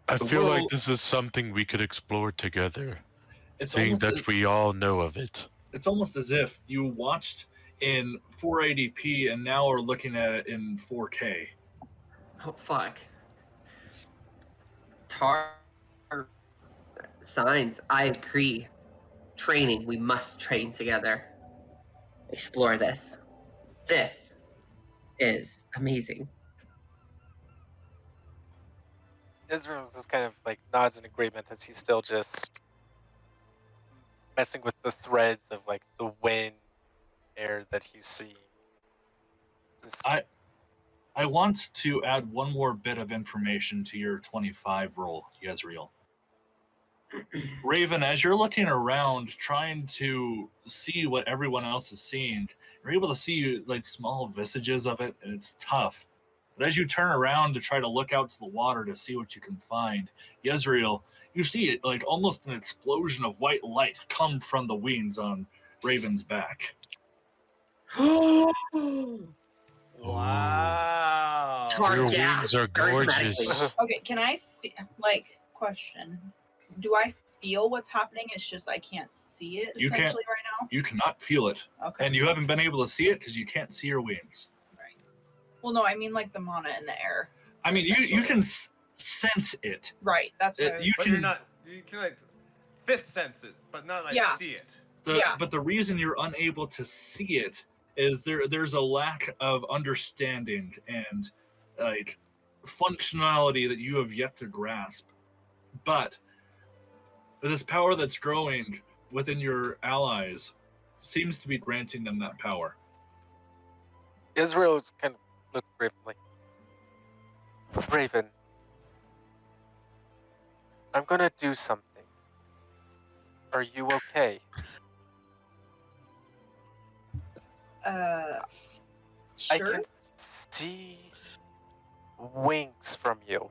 I feel like this is something we could explore together, seeing that we all know of it. It's almost as if you watched in 480p and now are looking at it in 4K. Oh, fuck. Signs, I agree. Training, we must train together. Explore this. This is amazing. Israel just kind of like nods in agreement as he's still just messing with the threads of like the wind, air that he's seeing. I want to add one more bit of information to your 25 roll, Yezreel. Raven, as you're looking around trying to see what everyone else is seeing, you're able to see like small visages of it, and it's tough. But as you turn around to try to look out to the water to see what you can find, Yezreel, you see it like almost an explosion of white light come from the wings on Raven's back. Wow. Your wings are gorgeous. Okay, can I question? Do I feel what's happening? It's just I can't see it essentially right now. You cannot feel it. Okay. And you haven't been able to see it because you can't see your wings. Right. Well, no, I mean like the mana in the air. I mean, you can sense it. Right. That's what I was But you're not. You can like fifth sense it, but not like see it. But the reason you're unable to see it is there's a lack of understanding and like functionality that you have yet to grasp. But this power that's growing within your allies seems to be granting them that power. Israel's kind of looked gravely. Raven, I'm gonna do something. Are you okay? Sure. I can see wings from you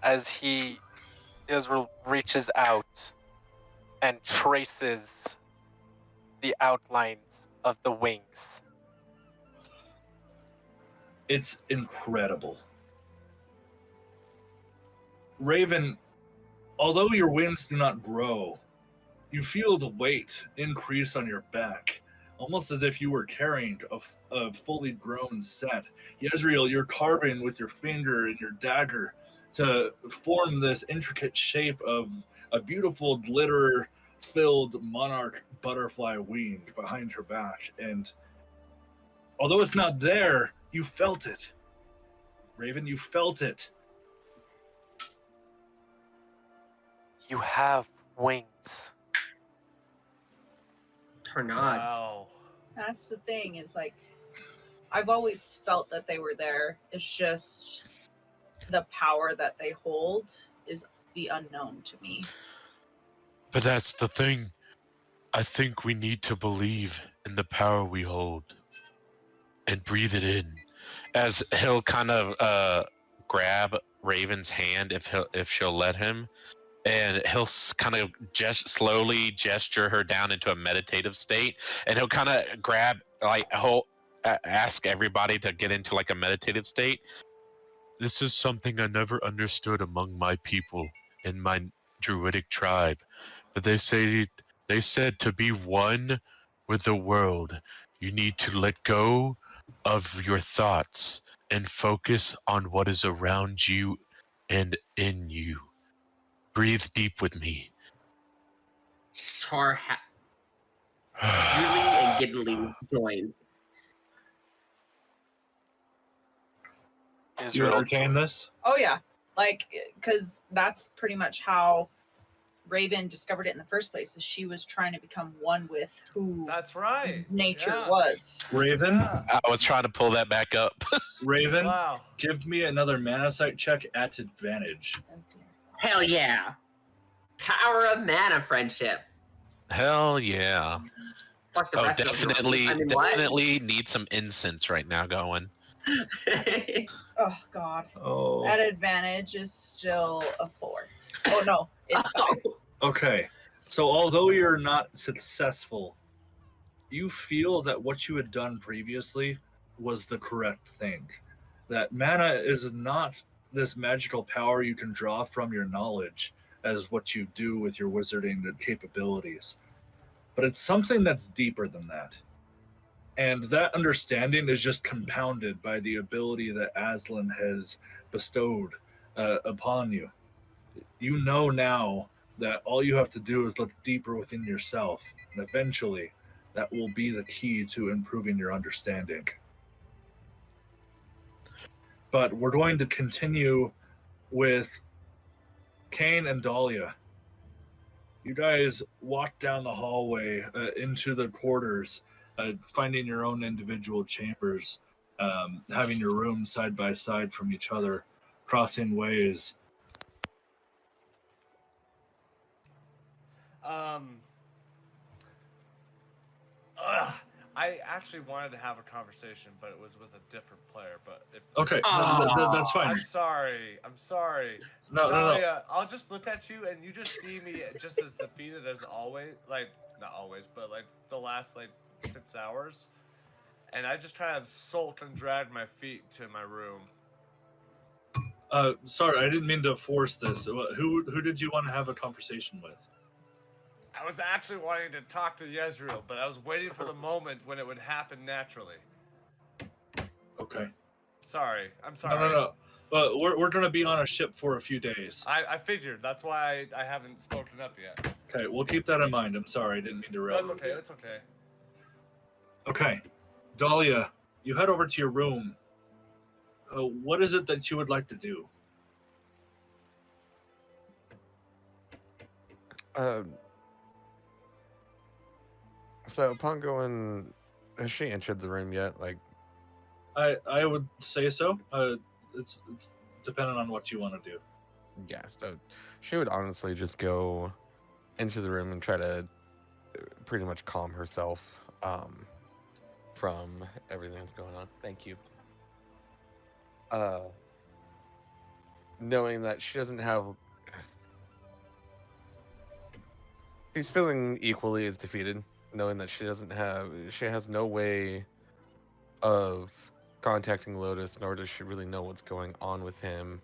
as Israel reaches out and traces the outlines of the wings. It's incredible. Raven, although your wings do not grow, you feel the weight increase on your back, almost as if you were carrying a fully grown set. Yezreel, you're carving with your finger and your dagger to form this intricate shape of a beautiful glitter-filled monarch butterfly wing behind her back. And although it's not there, you felt it. Raven, you felt it. You have wings. Her nods. Wow. That's the thing, is like I've always felt that they were there. It's just the power that they hold is the unknown to me. But that's the thing. I think we need to believe in the power we hold and breathe it in. As he'll kind of grab Raven's hand if she'll let him, and he'll kind of slowly gesture her down into a meditative state, and he'll kind of grab he'll ask everybody to get into like a meditative state. This is something I never understood among my people in my druidic tribe, but they said to be one with the world, you need to let go of your thoughts and focus on what is around you and in you. Breathe deep with me. Char really and giddily joins. You entertain this? Oh yeah, like because that's pretty much how Raven discovered it in the first place. Is she was trying to become one with who That's right. nature was. Raven, I was trying to pull that back up. Raven, Wow. give me another mana sight check at advantage. Hell yeah. Power of mana friendship. Hell yeah. Fuck the rest of them. Definitely need some incense right now going. Oh god. Oh. At advantage is still a 4. Oh no, it's 5. Okay. So although you're not successful, you feel that what you had done previously was the correct thing. That mana is not this magical power you can draw from your knowledge as what you do with your wizarding capabilities. But it's something that's deeper than that. And that understanding is just compounded by the ability that Aslan has bestowed upon you. You know now that all you have to do is look deeper within yourself, and eventually that will be the key to improving your understanding. But we're going to continue with Cain and Dahlia. You guys walk down the hallway into the quarters, finding your own individual chambers, having your rooms side by side from each other, crossing ways. I actually wanted to have a conversation, but it was with a different player. But Okay, that's fine. I'm sorry. No. I'll just look at you, and you just see me just as defeated as always. Like not always, but like the last 6 hours. And I just kind of sulk and drag my feet to my room. Sorry, I didn't mean to force this. Who did you want to have a conversation with? I was actually wanting to talk to Yezreel, but I was waiting for the moment when it would happen naturally. Okay. Sorry. I'm sorry. No. But we're going to be on a ship for a few days. I figured. That's why I haven't spoken up yet. Okay, we'll keep that in mind. I'm sorry, I didn't mean to railroad. That's okay. That's okay. Okay. Dahlia, you head over to your room. What is it that you would like to do? So upon going, has she entered the room yet? Like, I would say so. It's dependent on what you want to do. Yeah, so she would honestly just go into the room and try to pretty much calm herself from everything that's going on. Thank you. Knowing that she doesn't have... She's feeling equally as defeated, knowing that she has no way of contacting Lotus, nor does she really know what's going on with him.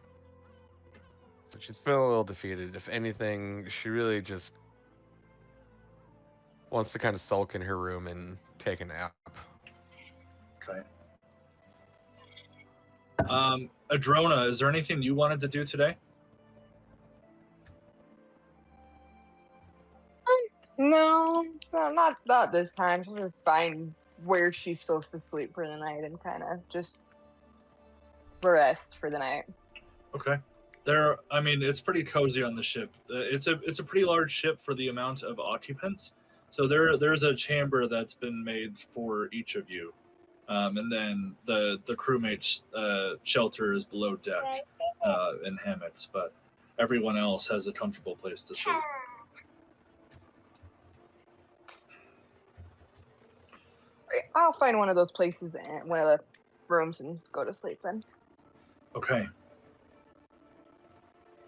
So she's feeling a little defeated. If anything, she really just wants to kind of sulk in her room and take a nap. Okay. Adrona, is there anything you wanted to do today? No, not this time. She'll just find where she's supposed to sleep for the night and kind of just rest for the night. Okay. It's pretty cozy on the ship. It's a pretty large ship for the amount of occupants. So there's a chamber that's been made for each of you, and then the crewmates' shelter is below deck in hammocks. But everyone else has a comfortable place to sleep. I'll find one of those places and one of the rooms and go to sleep then. Okay.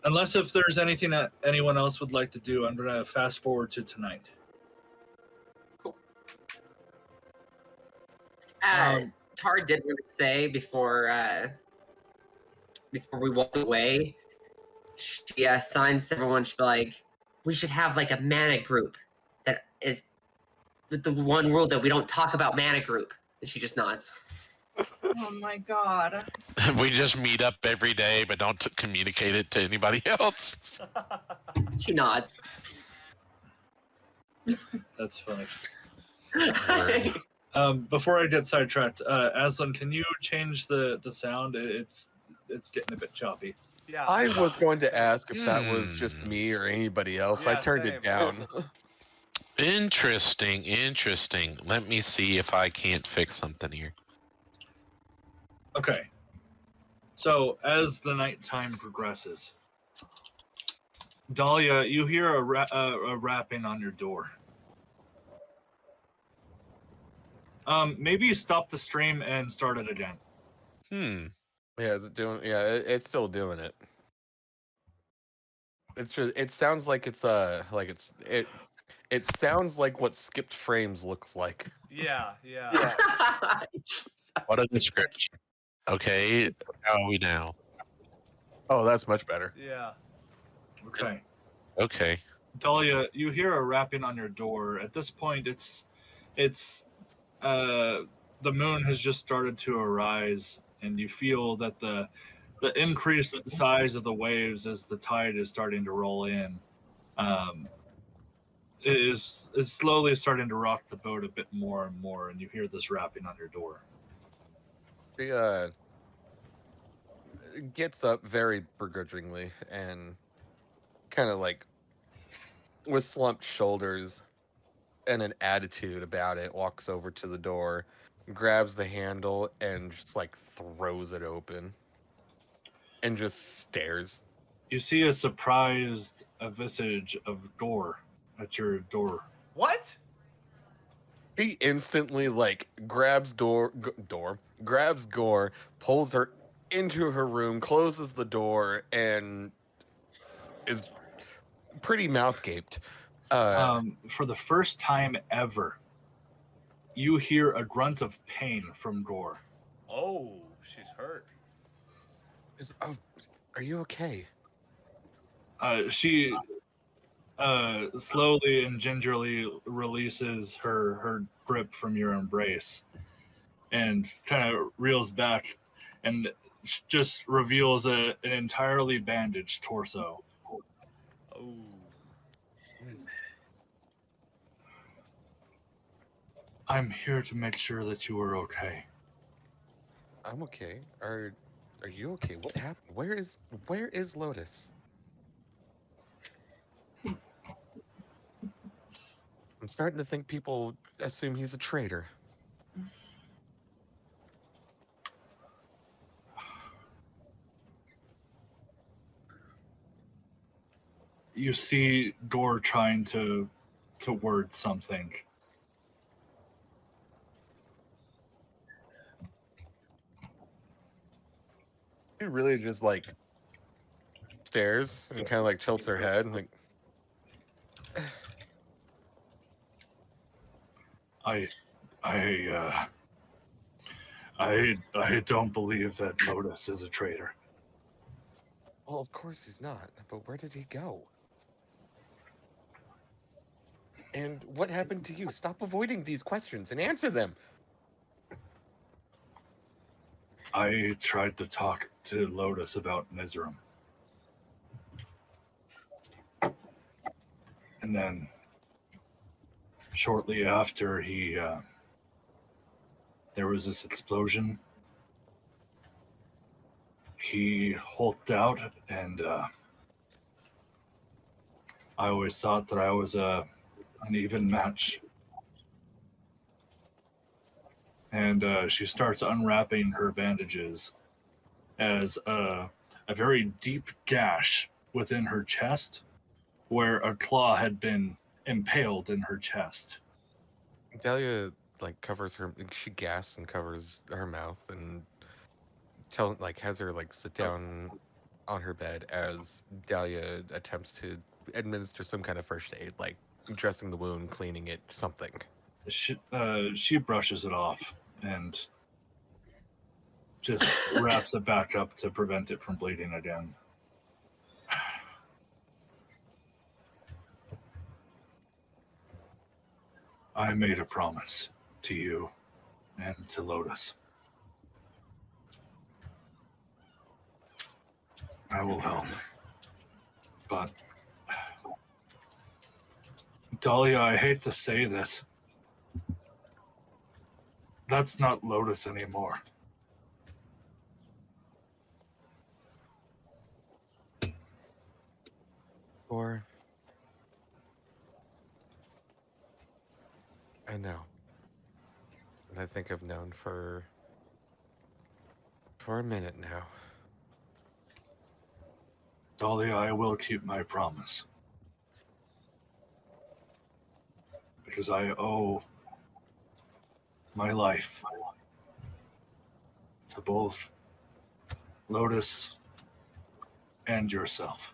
Unless if there's anything that anyone else would like to do, I'm going to fast forward to tonight. Cool. Tar did want to say before we walked away, she signs everyone. She'd be like, we should have like a mana group that is the one rule that we don't talk about mana group. And she just nods. Oh my god. We just meet up every day, but don't communicate it to anybody else. She nods. That's funny. Before I get sidetracked, Aslan, can you change the sound? It's getting a bit choppy. Yeah. I was going to ask if that was just me or anybody else. I Yeah, turned same. it down. Interesting. Let me see if I can't fix something here. Okay. So, as the nighttime progresses, Dahlia, you hear a rapping on your door. Maybe you stop the stream and start it again. Yeah, is it doing? Yeah, it's still doing it. It's just. It sounds like it's It sounds like what skipped frames looks like. Yeah. What a description. Okay, how are we now? Oh, that's much better. Yeah. Okay. Dahlia, you hear a rapping on your door. At this point, it's the moon has just started to arise, and you feel that the increased size of the waves as the tide is starting to roll in is slowly starting to rock the boat a bit more and more, and you hear this rapping on your door. She gets up very begrudgingly and kind of like with slumped shoulders and an attitude about it, walks over to the door, grabs the handle, and just like throws it open and just stares. You see a surprised visage of Gore at your door. What? He instantly like grabs grabs Gore, pulls her into her room, closes the door, and is pretty mouth gaped. For the first time ever, you hear a grunt of pain from Gore. Oh, she's hurt. Are you okay? She slowly and gingerly releases her grip from your embrace and kind of reels back and just reveals an entirely bandaged torso. Oh. I'm here to make sure that you are okay. I'm okay. Are you okay? What happened? Where is Lotus? I'm starting to think people assume he's a traitor. You see Gore trying to word something. She really just like stares and kind of like tilts her head and like I don't believe that Lotus is a traitor. well, of course he's not, but where did he go? And what happened to you? Stop avoiding these questions and answer them. I tried to talk to Lotus about Mizram. And then shortly after there was this explosion. He hulked out, and I always thought that I was an even match. And she starts unwrapping her bandages as a very deep gash within her chest, where a claw had been impaled in her chest. Dahlia covers her. She gasps and covers her mouth and has her sit down on her bed as Dahlia attempts to administer some kind of first aid, like dressing the wound, cleaning it, something. She brushes it off and just wraps it back up to prevent it from bleeding again. I made a promise to you and to Lotus. I will help. But, Dahlia, I hate to say this. That's not Lotus anymore. Or I know. And I think I've known for a minute now. Dahlia, I will keep my promise. Because I owe my life to both Lotus and yourself.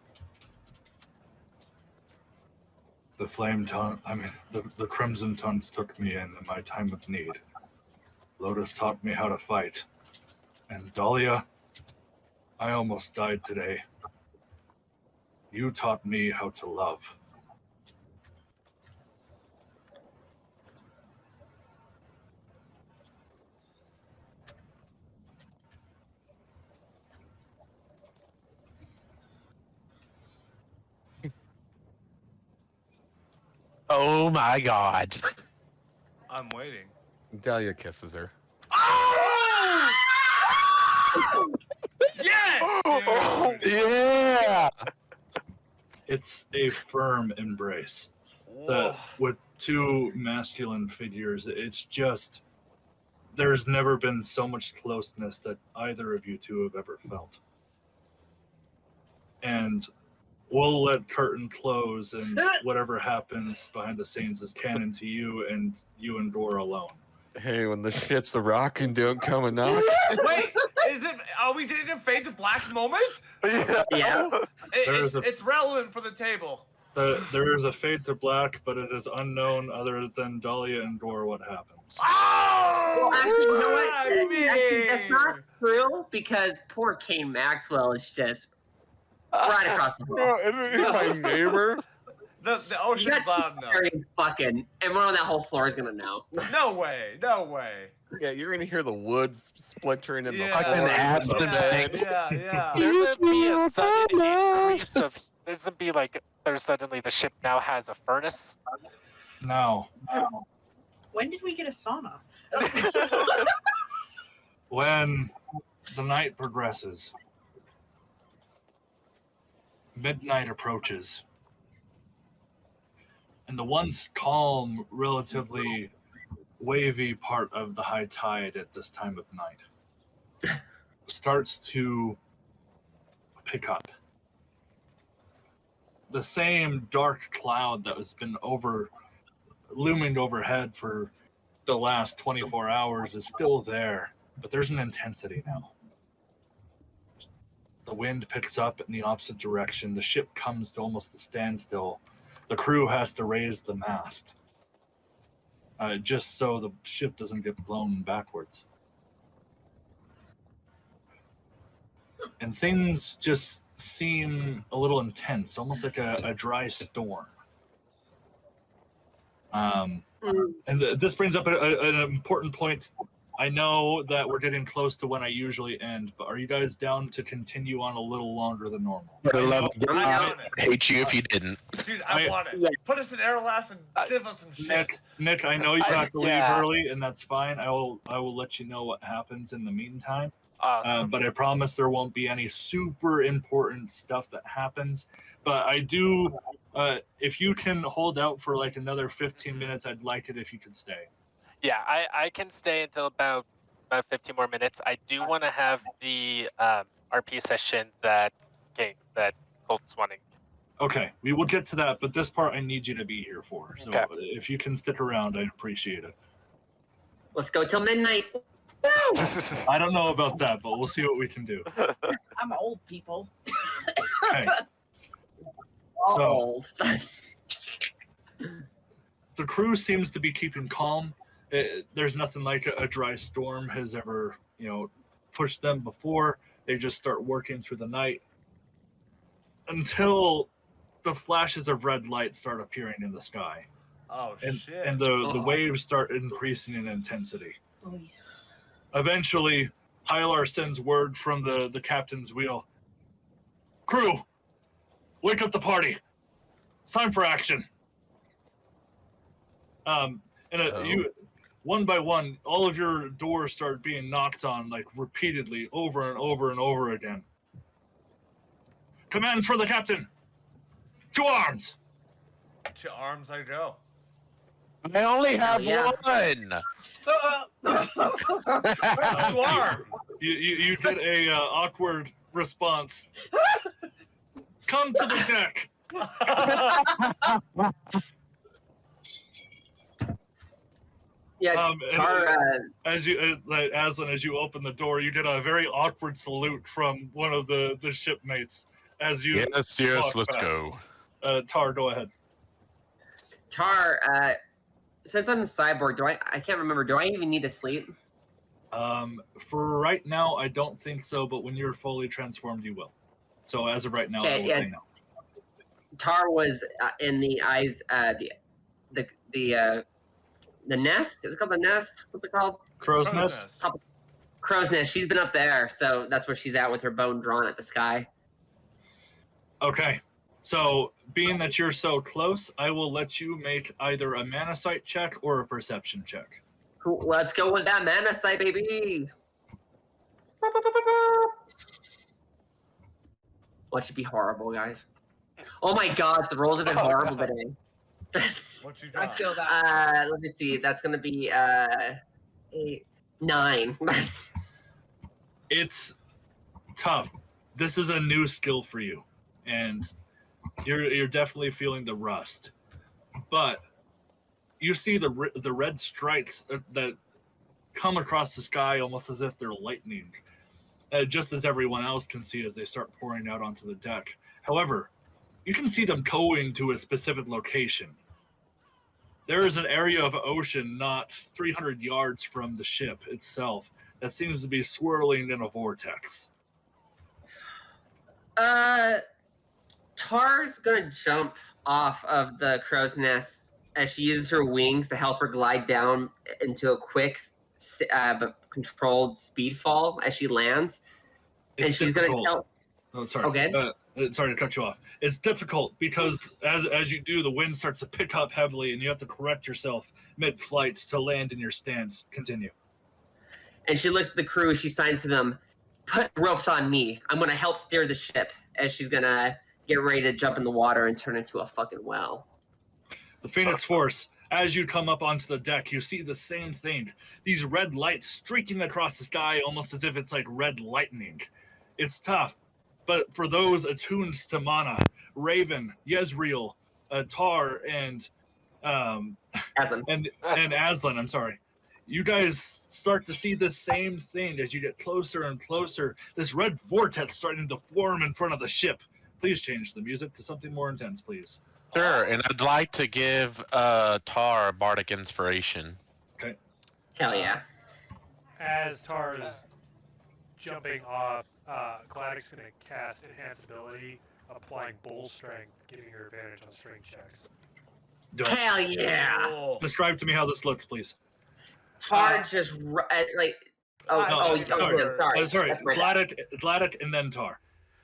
The the Crimson Tongues took me in my time of need. Lotus taught me how to fight. And Dahlia, I almost died today. You taught me how to love. Oh my god. I'm waiting. Dahlia kisses her. Oh! Yes! Dude. Yeah! It's a firm embrace. With two masculine figures, it's just... There's never been so much closeness that either of you two have ever felt. And we'll let curtain close, and whatever happens behind the scenes is canon to you and Dora alone. Hey, when the ship's a rockin', don't come and knock. Wait, are we getting a fade to black moment? Yeah. It's relevant for the table. There is a fade to black, but it is unknown other than Dahlia and Dora what happens. Oh! Well, actually, you know what? Actually, That's not true, because poor Cain Maxwell is just right across the hall. No, isn't he my neighbor? The ocean's loud enough. Fucking, everyone on that whole floor is gonna know. No way, no way. Yeah, you're gonna hear the woods splintering in the Yeah, floor. yeah. There's gonna be a sudden increase of. There's gonna be there's suddenly the ship now has a furnace. Now, When did we get a sauna? when the night progresses, midnight approaches, and the once calm, relatively wavy part of the high tide at this time of night starts to pick up. The same dark cloud that has been looming overhead for the last 24 hours is still there, but there's an intensity now. The wind picks up in the opposite direction. The ship comes to almost a standstill. The crew has to raise the mast, just so the ship doesn't get blown backwards. And things just seem a little intense, almost like a dry storm. And this brings up an important point. I know that we're getting close to when I usually end, but are you guys down to continue on a little longer than normal? I hate you if you didn't. Dude, I want it. Put us in Airolas and give us some shit. Nick, I know you have to leave early, and that's fine. I will let you know what happens in the meantime. Awesome. But I promise there won't be any super important stuff that happens. But I do, if you can hold out for another 15 minutes, I'd like it if you could stay. Yeah, I can stay until about 15 more minutes. I do want to have the RP session that cold sweating. Okay, we will get to that, but this part I need you to be here for. So Okay. if you can stick around, I'd appreciate it. Let's go till midnight. I don't know about that, but we'll see what we can do. I'm old people. Okay. So Old. the crew seems to be keeping calm. There's nothing like a dry storm has ever, pushed them before. They just start working through the night until the flashes of red light start appearing in the sky. Oh, shit. And the waves start increasing in intensity. Oh, yeah. Eventually, Hylar sends word from the captain's wheel. Crew, wake up the party. It's time for action. You, one by one, all of your doors start being knocked on, like, repeatedly, over and over and over again. Command for the captain. To arms. To arms I go. I only have yeah. one. To arms. You get a awkward response. Come to the deck. Yeah, As Aslan, as you open the door, you get a very awkward salute from one of the shipmates. As you Yes, let's past. go. Tar, go ahead. Tar, since I'm a cyborg, I can't remember, do I even need to sleep? For right now, I don't think so, but when you're fully transformed, you will. So as of right now, I will say no. Tar was in the eyes, the nest? Is it called the nest? What's it called? Crow's nest. Crow's nest. She's been up there, so that's where she's at with her bone drawn at the sky. Okay. So, being that you're so close, I will let you make either a manasight check or a perception check. Cool. Let's go with that manasight, baby. What should be horrible, guys? Oh my God, the rolls have been horrible today. What you got? I feel that. Let me see. That's gonna be 9. It's tough. This is a new skill for you, and you're definitely feeling the rust. But you see the red strikes that come across the sky almost as if they're lightning, just as everyone else can see as they start pouring out onto the deck. However, you can see them going to a specific location. There is an area of ocean not 300 yards from the ship itself that seems to be swirling in a vortex. Tar's gonna jump off of the crow's nest as she uses her wings to help her glide down into a quick but controlled speed fall as she lands. And she's gonna tell... Oh, sorry. Okay. Sorry to cut you off. It's difficult because as you do, the wind starts to pick up heavily, and you have to correct yourself mid-flight to land in your stance. Continue. And she looks at the crew. She signs to them, "Put ropes on me. I'm going to help steer the ship," as she's going to get ready to jump in the water and turn into a fucking well. The Phoenix Force, as you come up onto the deck, you see the same thing. These red lights streaking across the sky almost as if it's like red lightning. It's tough. But for those attuned to mana, Raven, Yezreel, Tar, and Aslan. and Aslan, I'm sorry. You guys start to see the same thing as you get closer and closer. This red vortex starting to form in front of the ship. Please change the music to something more intense, please. Sure, and I'd like to give Tar bardic inspiration. Okay. Hell yeah. As Tar is jumping off, Gladdek's going to cast Enhance Ability, applying Bull Strength, giving her advantage on strength checks. Hell yeah. Cool. Describe to me how this looks, please. Tar just like... sorry. Sorry. That's my bad. Gladdek, and then Tar.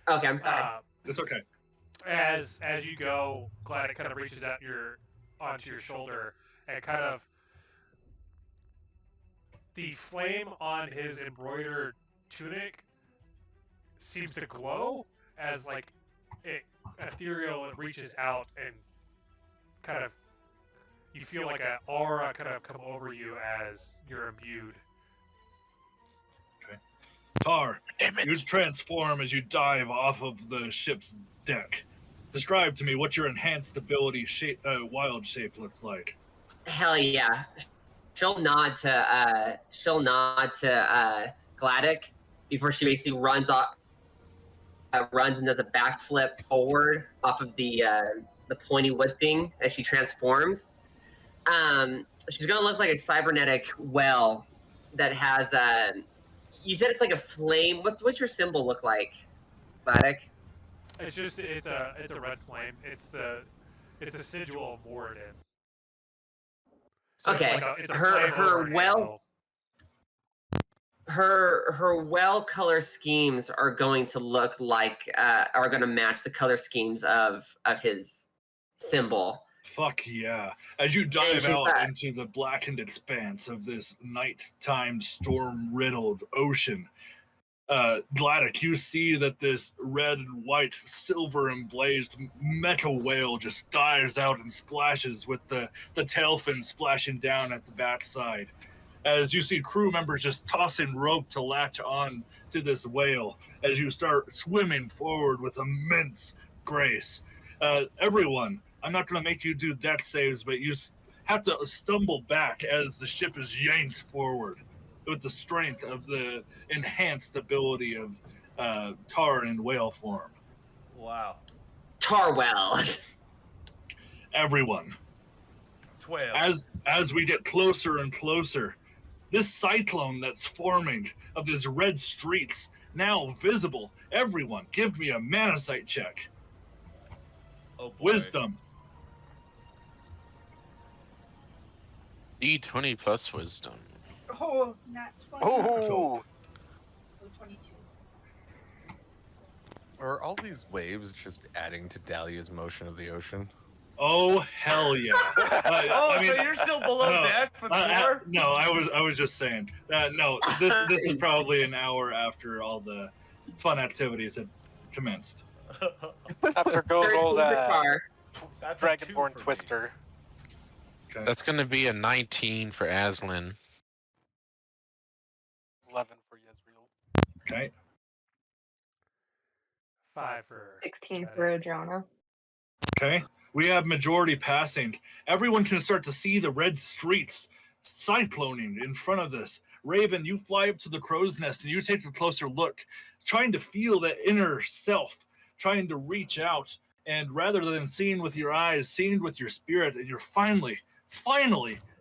Okay, I'm sorry. It's okay. As you go, Gladdek kind of reaches out onto your shoulder and kind of the flame on his embroidered tunic seems to glow as like it ethereal and reaches out and kind of you feel like an aura kind of come over you as you're imbued. Okay. Tar, Damn it. you transform as you dive off of the ship's deck. Describe to me what your enhanced ability wild shape looks like. Hell yeah. She'll nod to Gladdek before she basically runs and does a backflip forward off of the pointy wood thing as she transforms. She's gonna look like a cybernetic whale that has you said it's like a flame. What's your symbol look like, Gladdek? It's a red flame. It's a sigil of Moradin. So Okay, it's a her flame over an anvil. her well color schemes are going to look like are going to match the color schemes of his symbol. Fuck yeah. As you dive out into the blackened expanse of this nighttime storm-riddled ocean, Gladdek, you see that this red and white, silver emblazed metal whale just dives out and splashes with the tail fin splashing down at the backside. As you see crew members just tossing rope to latch on to this whale as you start swimming forward with immense grace. Everyone, I'm not going to make you do death saves, but you have to stumble back as the ship is yanked forward with the strength of the enhanced ability of tar in whale form. Wow. Tarwell. Everyone. 12. As we get closer and closer, this cyclone that's forming of these red streaks now visible. Everyone, give me a manasight check. Oh boy. Wisdom. D20 plus wisdom. Oh, not 20. Oh, 22. Are all these waves just adding to Dahlia's motion of the ocean? Oh hell yeah! So you're still below deck for the no, I was just saying. No, this is probably an hour after all the fun activities had commenced. after good old That's a 2 Dragonborn for me. Twister. Okay. That's going to be a 19 for Aslan. 11 for Yezreel. Okay. 5 for 16 for Jonah. Okay. We have majority passing. Everyone can start to see the red streaks cycloning in front of this. Raven, you fly up to the crow's nest and you take a closer look, trying to feel that inner self, trying to reach out. And rather than seeing with your eyes, seeing with your spirit, and you're finally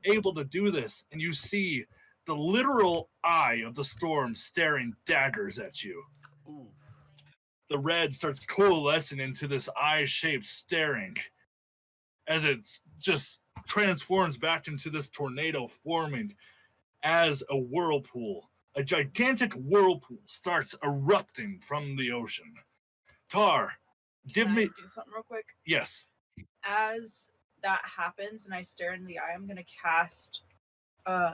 able to do this. And you see the literal eye of the storm staring daggers at you. Ooh. The red starts coalescing into this eye-shaped staring as it just transforms back into this tornado forming as a whirlpool. A gigantic whirlpool starts erupting from the ocean. Tar, give Can I me... do something real quick? Yes. As that happens and I stare in the eye, I'm going to cast,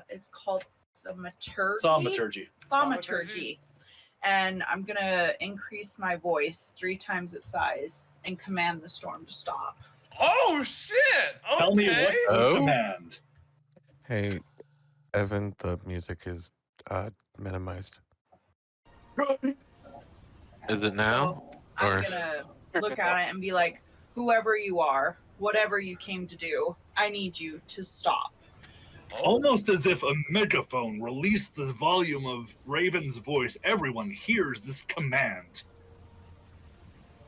it's called Thaumaturgy. Thaumaturgy. And I'm going to increase my voice 3 times its size and command the storm to stop. Oh shit! Okay. Tell me what you command. Hey, Evan, the music is minimized. Is it now? So I'm Or- going to look at it and be like, whoever you are, whatever you came to do, I need you to stop. Almost as if a megaphone released the volume of Raven's voice, everyone hears this command.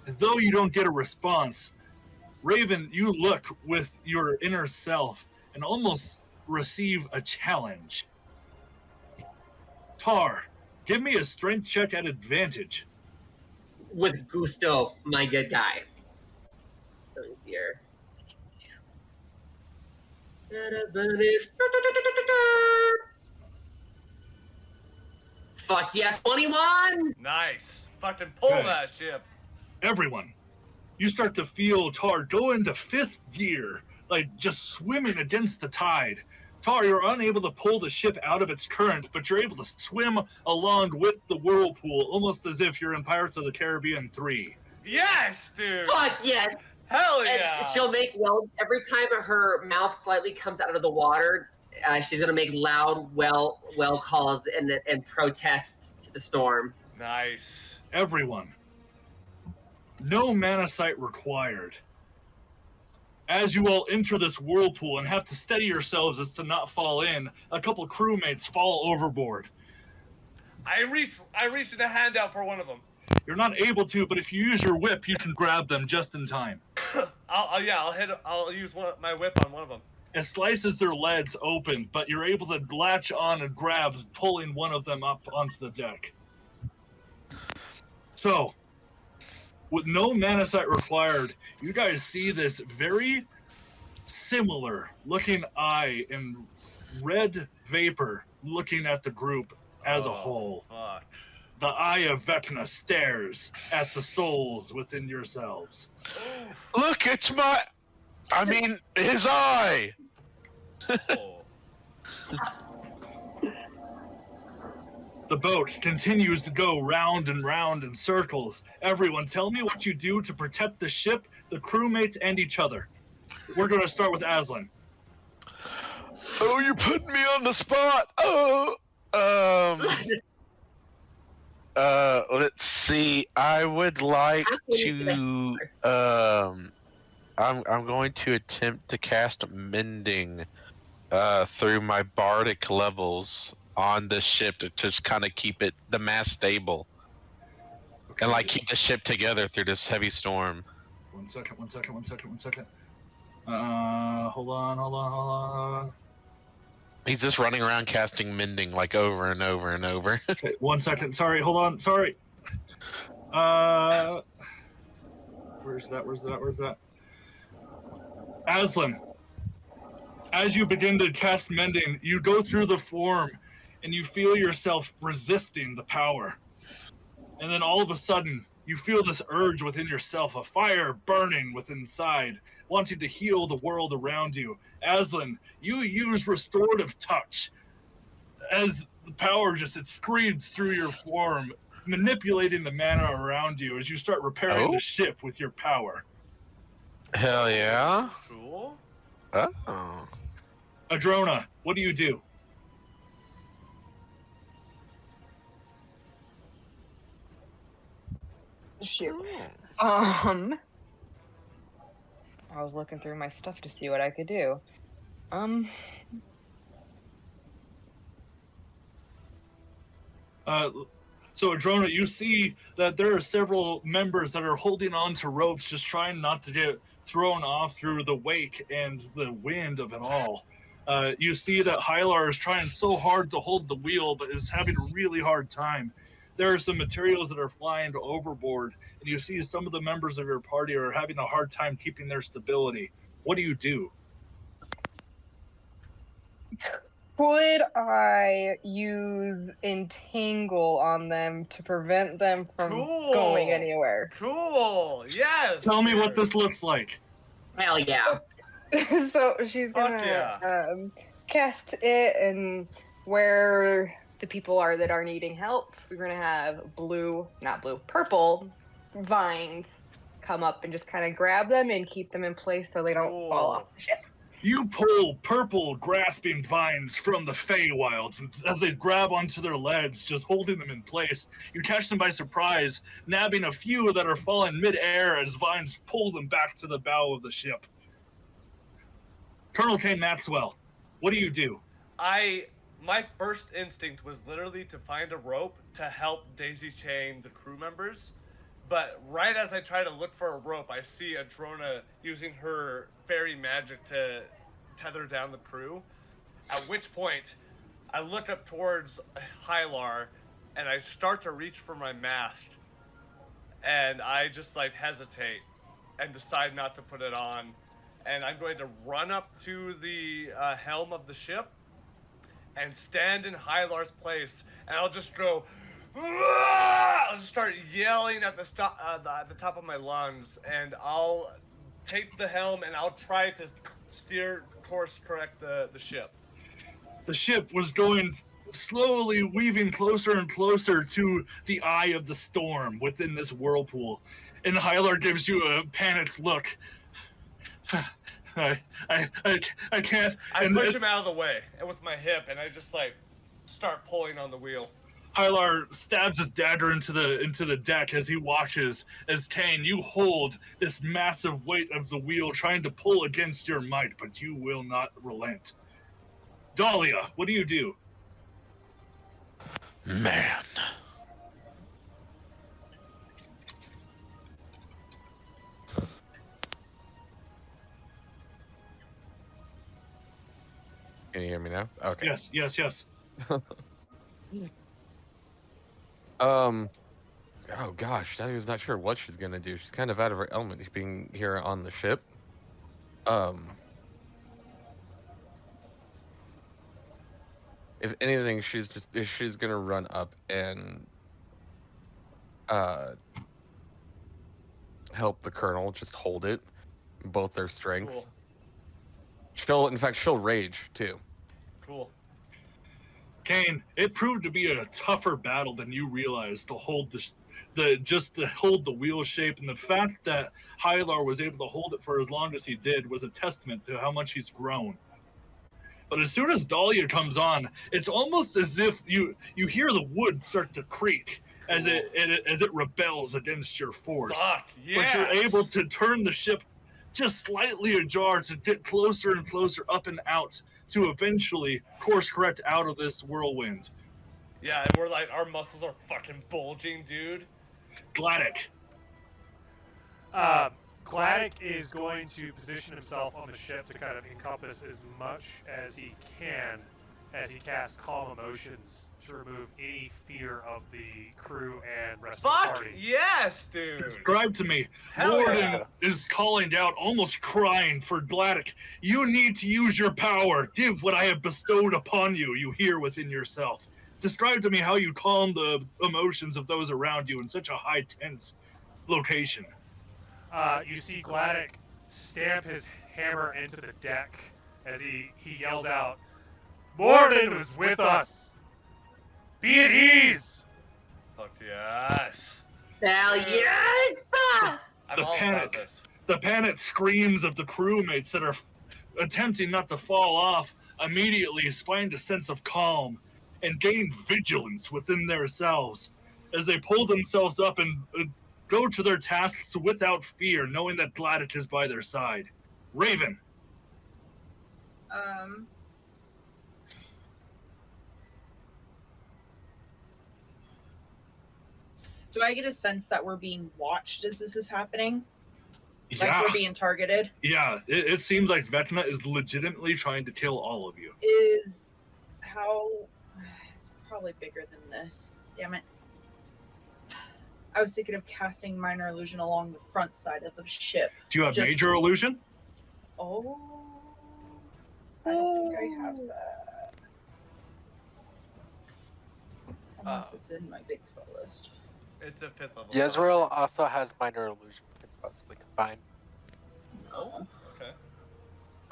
As though you don't get a response, Raven, you look with your inner self and almost receive a challenge. Tar, give me a strength check at advantage. With gusto, my good guy. Let me see here. Fuck yes, 21! Nice. Fucking pull Okay. that ship. Everyone, you start to feel Tar go into 5th gear, like just swimming against the tide. Tar, you're unable to pull the ship out of its current, but you're able to swim along with the whirlpool, almost as if you're in Pirates of the Caribbean 3. Yes, dude. Fuck yes! Hell And yeah. she'll make, well, every time her mouth slightly comes out of the water, she's gonna make loud well calls and protest to the storm. Nice. Everyone, no mana sight required. As you all enter this whirlpool and have to steady yourselves as to not fall in, a couple crewmates fall overboard. I reached in a hand out for one of them. You're not able to, but if you use your whip, you can grab them just in time. I'll use my whip on one of them. It slices their legs open, but you're able to latch on and grab, pulling one of them up onto the deck. So, with no mana sight required, you guys see this very similar looking eye in red vapor looking at the group as a whole. Fuck. The eye of Vecna stares at the souls within yourselves. Look, it's his eye. Oh. The boat continues to go round and round in circles. Everyone, tell me what you do to protect the ship, the crewmates, and each other. We're going to start with Aslan. Oh, you're putting me on the spot. Let's see. I would like to. I'm going to attempt to cast Mending through my bardic levels on the ship to just kind of keep the mass stable. Okay. And keep the ship together through this heavy storm. One second. Hold on. He's just running around casting Mending over and over and over. Okay, 1 second. Sorry, hold on. Sorry. Where's that? Aslan, as you begin to cast Mending, you go through the form and you feel yourself resisting the power. And then all of a sudden, you feel this urge within yourself, a fire burning within inside, wanting to heal the world around you. Aslan, you use Restorative Touch as the power it screeds through your form, manipulating the mana around you as you start repairing the ship with your power. Hell yeah. Cool. Oh. Adrona, what do you do? Shoot. I was looking through my stuff to see what I could do. So Adrona, you see that there are several members that are holding on to ropes, just trying not to get thrown off through the wake and the wind of it all. You see that Hylar is trying so hard to hold the wheel, but is having a really hard time. There are some materials that are flying overboard, and you see some of the members of your party are having a hard time keeping their stability. What do you do? Would I use Entangle on them to prevent them from going anywhere? Cool. Yes. Tell me what this looks like. Hell yeah. So she's gonna cast it, and where the people are that are needing help, we're gonna have purple vines come up and just kind of grab them and keep them in place so they don't fall off the ship. You pull purple grasping vines from the Feywilds, and as they grab onto their legs, just holding them in place, you catch them by surprise, nabbing a few that are falling mid-air as vines pull them back to the bow of the ship. Colonel Cain Maxwell, what do you do? My first instinct was literally to find a rope to help daisy chain the crew members. But right as I try to look for a rope, I see Adrona using her fairy magic to tether down the crew. At which point, I look up towards Hylar, and I start to reach for my mast. And I just hesitate and decide not to put it on. And I'm going to run up to the helm of the ship and stand in Hylar's place, and I'll just go, I'll just start yelling at the top of my lungs, and I'll take the helm and I'll try to course correct the ship. The ship was going slowly weaving closer and closer to the eye of the storm within this whirlpool, and Hylar gives you a panicked look. I can't. I and push him out of the way and with my hip, and I just like start pulling on the wheel. Hylar stabs his dagger into the deck as he watches as Cain, you hold this massive weight of the wheel trying to pull against your might, but you will not relent. Dahlia, what do you do? Man. Can you hear me now? Okay. Yes. Oh gosh, Dahlia's not sure what she's gonna do. She's kind of out of her element being here on the ship. If anything, she's gonna run up and help the colonel just hold it, both their strengths. Cool. She'll rage too. Cool. Cain, it proved to be a tougher battle than you realized to hold to hold the wheel shape, and the fact that Hylar was able to hold it for as long as he did was a testament to how much he's grown. But as soon as Dahlia comes on, it's almost as if you hear the wood start to creak as it rebels against your force. Fuck, yes. But you're able to turn the ship just slightly ajar to get closer and closer up and out to eventually course correct out of this whirlwind. Yeah, and we're like, our muscles are fucking bulging, dude. Gladdek. Gladdek is going to position himself on the ship to kind of encompass as much as he can as he casts Calm Emotions to remove any fear of the crew and rest of the Fuck party. yes, dude. Describe to me. Hell Morden yeah. is calling out, almost crying for Gladdek. You need to use your power. Give what I have bestowed upon you, you hear within yourself. Describe to me how you calm the emotions of those around you in such a high tense location. You see Gladdek stamp his hammer into the deck as he yells out, Morden was with us! Be at ease! Fuck yes. Hell yes! I'm all about this. The panic screams of the crewmates that are attempting not to fall off immediately find a sense of calm and gain vigilance within themselves as they pull themselves up and go to their tasks without fear, knowing that Gladdek is by their side. Raven. Do I get a sense that we're being watched as this is happening? Like Yeah. we're being targeted? Yeah, it seems like Vecna is legitimately trying to kill all of you. It's probably bigger than this. Damn it. I was thinking of casting Minor Illusion along the front side of the ship. Do you have Major Illusion? Oh. I don't think I have that. Unless it's in my big spell list. It's a 5th level. Yezreel also has Minor Illusion we could possibly combine. Oh,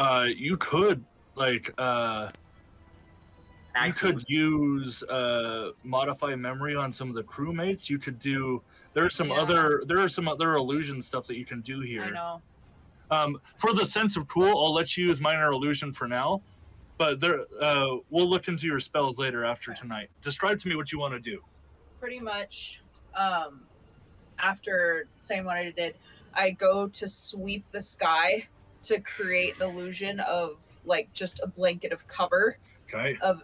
okay. You could you could use modify memory on some of the crewmates. You could do there are some other illusion stuff that you can do here. I know. For the sense of cool, I'll let you use Minor Illusion for now, but we'll look into your spells later after tonight. Describe to me what you want to do. Pretty much, after saying what I did, I go to sweep the sky to create an illusion of like just a blanket of cover. Okay. Of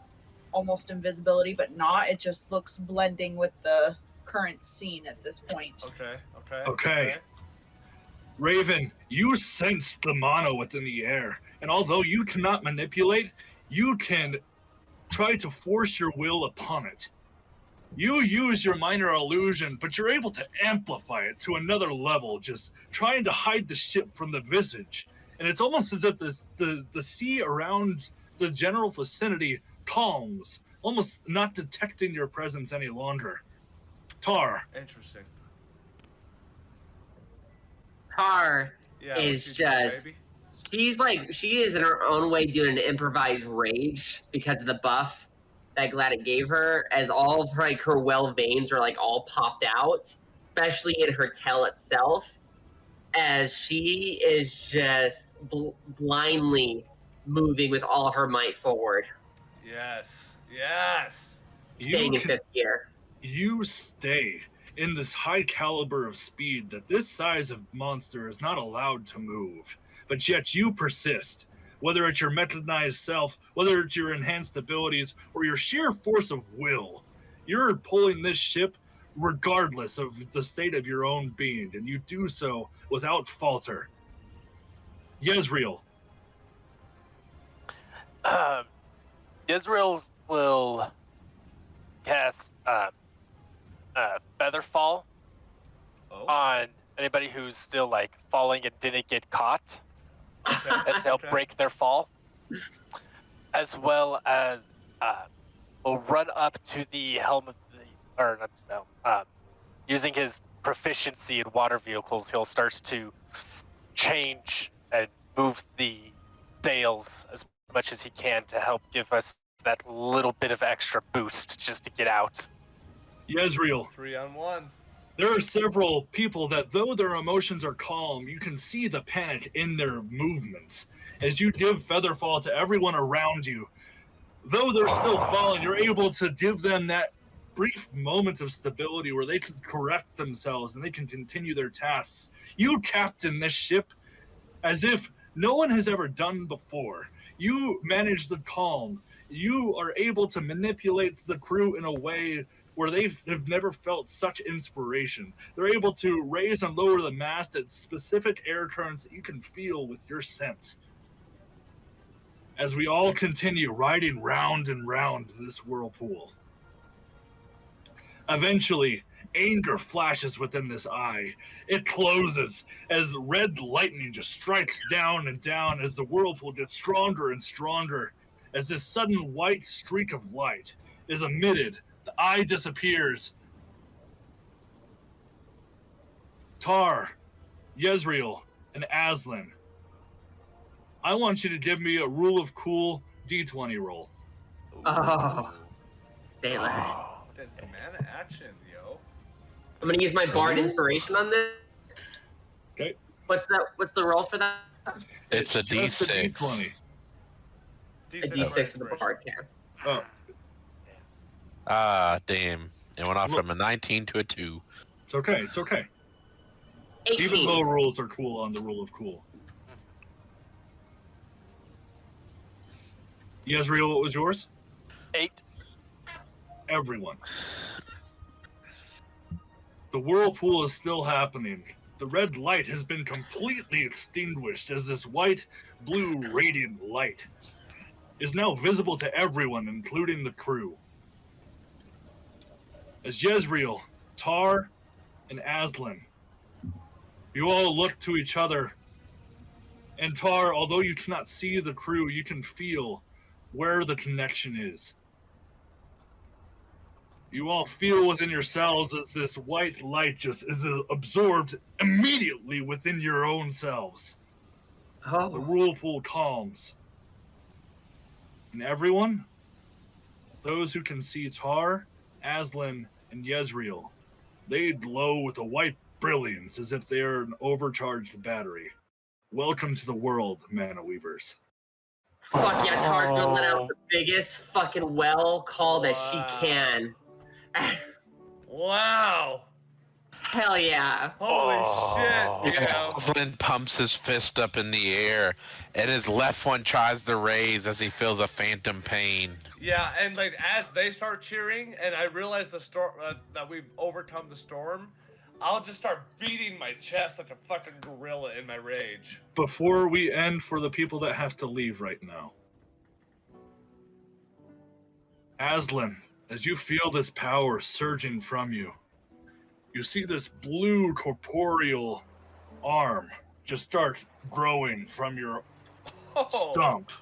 almost invisibility, but not. It just looks blending with the current scene at this point. Okay. Raven, you sense the mono within the air, and although you cannot manipulate, you can try to force your will upon it. You use your Minor Illusion, but you're able to amplify it to another level, just trying to hide the ship from the visage. And it's almost as if the sea around the general vicinity calms, almost not detecting your presence any longer. Tar. Interesting. Tar Yeah, is what's she doing, just baby? she is in her own way doing an improvised rage because of the buff that Gladdek gave her, as all of her well veins are like all popped out, especially in her tail itself. as she is just blindly moving with all her might forward. Yes. Yes. Staying in fifth gear. You stay in this high caliber of speed that this size of monster is not allowed to move, but yet you persist. Whether it's your methodized self, whether it's your enhanced abilities, or your sheer force of will, you're pulling this ship regardless of the state of your own being, and you do so without falter. Yezreel. Yezreel will cast Featherfall on anybody who's still like falling and didn't get caught. That's help break their fall, as well as will run up to the helm of the, or not just helm, using his proficiency in water vehicles, he'll start to change and move the sails as much as he can to help give us that little bit of extra boost just to get out. Yezreel. 3-on-1. There are several people that, though their emotions are calm, you can see the panic in their movements. As you give Featherfall to everyone around you, though they're still falling, you're able to give them that brief moment of stability where they can correct themselves and they can continue their tasks. You captain this ship as if no one has ever done before. You manage the calm. You are able to manipulate the crew in a way where they have never felt such inspiration. They're able to raise and lower the mast at specific air currents that you can feel with your sense. As we all continue riding round and round this whirlpool. Eventually, anger flashes within this eye. It closes as red lightning just strikes down and down as the whirlpool gets stronger and stronger. As this sudden white streak of light is emitted, the eye disappears. Tar, Yezreel, and Aslan, I want you to give me a rule of cool D20 roll. Oh, say less. Oh, that's mana action, yo. I'm gonna use my Bard inspiration on this. Okay. What's the roll for that? It's a Just a D6. D20. A D6 for the Bard can. Oh, Ah, damn. It went off from a 19 to a 2. it's okay. It's okay. 18. Even low rolls are cool on the rule of cool. Yezreel, what was yours? 8. Everyone. The whirlpool is still happening. The red light has been completely extinguished as this white-blue radiant light is now visible to everyone, including the crew. As Yezreel, Tar, and Aslan, you all look to each other. And Tar, although you cannot see the crew, you can feel where the connection is. You all feel within yourselves as this white light just is absorbed immediately within your own selves. The whirlpool calms. And everyone, those who can see Tar, Aslan, and Yezreel, they glow with a white brilliance as if they are an overcharged battery. Welcome to the world, Mana Weavers. Fuck yeah, Tar's gonna let out the biggest fucking well call that she can. Wow. Hell yeah. Holy shit, Yeah, yo. Aslan pumps his fist up in the air, and his left one tries to raise as he feels a phantom pain. Yeah, and like as they start cheering, and I realize the storm that we've overcome the storm, I'll just start beating my chest like a fucking gorilla in my rage. Before we end, for the people that have to leave right now, Aslan, as you feel this power surging from you, you see this blue corporeal arm just start growing from your stump.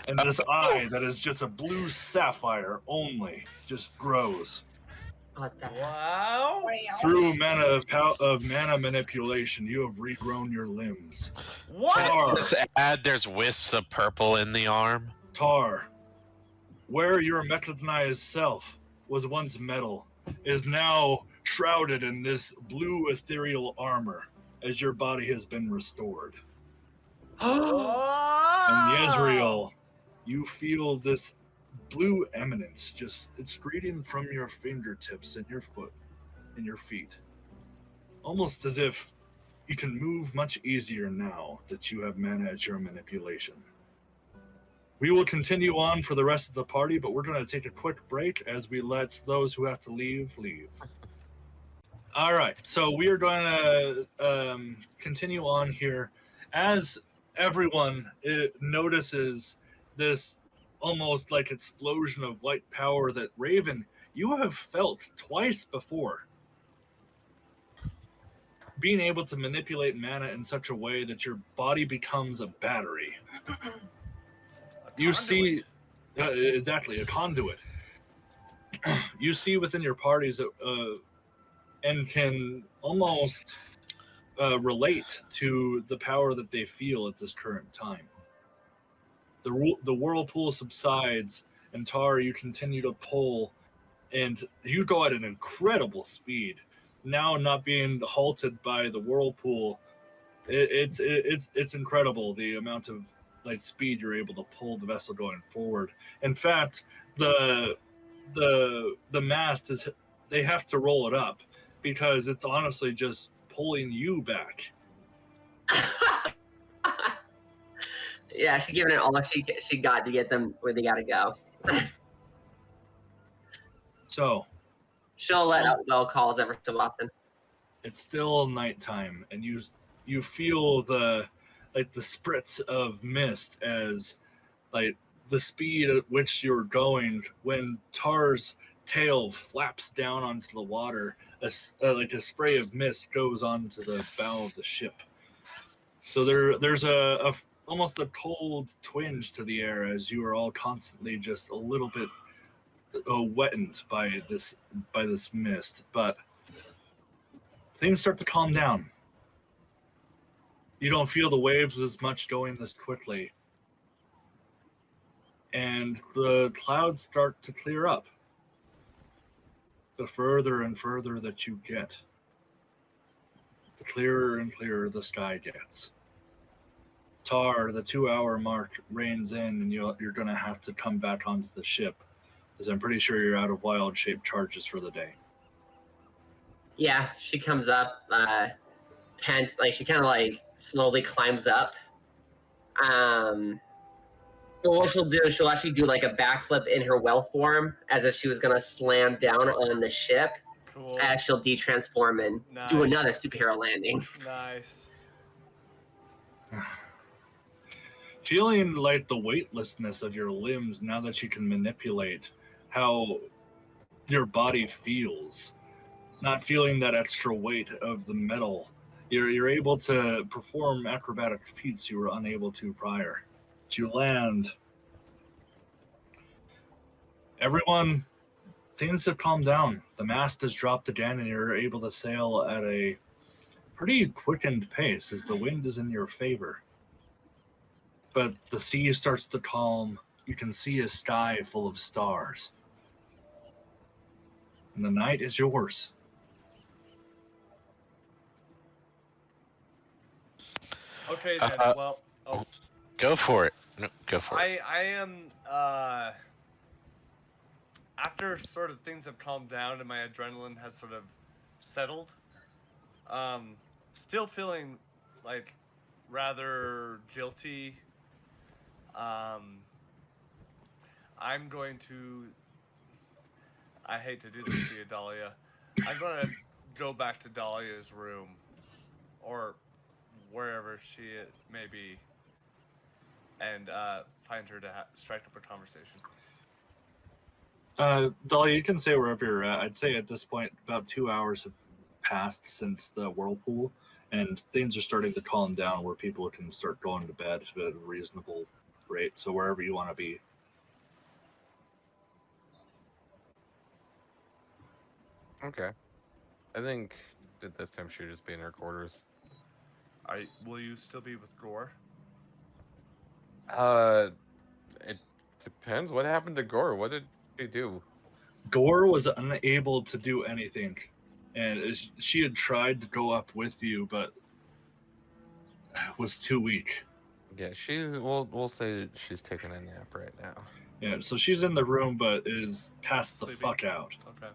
And this eye that is just a blue sapphire only just grows. Oh, it's badass. Wow. Through mana manipulation, you have regrown your limbs. What? Tar, Just add there's wisps of purple in the arm. Tar, where your methodized self was once metal, is now shrouded in this blue ethereal armor as your body has been restored. And Yezreal, you feel this blue eminence just excreting from your fingertips and your foot and your feet. Almost as if you can move much easier now that you have managed your manipulation. We will continue on for the rest of the party, but we're going to take a quick break as we let those who have to leave. All right, so we are going to continue on here as everyone notices this almost like explosion of light power that Raven, you have felt twice before. Being able to manipulate mana in such a way that your body becomes a battery. You see, exactly, a conduit. You see within your parties and can almost relate to the power that they feel at this current time. The whirlpool subsides, and Tar, you continue to pull, and you go at an incredible speed. Now not being halted by the whirlpool, it's incredible the amount of like speed you're able to pull the vessel going forward. In fact, the mast is, they have to roll it up because it's honestly just pulling you back. Yeah, she's giving it all she got to get them where they gotta go. So she'll let out well calls every so often. It's still nighttime, and you feel the spritz of mist as like the speed at which you're going when Tar's tail flaps down onto the water. Like a spray of mist goes onto the bow of the ship. So there's a almost a cold twinge to the air as you are all constantly just a little bit wetted by this mist, but things start to calm down. You don't feel the waves as much going this quickly, and the clouds start to clear up. The further and further that you get, the clearer and clearer the sky gets. Tar, the 2-hour mark reigns in, and you're going to have to come back onto the ship, because I'm pretty sure you're out of wild-shaped charges for the day. Yeah, she comes up, she kind of like slowly climbs up. But what she'll do is she'll actually do like a backflip in her well form, as if she was gonna slam down on the ship. Cool. As she'll de-transform and do another superhero landing. Nice. Feeling like the weightlessness of your limbs now that you can manipulate how your body feels, not feeling that extra weight of the metal, you're able to perform acrobatic feats you were unable to prior. You land. Everyone, things have calmed down. The mast has dropped again, and you're able to sail at a pretty quickened pace as the wind is in your favor. But the sea starts to calm. You can see a sky full of stars. And the night is yours. Okay then, well... Oh. Go for it. No, go for it. I am, after sort of things have calmed down and my adrenaline has sort of settled, still feeling, like, rather guilty. I'm going to... I hate to do this to you, Dahlia. I'm going to go back to Dahlia's room, or wherever she may be, and find her to strike up a conversation. Dahlia, you can say wherever you're at. I'd say at this point about 2 hours have passed since the whirlpool, and things are starting to calm down where people can start going to bed at a reasonable rate. So wherever you want to be. Okay. I think at this time she'll just be in her quarters. Will you still be with Gore? It depends. What happened to Gore? What did he do? Gore was unable to do anything and she had tried to go up with you, but was too weak. Yeah, we'll say she's taking a nap right now. Yeah, so she's in the room, but is passed the Sleeping? fuck out. Okay.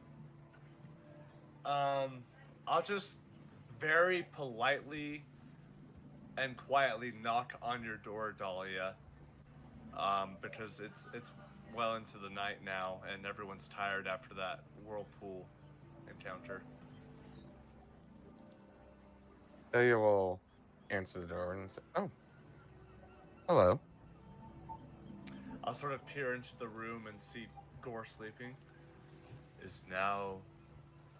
I'll just very politely and quietly knock on your door, Dahlia. Because it's well into the night now, and everyone's tired after that whirlpool encounter. Dahlia will answer the door and say, "Oh, hello." I'll sort of peer into the room and see Gore sleeping. Is now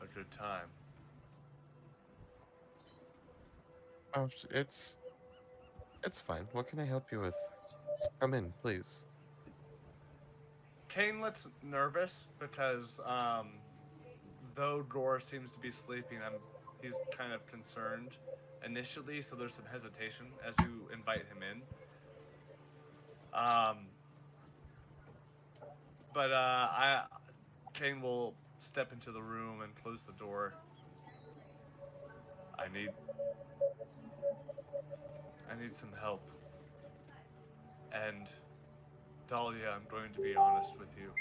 a good time? Oh, it's fine. What can I help you with? Come in, please. Cain looks nervous because, though Gore seems to be sleeping, he's kind of concerned initially, so there's some hesitation as you invite him in. Cain will step into the room and close the door. I need some help. And Dahlia, I'm going to be honest with you.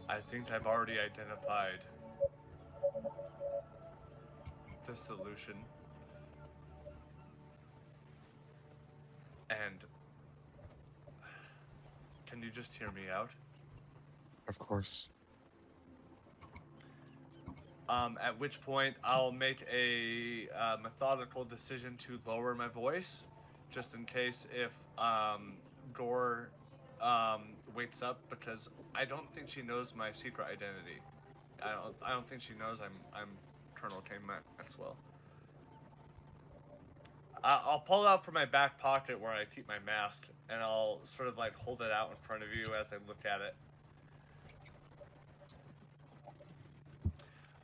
I think I've already identified the solution. And can you just hear me out? Of course. At which point I'll make a methodical decision to lower my voice, just in case if Gore wakes up, because I don't think she knows my secret identity. I don't think she knows I'm Colonel Cain Maxwell. I'll pull it out from my back pocket where I keep my mask, and I'll sort of like hold it out in front of you as I look at it.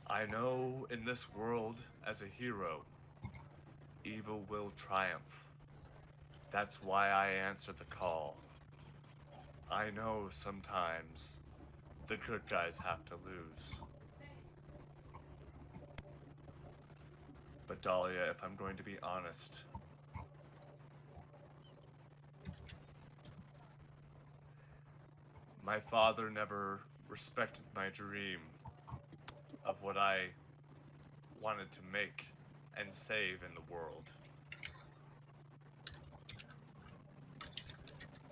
I know in this world, as a hero, evil will triumph. That's why I answer the call. I know sometimes the good guys have to lose. But Dahlia, if I'm going to be honest, my father never respected my dream of what I wanted to make and save in the world.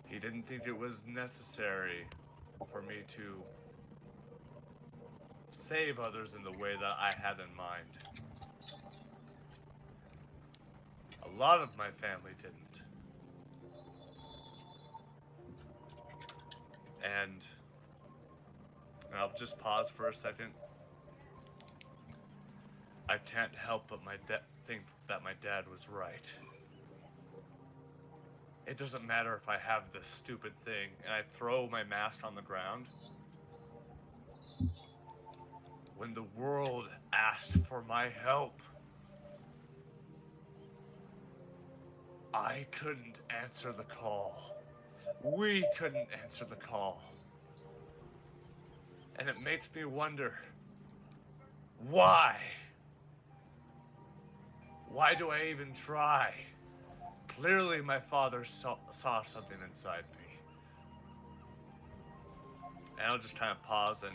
He didn't think it was necessary for me to save others in the way that I had in mind. A lot of my family didn't. And I'll just pause for a second. I can't help but think that my dad was right. It doesn't matter if I have this stupid thing, and I throw my mask on the ground. When the world asked for my help, I couldn't answer the call. We couldn't answer the call. And it makes me wonder, why? Why do I even try? Clearly my father saw something inside me. And I'll just kind of pause and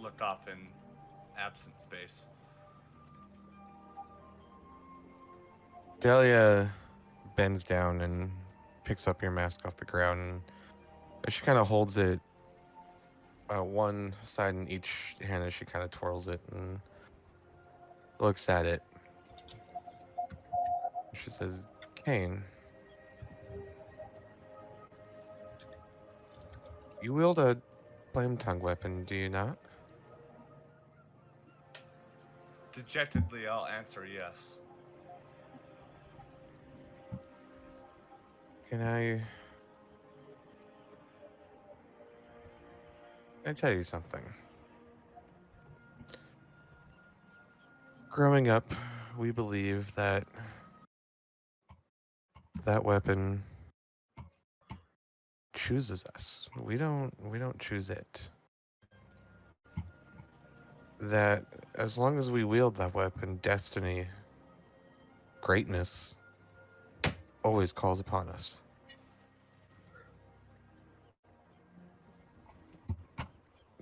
look off in absent space. Dahlia bends down and picks up your mask off the ground, and she kind of holds it one side in each hand as she kind of twirls it and looks at it. She says, "Cain, you wield a flame tongue weapon, do you not?" Dejectedly, I'll answer yes. Can I tell you something? Growing up, we believe that weapon chooses us. We don't choose it. that as long as we wield that weapon, destiny, greatness always calls upon us.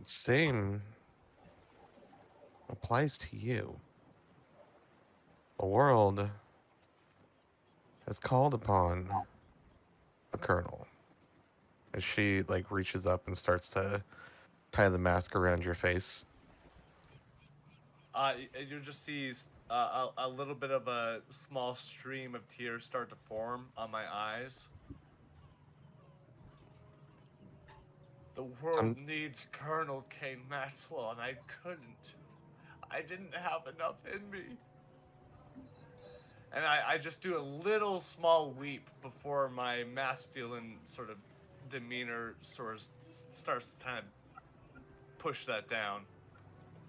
Same applies to you. The world has called upon the Colonel as she like reaches up and starts to tie the mask around your face. You just see a little bit of a small stream of tears start to form on my eyes. The world needs Colonel Cain Maxwell, and I couldn't. I didn't have enough in me. And I just do a little small weep before my masculine sort of demeanor sort of starts to kind of push that down.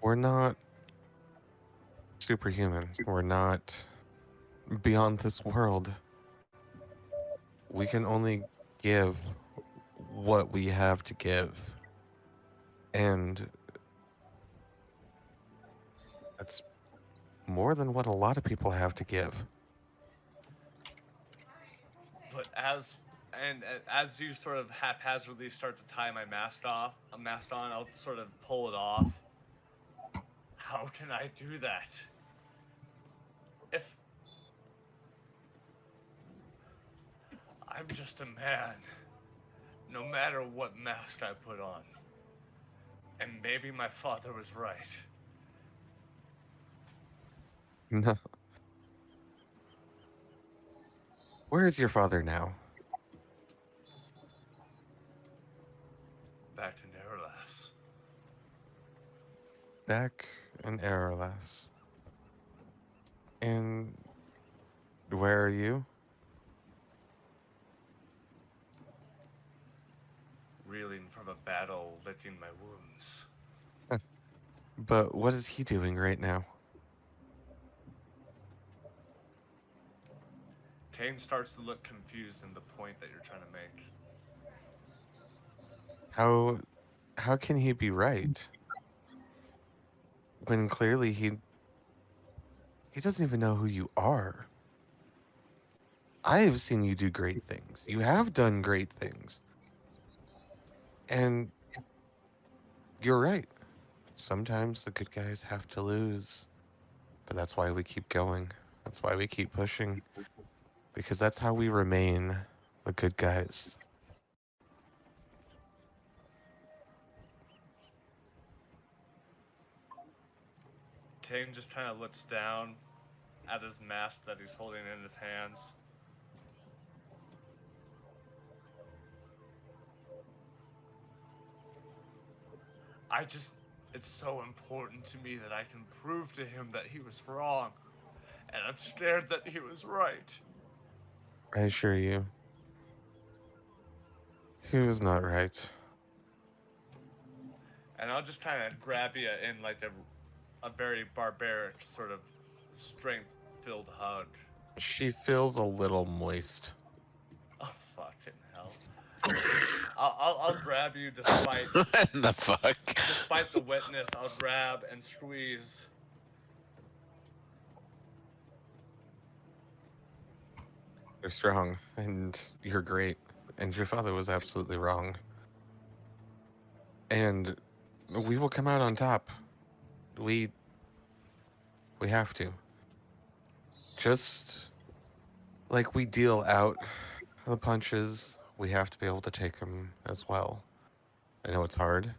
We're not superhuman. We're not beyond this world. We can only give what we have to give. And that's more than what a lot of people have to give. But as you sort of haphazardly start to tie my mask on, I'll sort of pull it off. How can I do that? If I'm just a man, no matter what mask I put on. And maybe my father was right. No. Where is your father now? Back in Airolas. Back in Airolas. And where are you? Reeling from a battle, licking my wounds. But what is he doing right now? Cain starts to look confused in the point that you're trying to make. How can he be right? When clearly he doesn't even know who you are. I have seen you do great things. You have done great things. And you're right. Sometimes the good guys have to lose. But that's why we keep going. That's why we keep pushing. Because that's how we remain the good guys. Cain just kind of looks down at his mask that he's holding in his hands. It's so important to me that I can prove to him that he was wrong. And I'm scared that he was right. I assure you, he was not right. And I'll just kind of grab you in like a very barbaric sort of strength-filled hug. She feels a little moist. Oh, fucking hell. I'll grab you despite... What the fuck? Despite the wetness, I'll grab and squeeze. You're strong, and you're great, and your father was absolutely wrong. And we will come out on top. We have to. Just like we deal out the punches, we have to be able to take them as well. I know it's hard,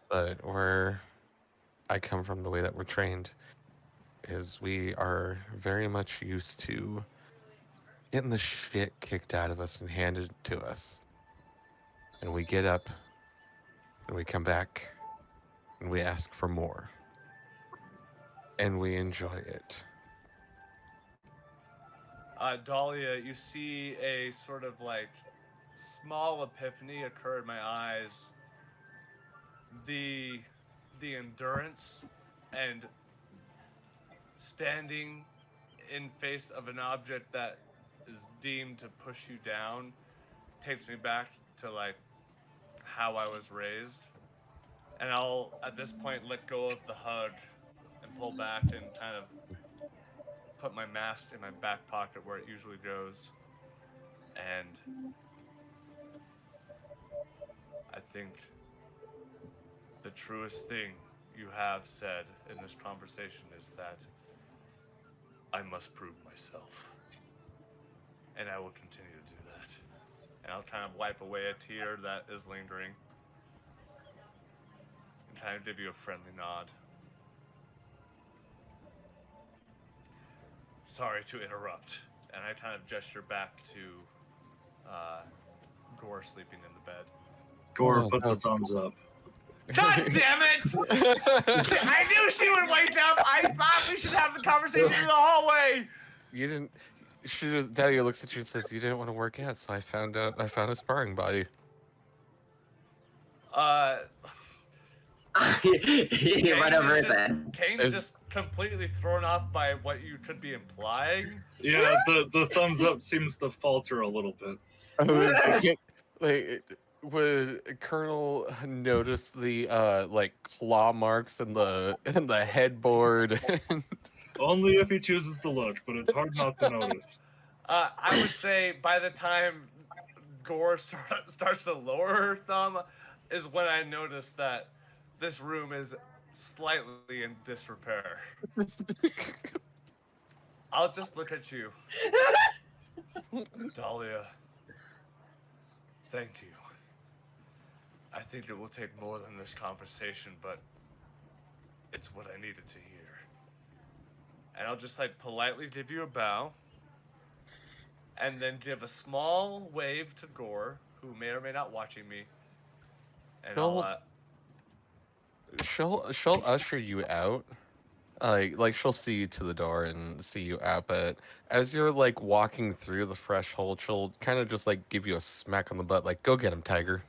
but where I come from, the way that we're trained, is we are very much used to getting the shit kicked out of us and handed to us. And we get up, and we come back, and we ask for more. And we enjoy it. Dahlia, you see a sort of like small epiphany occur in my eyes. The endurance and standing in face of an object that is deemed to push you down takes me back to like how I was raised. And I'll, at this point, let go of the hug and pull back and kind of put my mask in my back pocket where it usually goes. And I think the truest thing you have said in this conversation is that I must prove myself. And I will continue to do that. And I'll kind of wipe away a tear that is lingering. And kind of give you a friendly nod. Sorry to interrupt. And I kind of gesture back to Gore sleeping in the bed. Gore puts a thumbs up. God damn it! I knew she would wake up! I thought we should have the conversation in the hallway! You didn't. Dahlia looks at you and says, "You didn't want to work out, so I found a sparring buddy." He right over his head. Kane's just completely thrown off by what you could be implying. Yeah, the thumbs up seems to falter a little bit. Would Colonel notice the like claw marks and the headboard? Only if he chooses to look, but it's hard not to notice. I would say by the time Gore starts to lower her thumb is when I notice that this room is slightly in disrepair. I'll just look at you. Dahlia, thank you. I think it will take more than this conversation, but it's what I needed to hear. And I'll just like politely give you a bow, and then give a small wave to Gore, who may or may not watching me. And she'll usher you out. Like she'll see you to the door and see you out, but as you're like walking through the threshold, she'll kind of just like give you a smack on the butt, like, "Go get him, Tiger."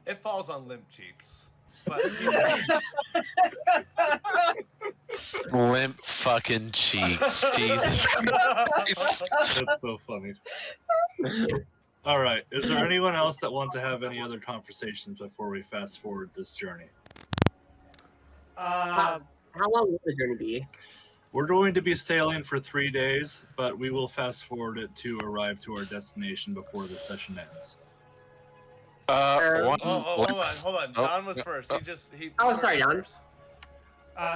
It falls on limp cheeks. But Limp fucking cheeks. Jesus Christ. That's so funny. All right. Is there anyone else that wants to have any other conversations before we fast forward this journey? How long will the journey be? We're going to be sailing for 3 days, but we will fast forward it to arrive to our destination before the session ends. hold on. Don was first. Sorry, Don.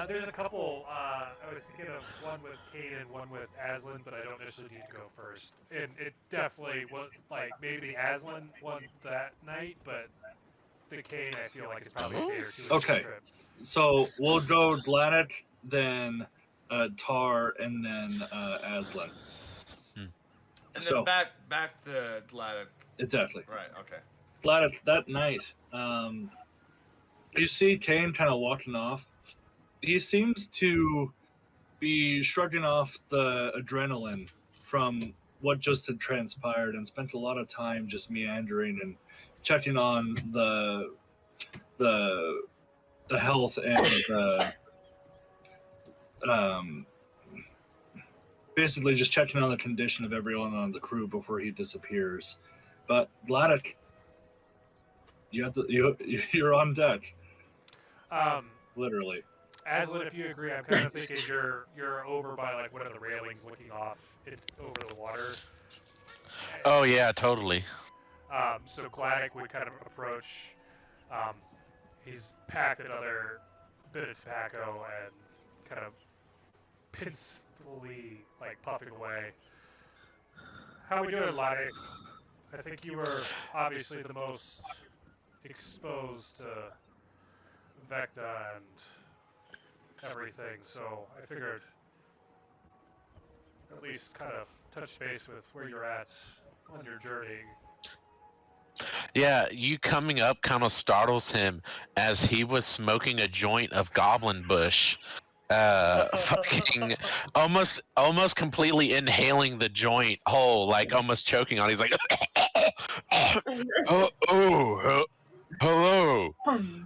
There's a couple. I was thinking of one with Cain and one with Aslan, but I don't necessarily need to go first. And it definitely was like maybe the Aslan one that night, but the Cain I feel like is probably a day or two. Okay, so we'll go Gladdek, then Tar, and then Aslan. And then back to Gladdek. Exactly. Right. Okay. Gladdek, that night, you see Cain kind of walking off. He seems to be shrugging off the adrenaline from what just had transpired and spent a lot of time just meandering and checking on the health and basically just checking on the condition of everyone on the crew before he disappears. But Gladdek, you're on deck. Literally. Aslan, if you agree, I'm kind of thinking you're over by like one of the railings, looking off over the water. Oh yeah, totally. So Gladdek would kind of approach. He's packed another bit of tobacco and kind of peacefully like puffing away. How we doing, Gladdek? I think you were obviously the most exposed to Vecna and everything, so I figured at least kind of touch base with where you're at on your journey. Yeah, you coming up kind of startles him as he was smoking a joint of goblin bush. Fucking almost completely inhaling the joint whole, like almost choking on it. He's like, hello.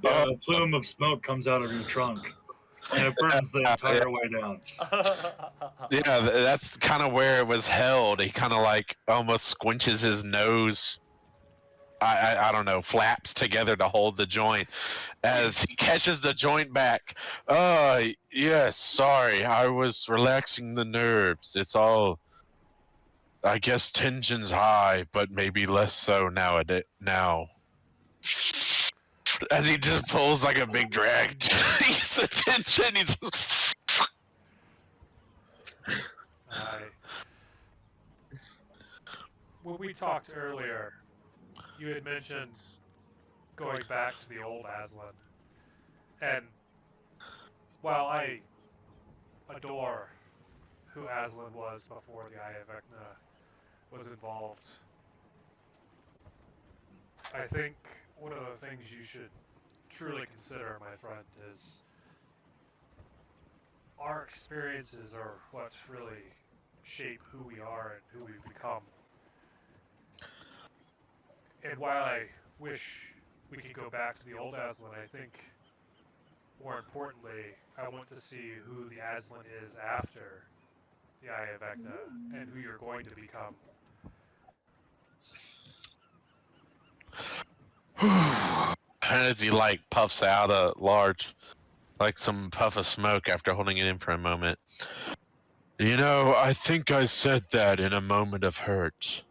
Yeah, a plume of smoke comes out of your trunk, and it burns the entire way down. Yeah, that's kind of where it was held. He kind of like almost squinches his nose I don't know, flaps together to hold the joint as he catches the joint back. Yes, sorry, I was relaxing the nerves. It's all, I guess tension's high, but maybe less so now. As he just pulls like a big drag. He's attention. He's. When we talked earlier, you had mentioned going back to the old Aslan. And while I adore who Aslan was before the Eye of Vecna was involved, I think one of the things you should truly consider, my friend, is our experiences are what really shape who we are and who we become. And while I wish we could go back to the old Aslan, I think more importantly, I want to see who the Aslan is after the Eye of Vecna and who you're going to become. As he like puffs out a large, like some puff of smoke after holding it in for a moment. You know, I think I said that in a moment of hurt.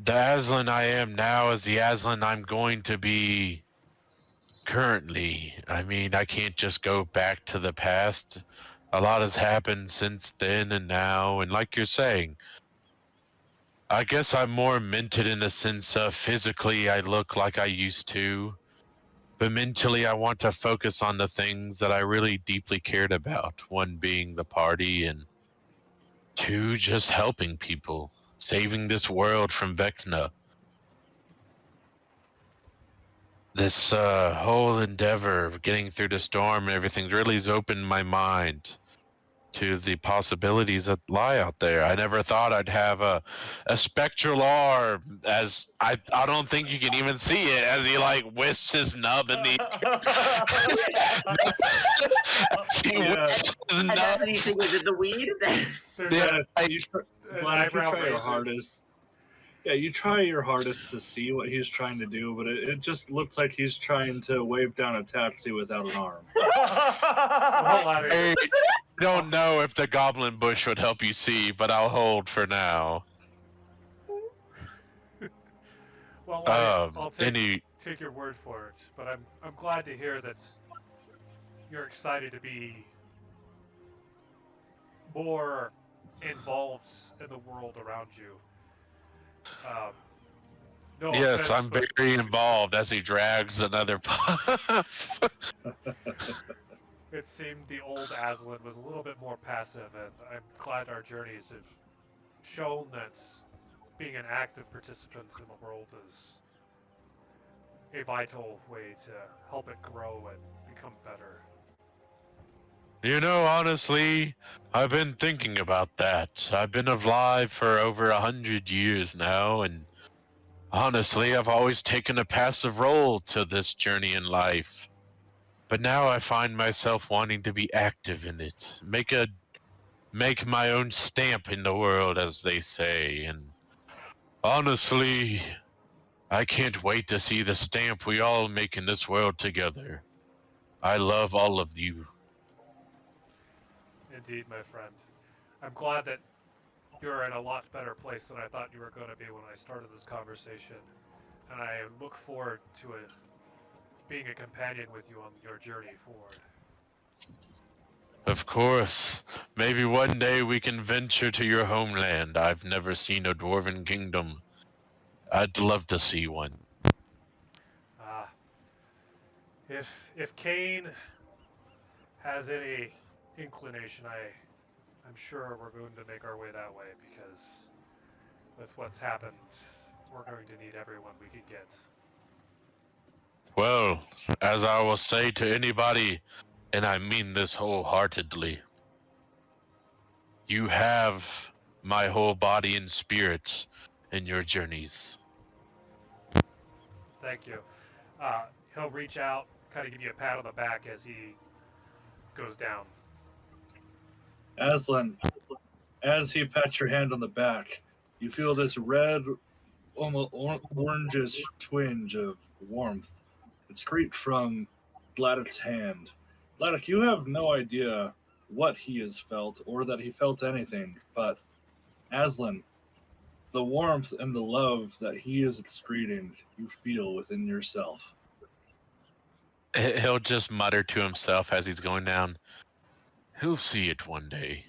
The Aslan I am now is the Aslan I'm going to be currently. I mean, I can't just go back to the past. A lot has happened since then and now, and like you're saying, I guess I'm more minted in the sense of physically I look like I used to, but mentally I want to focus on the things that I really deeply cared about. One being the party, and two, just helping people, saving this world from Vecna. This whole endeavor of getting through the storm and everything really has opened my mind to the possibilities that lie out there. I never thought I'd have a spectral arm, as I don't think you can even see it, as he like wisps his nub in the And that's what you think was in the weed? Vlad, you try your hardest. Yeah, you try your hardest to see what he's trying to do, but it just looks like he's trying to wave down a taxi without an arm. I don't know if the goblin bush would help you see, but I'll hold for now. Well, I'll take your word for it, but I'm glad to hear that you're excited to be more involved in the world around you. No yes, offense, I'm very involved as he drags another puff. It seemed the old Aslan was a little bit more passive, and I'm glad our journeys have shown that being an active participant in the world is a vital way to help it grow and become better. You know, honestly, I've been thinking about that. I've been alive for over 100 years now, and honestly, I've always taken a passive role to this journey in life. But now I find myself wanting to be active in it, make my own stamp in the world, as they say. And honestly, I can't wait to see the stamp we all make in this world together. I love all of you. Indeed, my friend. I'm glad that you're in a lot better place than I thought you were going to be when I started this conversation. And I look forward to being a companion with you on your journey forward. Of course. Maybe one day we can venture to your homeland. I've never seen a dwarven kingdom. I'd love to see one. If Cain has any inclination, I'm sure we're going to make our way that way, because with what's happened, we're going to need everyone we can get. Well, as I will say to anybody, and I mean this wholeheartedly, you have my whole body and spirit in your journeys. Thank you. He'll reach out, kind of give you a pat on the back as he goes down. Aslan, as he pats your hand on the back, you feel this red, almost orangish twinge of warmth excrete from Gladdek's hand. Gladdek, you have no idea what he has felt or that he felt anything, but Aslan, the warmth and the love that he is excreting, you feel within yourself. He'll just mutter to himself as he's going down. He'll see it one day.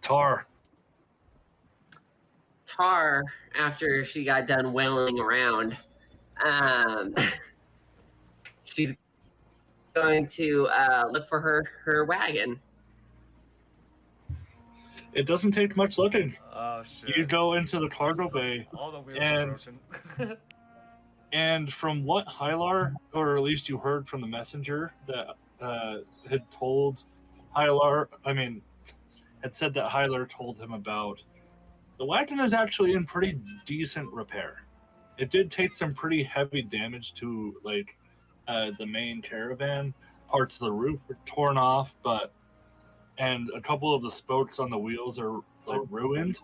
Tar. Tar, after she got done wailing around, she's going to look for her wagon. It doesn't take much looking. Oh shit! You go into the cargo bay, All the wheels and are broken. and from what Hylar, or at least you heard from the messenger that had told Hylar, had said that Hylar told him about, the wagon is actually in pretty decent repair. It did take some pretty heavy damage to the main caravan. Parts of the roof were torn off, and a couple of the spokes on the wheels are ruined,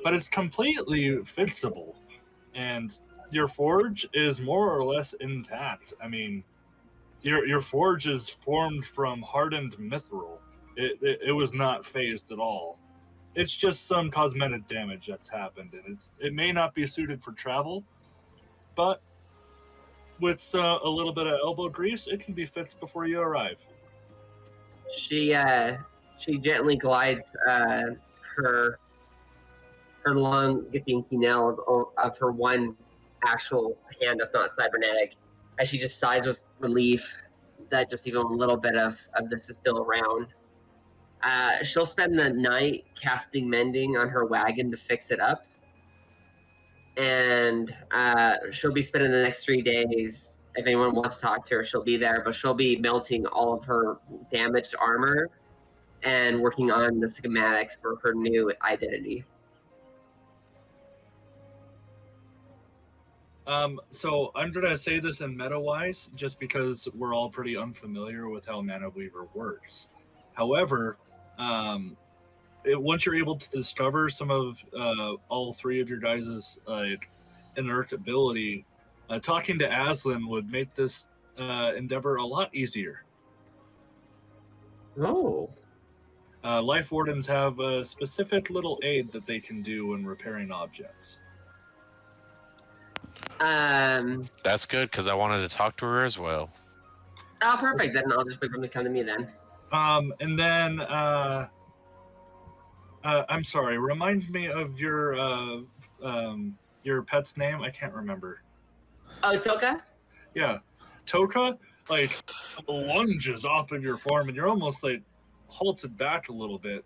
but it's completely fixable. And your forge is more or less intact. Your forge is formed from hardened mithril. It was not phased at all. It's just some cosmetic damage that's happened, and it may not be suited for travel, but with a little bit of elbow grease, it can be fixed before you arrive. She gently glides her long dinky nails of her one actual hand that's not cybernetic, as she just sighs with relief that just even a little bit of this is still around. She'll spend the night casting mending on her wagon to fix it up, and she'll be spending the next 3 days. If anyone wants to talk to her, she'll be there, but she'll be melting all of her damaged armor and working on the schematics for her new identity. So I'm gonna say this in meta-wise, just because we're all pretty unfamiliar with how Mana Weaver works. However, once you're able to discover some of all three of your guys' inert ability, talking to Aslan would make this endeavor a lot easier. Oh. Life Wardens have a specific little aid that they can do when repairing objects. That's good, because I wanted to talk to her as well. Oh, perfect. Then I'll just wait for them to come to me then. And then, I'm sorry, remind me of your pet's name? I can't remember. Oh, Toka? Yeah. Toka, lunges off of your form, and you're almost, halted back a little bit.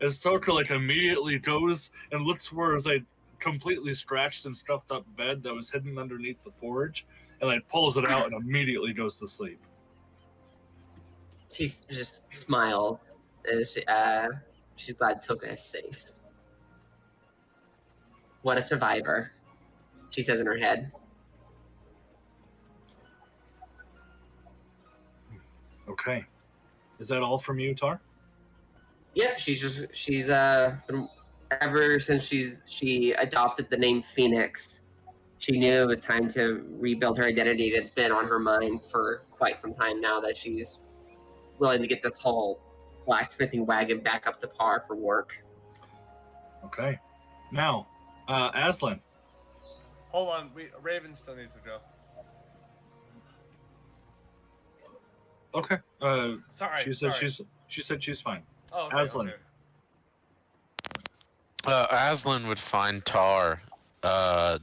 As Toka, immediately goes and looks for his, completely scratched and stuffed up bed that was hidden underneath the forge, and, pulls it out and immediately goes to sleep. She just smiles. She's glad Toka is safe. What a survivor, she says in her head. Okay. Is that all from you, Tar? Yep, she's been, ever since she adopted the name Phoenix, she knew it was time to rebuild her identity. It's been on her mind for quite some time now that she's willing to get this whole blacksmithing wagon back up to par for work. Okay. Now, Aslan. Hold on, Raven still needs to go. Okay. Sorry. She said she's fine. Oh, okay, Aslan. okay. Aslan would find Tar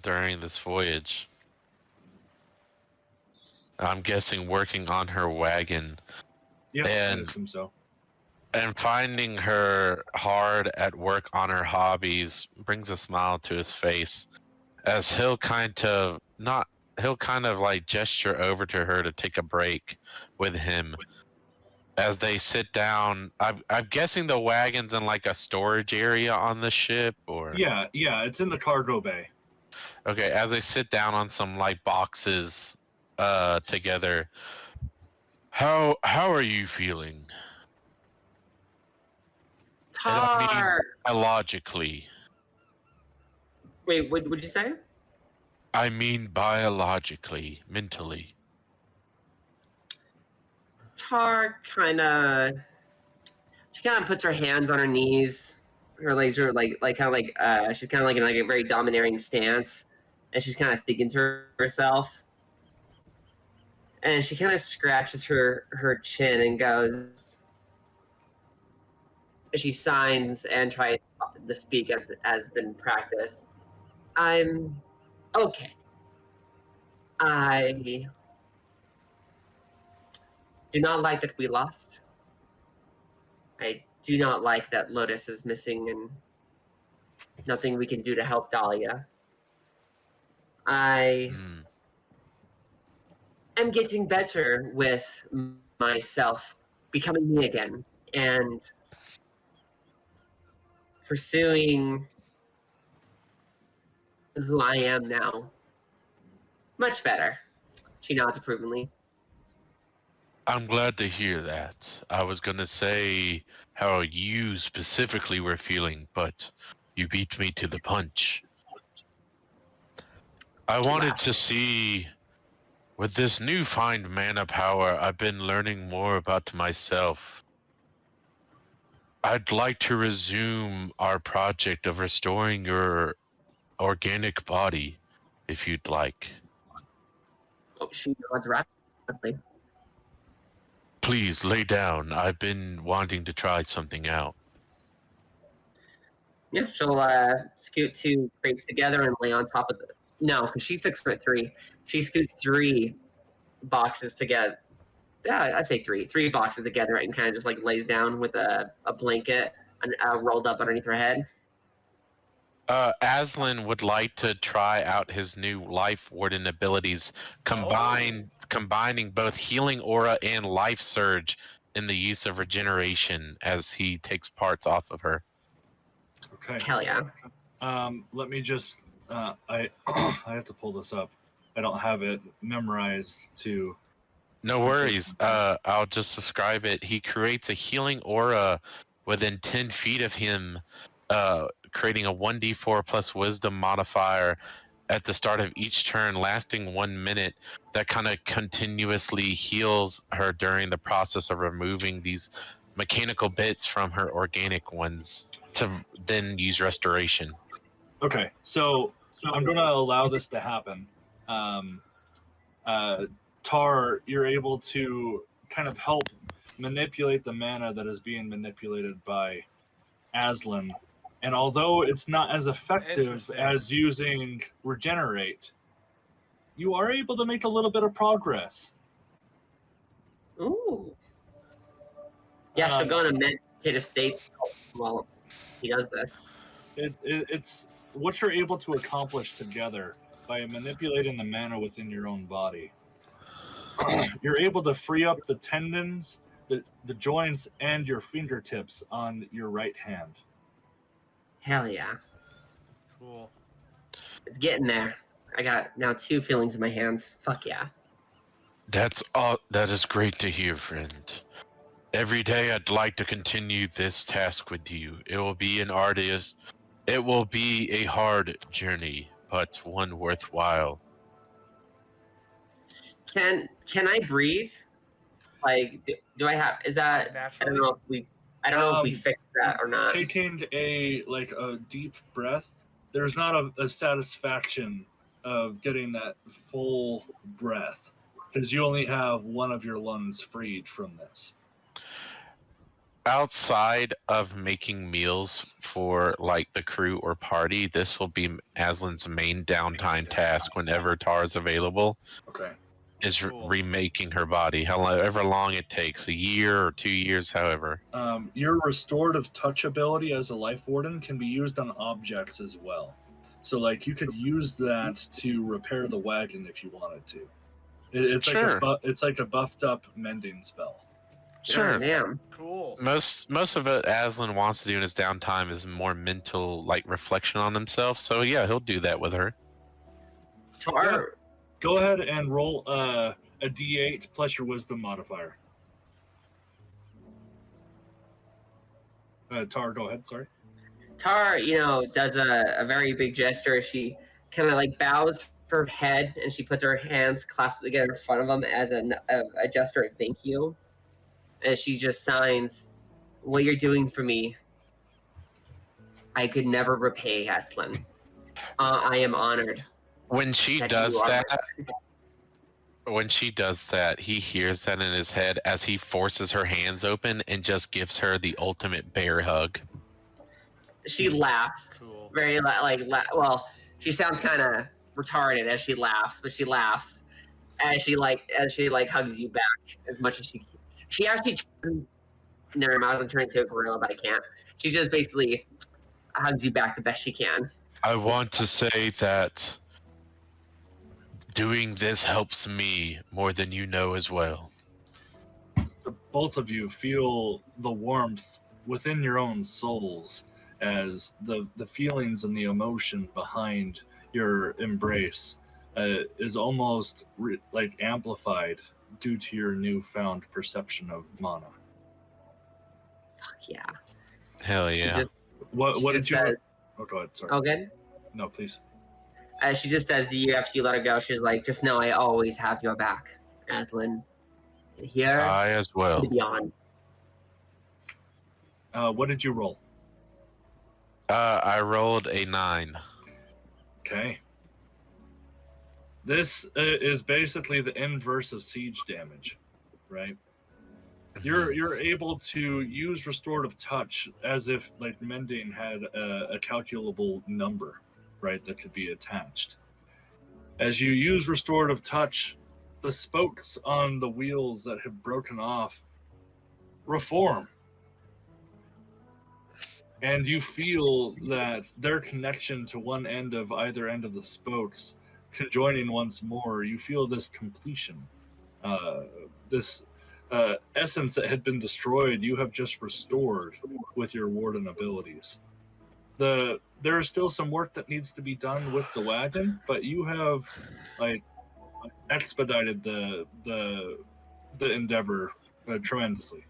during this voyage. I'm guessing working on her wagon. Yeah, I and assume so. And finding her hard at work on her hobbies brings a smile to his face, as he'll kind of gesture over to her to take a break with him. As they sit down, I'm guessing the wagon's in a storage area on the ship, or yeah, it's in the cargo bay. Okay, as they sit down on some boxes together, how are you feeling? Tar! Logically. Wait, what would you say? I mean biologically, mentally. Tar she kind of puts her hands on her knees. Her legs are she's kind of like in like a very domineering stance, and she's kind of thinking to herself. And she kind of scratches her chin and goes. She signs and tries to speak as been practiced. I'm okay. I do not like that we lost. I do not like that Lotus is missing and nothing we can do to help Dahlia. I am getting better with myself, becoming me again, and pursuing who I am now. Much better. She nods approvingly. I'm glad to hear that. I was gonna say how you specifically were feeling, but you beat me to the punch. I wanted to see, with this newfound mana power, I've been learning more about myself. I'd like to resume our project of restoring your organic body, if you'd like. Oh, she nods rapidly. Please lay down. I've been wanting to try something out. Yeah, she'll scoot two crates together and lay on top of it. No, because she's 6'3". She scoots 3 boxes together. Yeah, I'd say 3. 3 boxes together and kind of just like lays down with a blanket rolled up underneath her head. Aslan would like to try out his new Life Warden abilities, combining both Healing Aura and Life Surge in the use of regeneration as he takes parts off of her. Okay. Hell yeah. Let me just. I have to pull this up. I don't have it memorized to. No worries. I'll just describe it. He creates a healing aura within 10 feet of him, creating a 1d4 plus wisdom modifier at the start of each turn, lasting 1 minute. That kind of continuously heals her during the process of removing these mechanical bits from her organic ones to then use restoration. Okay, so I'm going to allow this to happen. Tar, you're able to kind of help manipulate the mana that is being manipulated by Aslan. And although it's not as effective as using Regenerate, you are able to make a little bit of progress. Ooh. Yeah, she'll go in a meditative state while he does this. It's what you're able to accomplish together by manipulating the mana within your own body. You're able to free up the tendons, the joints, and your fingertips on your right hand. Hell yeah. Cool. It's getting there. I got now 2 feelings in my hands. Fuck yeah. That's all. That is great to hear, friend. Every day I'd like to continue this task with you. It will be an arduous. It will be a hard journey, but one worthwhile. Can I breathe? Like, do I have? Is that? Naturally? I don't know if we fixed that or not. Taking a deep breath, there's not a satisfaction of getting that full breath because you only have one of your lungs freed from this. Outside of making meals for like the crew or party, this will be Aslan's main downtime task whenever Tar is available. Okay. Is remaking her body, however long it takes, a year or 2 years, however. Your restorative touch ability as a Life Warden can be used on objects as well. So, like, you could use that to repair the wagon if you wanted to. It's sure. It's like a buffed up mending spell. Sure. Damn. Cool. Most of it Aslan wants to do in his downtime is more mental, like reflection on himself. So yeah, he'll do that with her. Tar. Yeah. Go ahead and roll a d8 plus your wisdom modifier. Tar, go ahead. Sorry. Tar, does a very big gesture. She kind of like bows her head and she puts her hands clasped together in front of them as a gesture of thank you. And she just signs, "What you're doing for me, I could never repay, Aslan. I am honored." When she that does you are that, my- when she does that, he hears that in his head as he forces her hands open and just gives her the ultimate bear hug. She laughs. Cool. Very well, she sounds kind of retarded as she laughs, but she laughs as she hugs you back as much as she can. She actually never mind, I'm turning into a gorilla, but I can't. She just basically hugs you back the best she can. I want to say that doing this helps me more than you know as well. Both of you feel the warmth within your own souls as the feelings and the emotion behind your embrace is almost like amplified due to your newfound perception of mana. Fuck yeah. Hell yeah. What did you? Says, oh, go ahead. Sorry. Oh, good. No, please. She just says to you after you let her go, she's like, "Just know I always have your back, Aslan. Here I as well. and beyond." What did you roll? I rolled a 9. Okay. This is basically the inverse of siege damage, right? You're able to use restorative touch as if like mending had a calculable number, right, that could be attached. As you use restorative touch, the spokes on the wheels that have broken off reform. And you feel that their connection to one end of either end of the spokes conjoining once more, you feel this completion. This essence that had been destroyed, you have just restored with your warden abilities. There is still some work that needs to be done with the wagon, but you have like expedited the endeavor tremendously.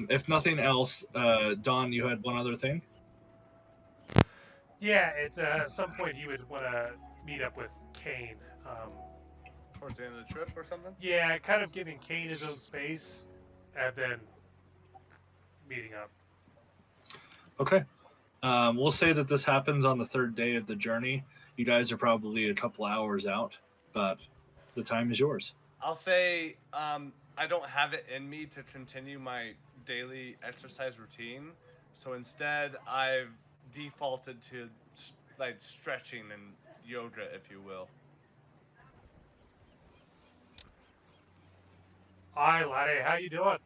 If nothing else, Don, you had one other thing? Yeah, at some point he would want to meet up with Cain. Towards the end of the trip or something? Yeah, kind of giving Cain his own space, and then meeting up. Okay. We'll say that this happens on the third day of the journey. You guys are probably a couple hours out, but the time is yours. I'll say I don't have it in me to continue my daily exercise routine, so instead I've defaulted to like stretching and yoga, if you will. Hi, laddie. How you doing?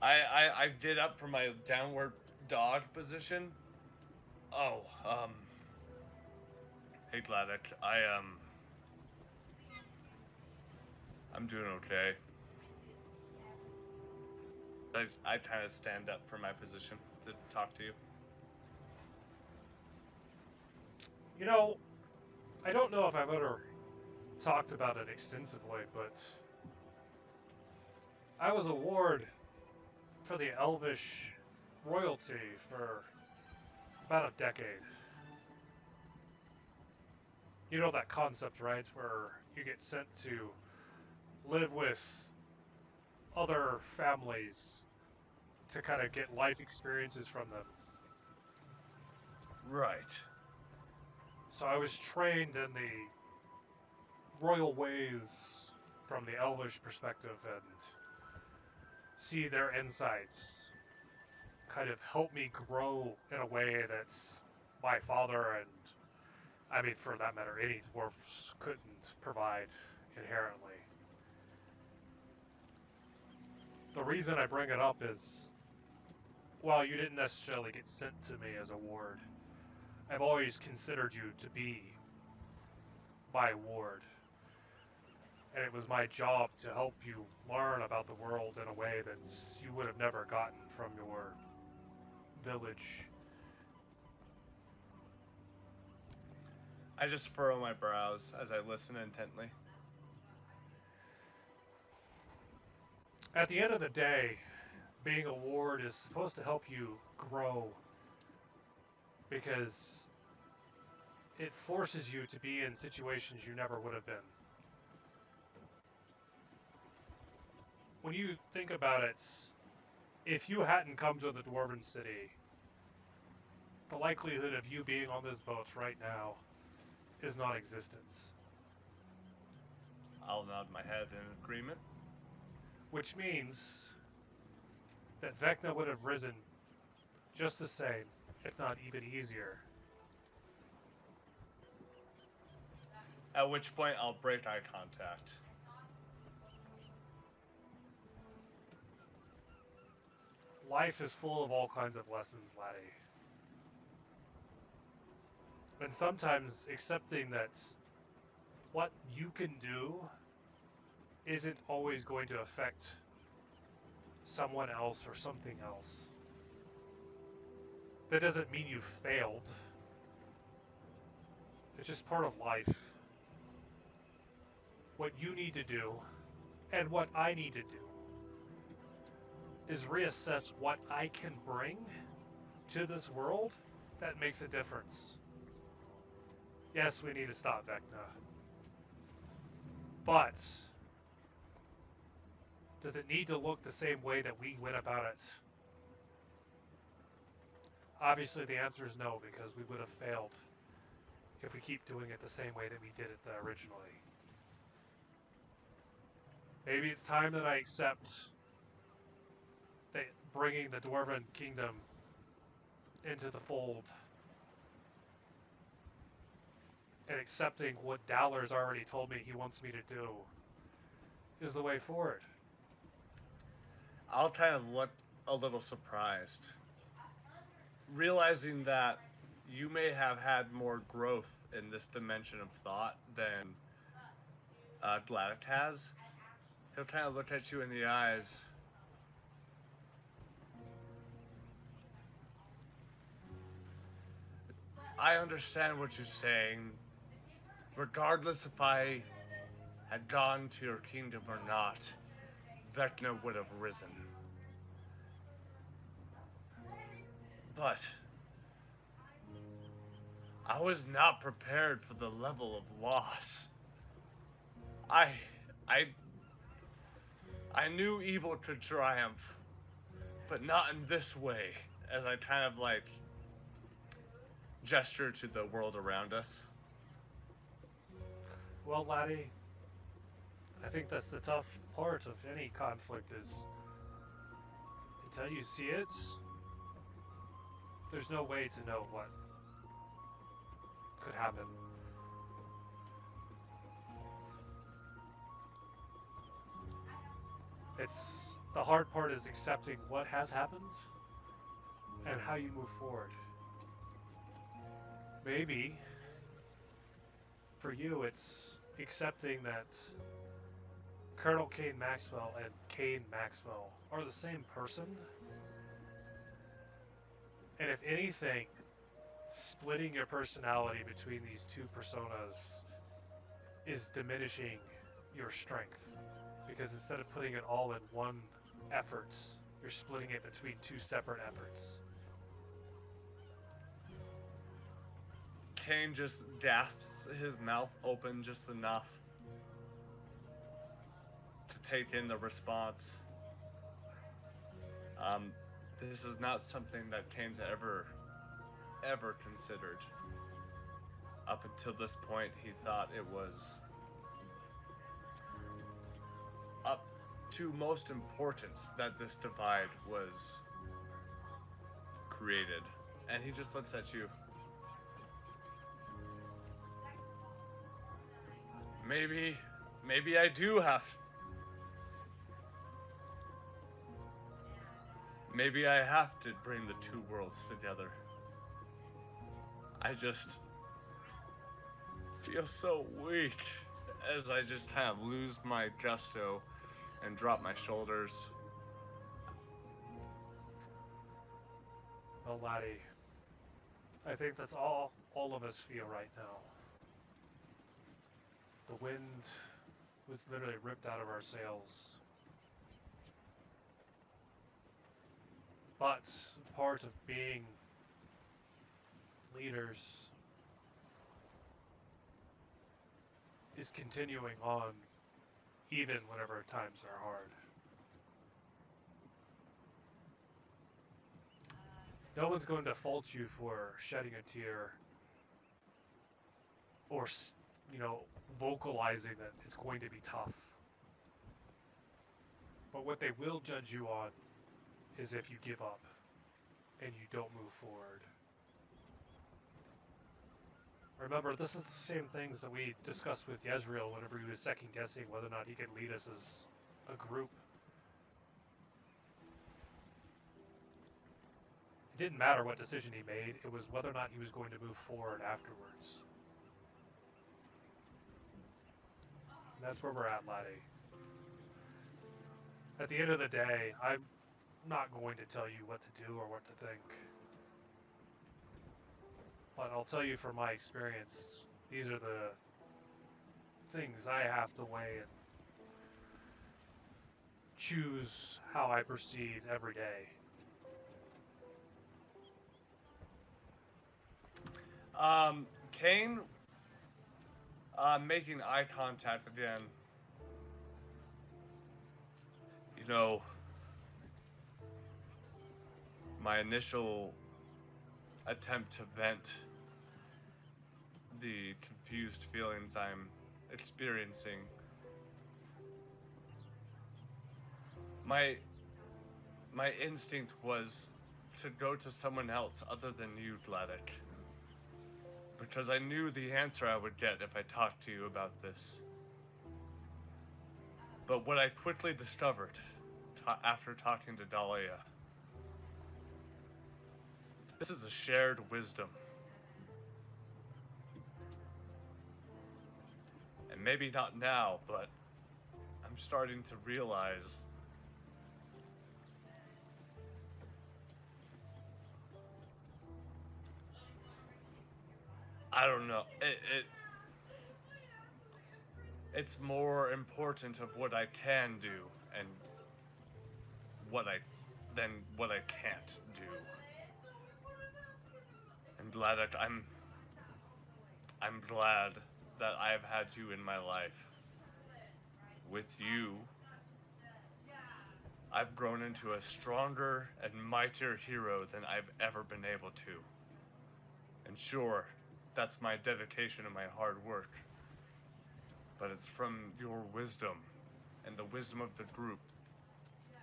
I did up from my downward dog position. Oh, hey Gladdek, I'm doing okay. I kind of stand up from my position to talk to you. You know, I don't know if I've ever talked about it extensively, but I was a ward for the Elvish royalty for about a decade. You know that concept, right? Where you get sent to live with other families to kind of get life experiences from them. Right. So I was trained in the royal ways from the Elvish perspective and see their insights kind of help me grow in a way that my father and, I mean, for that matter, any dwarfs couldn't provide inherently. The reason I bring it up is, while you didn't necessarily get sent to me as a ward, I've always considered you to be my ward. And it was my job to help you learn about the world in a way that you would have never gotten from your village. I just furrow my brows as I listen intently. At the end of the day, being a ward is supposed to help you grow because it forces you to be in situations you never would have been. When you think about it, if you hadn't come to the Dwarven City, the likelihood of you being on this boat right now is non-existent. I'll nod my head in agreement. Which means that Vecna would have risen just the same, if not even easier. At which point I'll break eye contact. Life is full of all kinds of lessons, laddie. And sometimes accepting that what you can do isn't always going to affect someone else or something else. That doesn't mean you failed. It's just part of life. What you need to do, and what I need to do, is reassess what I can bring to this world that makes a difference. Yes, we need to stop Vecna. But does it need to look the same way that we went about it? Obviously the answer is no, because we would have failed if we keep doing it the same way that we did it originally. Maybe it's time that I accept that bringing the Dwarven Kingdom into the fold and accepting what Dowler's already told me he wants me to do is the way forward. I'll kind of look a little surprised, realizing that you may have had more growth in this dimension of thought than Gladdek has. He'll kind of look at you in the eyes. I understand what you're saying. Regardless if I had gone to your kingdom or not, Vecna would have risen. But I was not prepared for the level of loss. I knew evil could triumph, but not in this way, as I kind of like gesture to the world around us. Well, laddie, I think that's the tough part of any conflict is until you see it, there's no way to know what could happen. It's the hard part is accepting what has happened and how you move forward. Maybe for you it's accepting that Colonel Cain Maxwell and Cain Maxwell are the same person. And if anything, splitting your personality between these two personas is diminishing your strength. Because instead of putting it all in one effort, you're splitting it between two separate efforts. Cain just gasps, his mouth open just enough to take in the response. This is not something that Cain's ever considered. Up until this point, he thought it was up to most importance that this divide was created. And he just looks at you. Maybe I do have. Maybe I have to bring the two worlds together. I just feel so weak as I just kind of lose my gusto and drop my shoulders. Well, laddie, I think that's all of us feel right now. The wind was literally ripped out of our sails. But part of being leaders is continuing on even whenever times are hard. No one's going to fault you for shedding a tear or, vocalizing that it's going to be tough. But what they will judge you on is if you give up and you don't move forward. Remember, this is the same things that we discussed with Yezreel whenever he was second guessing whether or not he could lead us as a group. It didn't matter what decision he made, it was whether or not he was going to move forward afterwards. And that's where we're at, laddie. At the end of the day, I'm not going to tell you what to do or what to think. But I'll tell you from my experience, these are the things I have to weigh and choose how I proceed every day. Cain, making eye contact again. You know, my initial attempt to vent the confused feelings I'm experiencing. My instinct was to go to someone else other than you, Gladdek. Because I knew the answer I would get if I talked to you about this. But what I quickly discovered after talking to Dahlia, this is a shared wisdom. And maybe not now, but I'm starting to realize I don't know. It's more important of what I can do and what I can't do. And Gladdek, I'm glad that I've had you in my life. With you, I've grown into a stronger and mightier hero than I've ever been able to. And sure, that's my dedication and my hard work. But it's from your wisdom and the wisdom of the group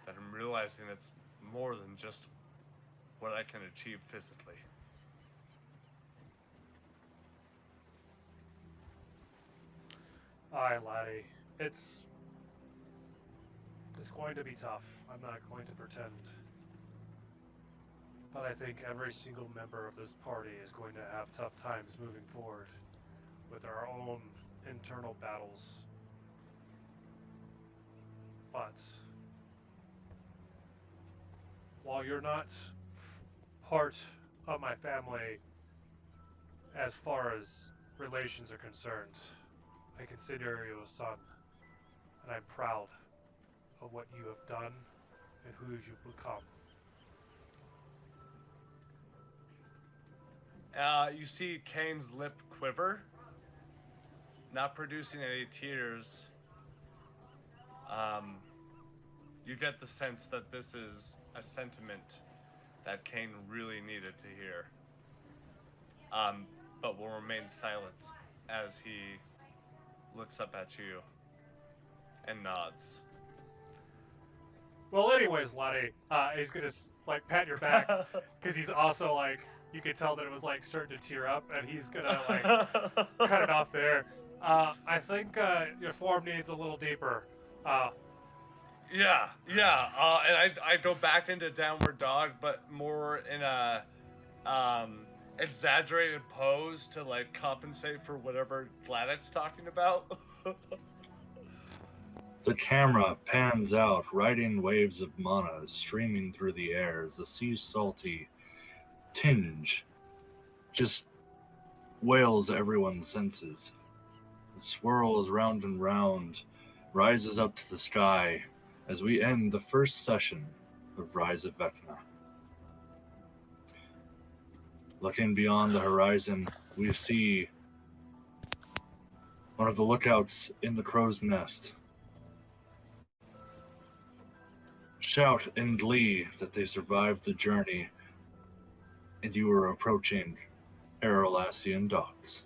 that I'm realizing it's more than just what I can achieve physically. Aye, laddie. It's going to be tough. I'm not going to pretend. But I think every single member of this party is going to have tough times moving forward with our own internal battles. But while you're not part of my family as far as relations are concerned, I consider you a son, and I'm proud of what you have done and who you've become. You see Cain's lip quiver, not producing any tears. You get the sense that this is a sentiment that Cain really needed to hear. But will remain silent as he looks up at you and nods. Well, anyways, Lottie, he's gonna pat your back because he's also you could tell that it was starting to tear up, and he's gonna cut it off there. I think your form needs a little deeper. Yeah. And I go back into downward dog, but more in a exaggerated pose to compensate for whatever Gladdek's talking about. The camera pans out, riding waves of mana streaming through the air as the sea salty tinge just wails everyone's senses. It swirls round and round, rises up to the sky as we end the first session of Rise of Vecna. Looking beyond the horizon, we see one of the lookouts in the crow's nest shout in glee that they survived the journey and you are approaching Airolasian docks.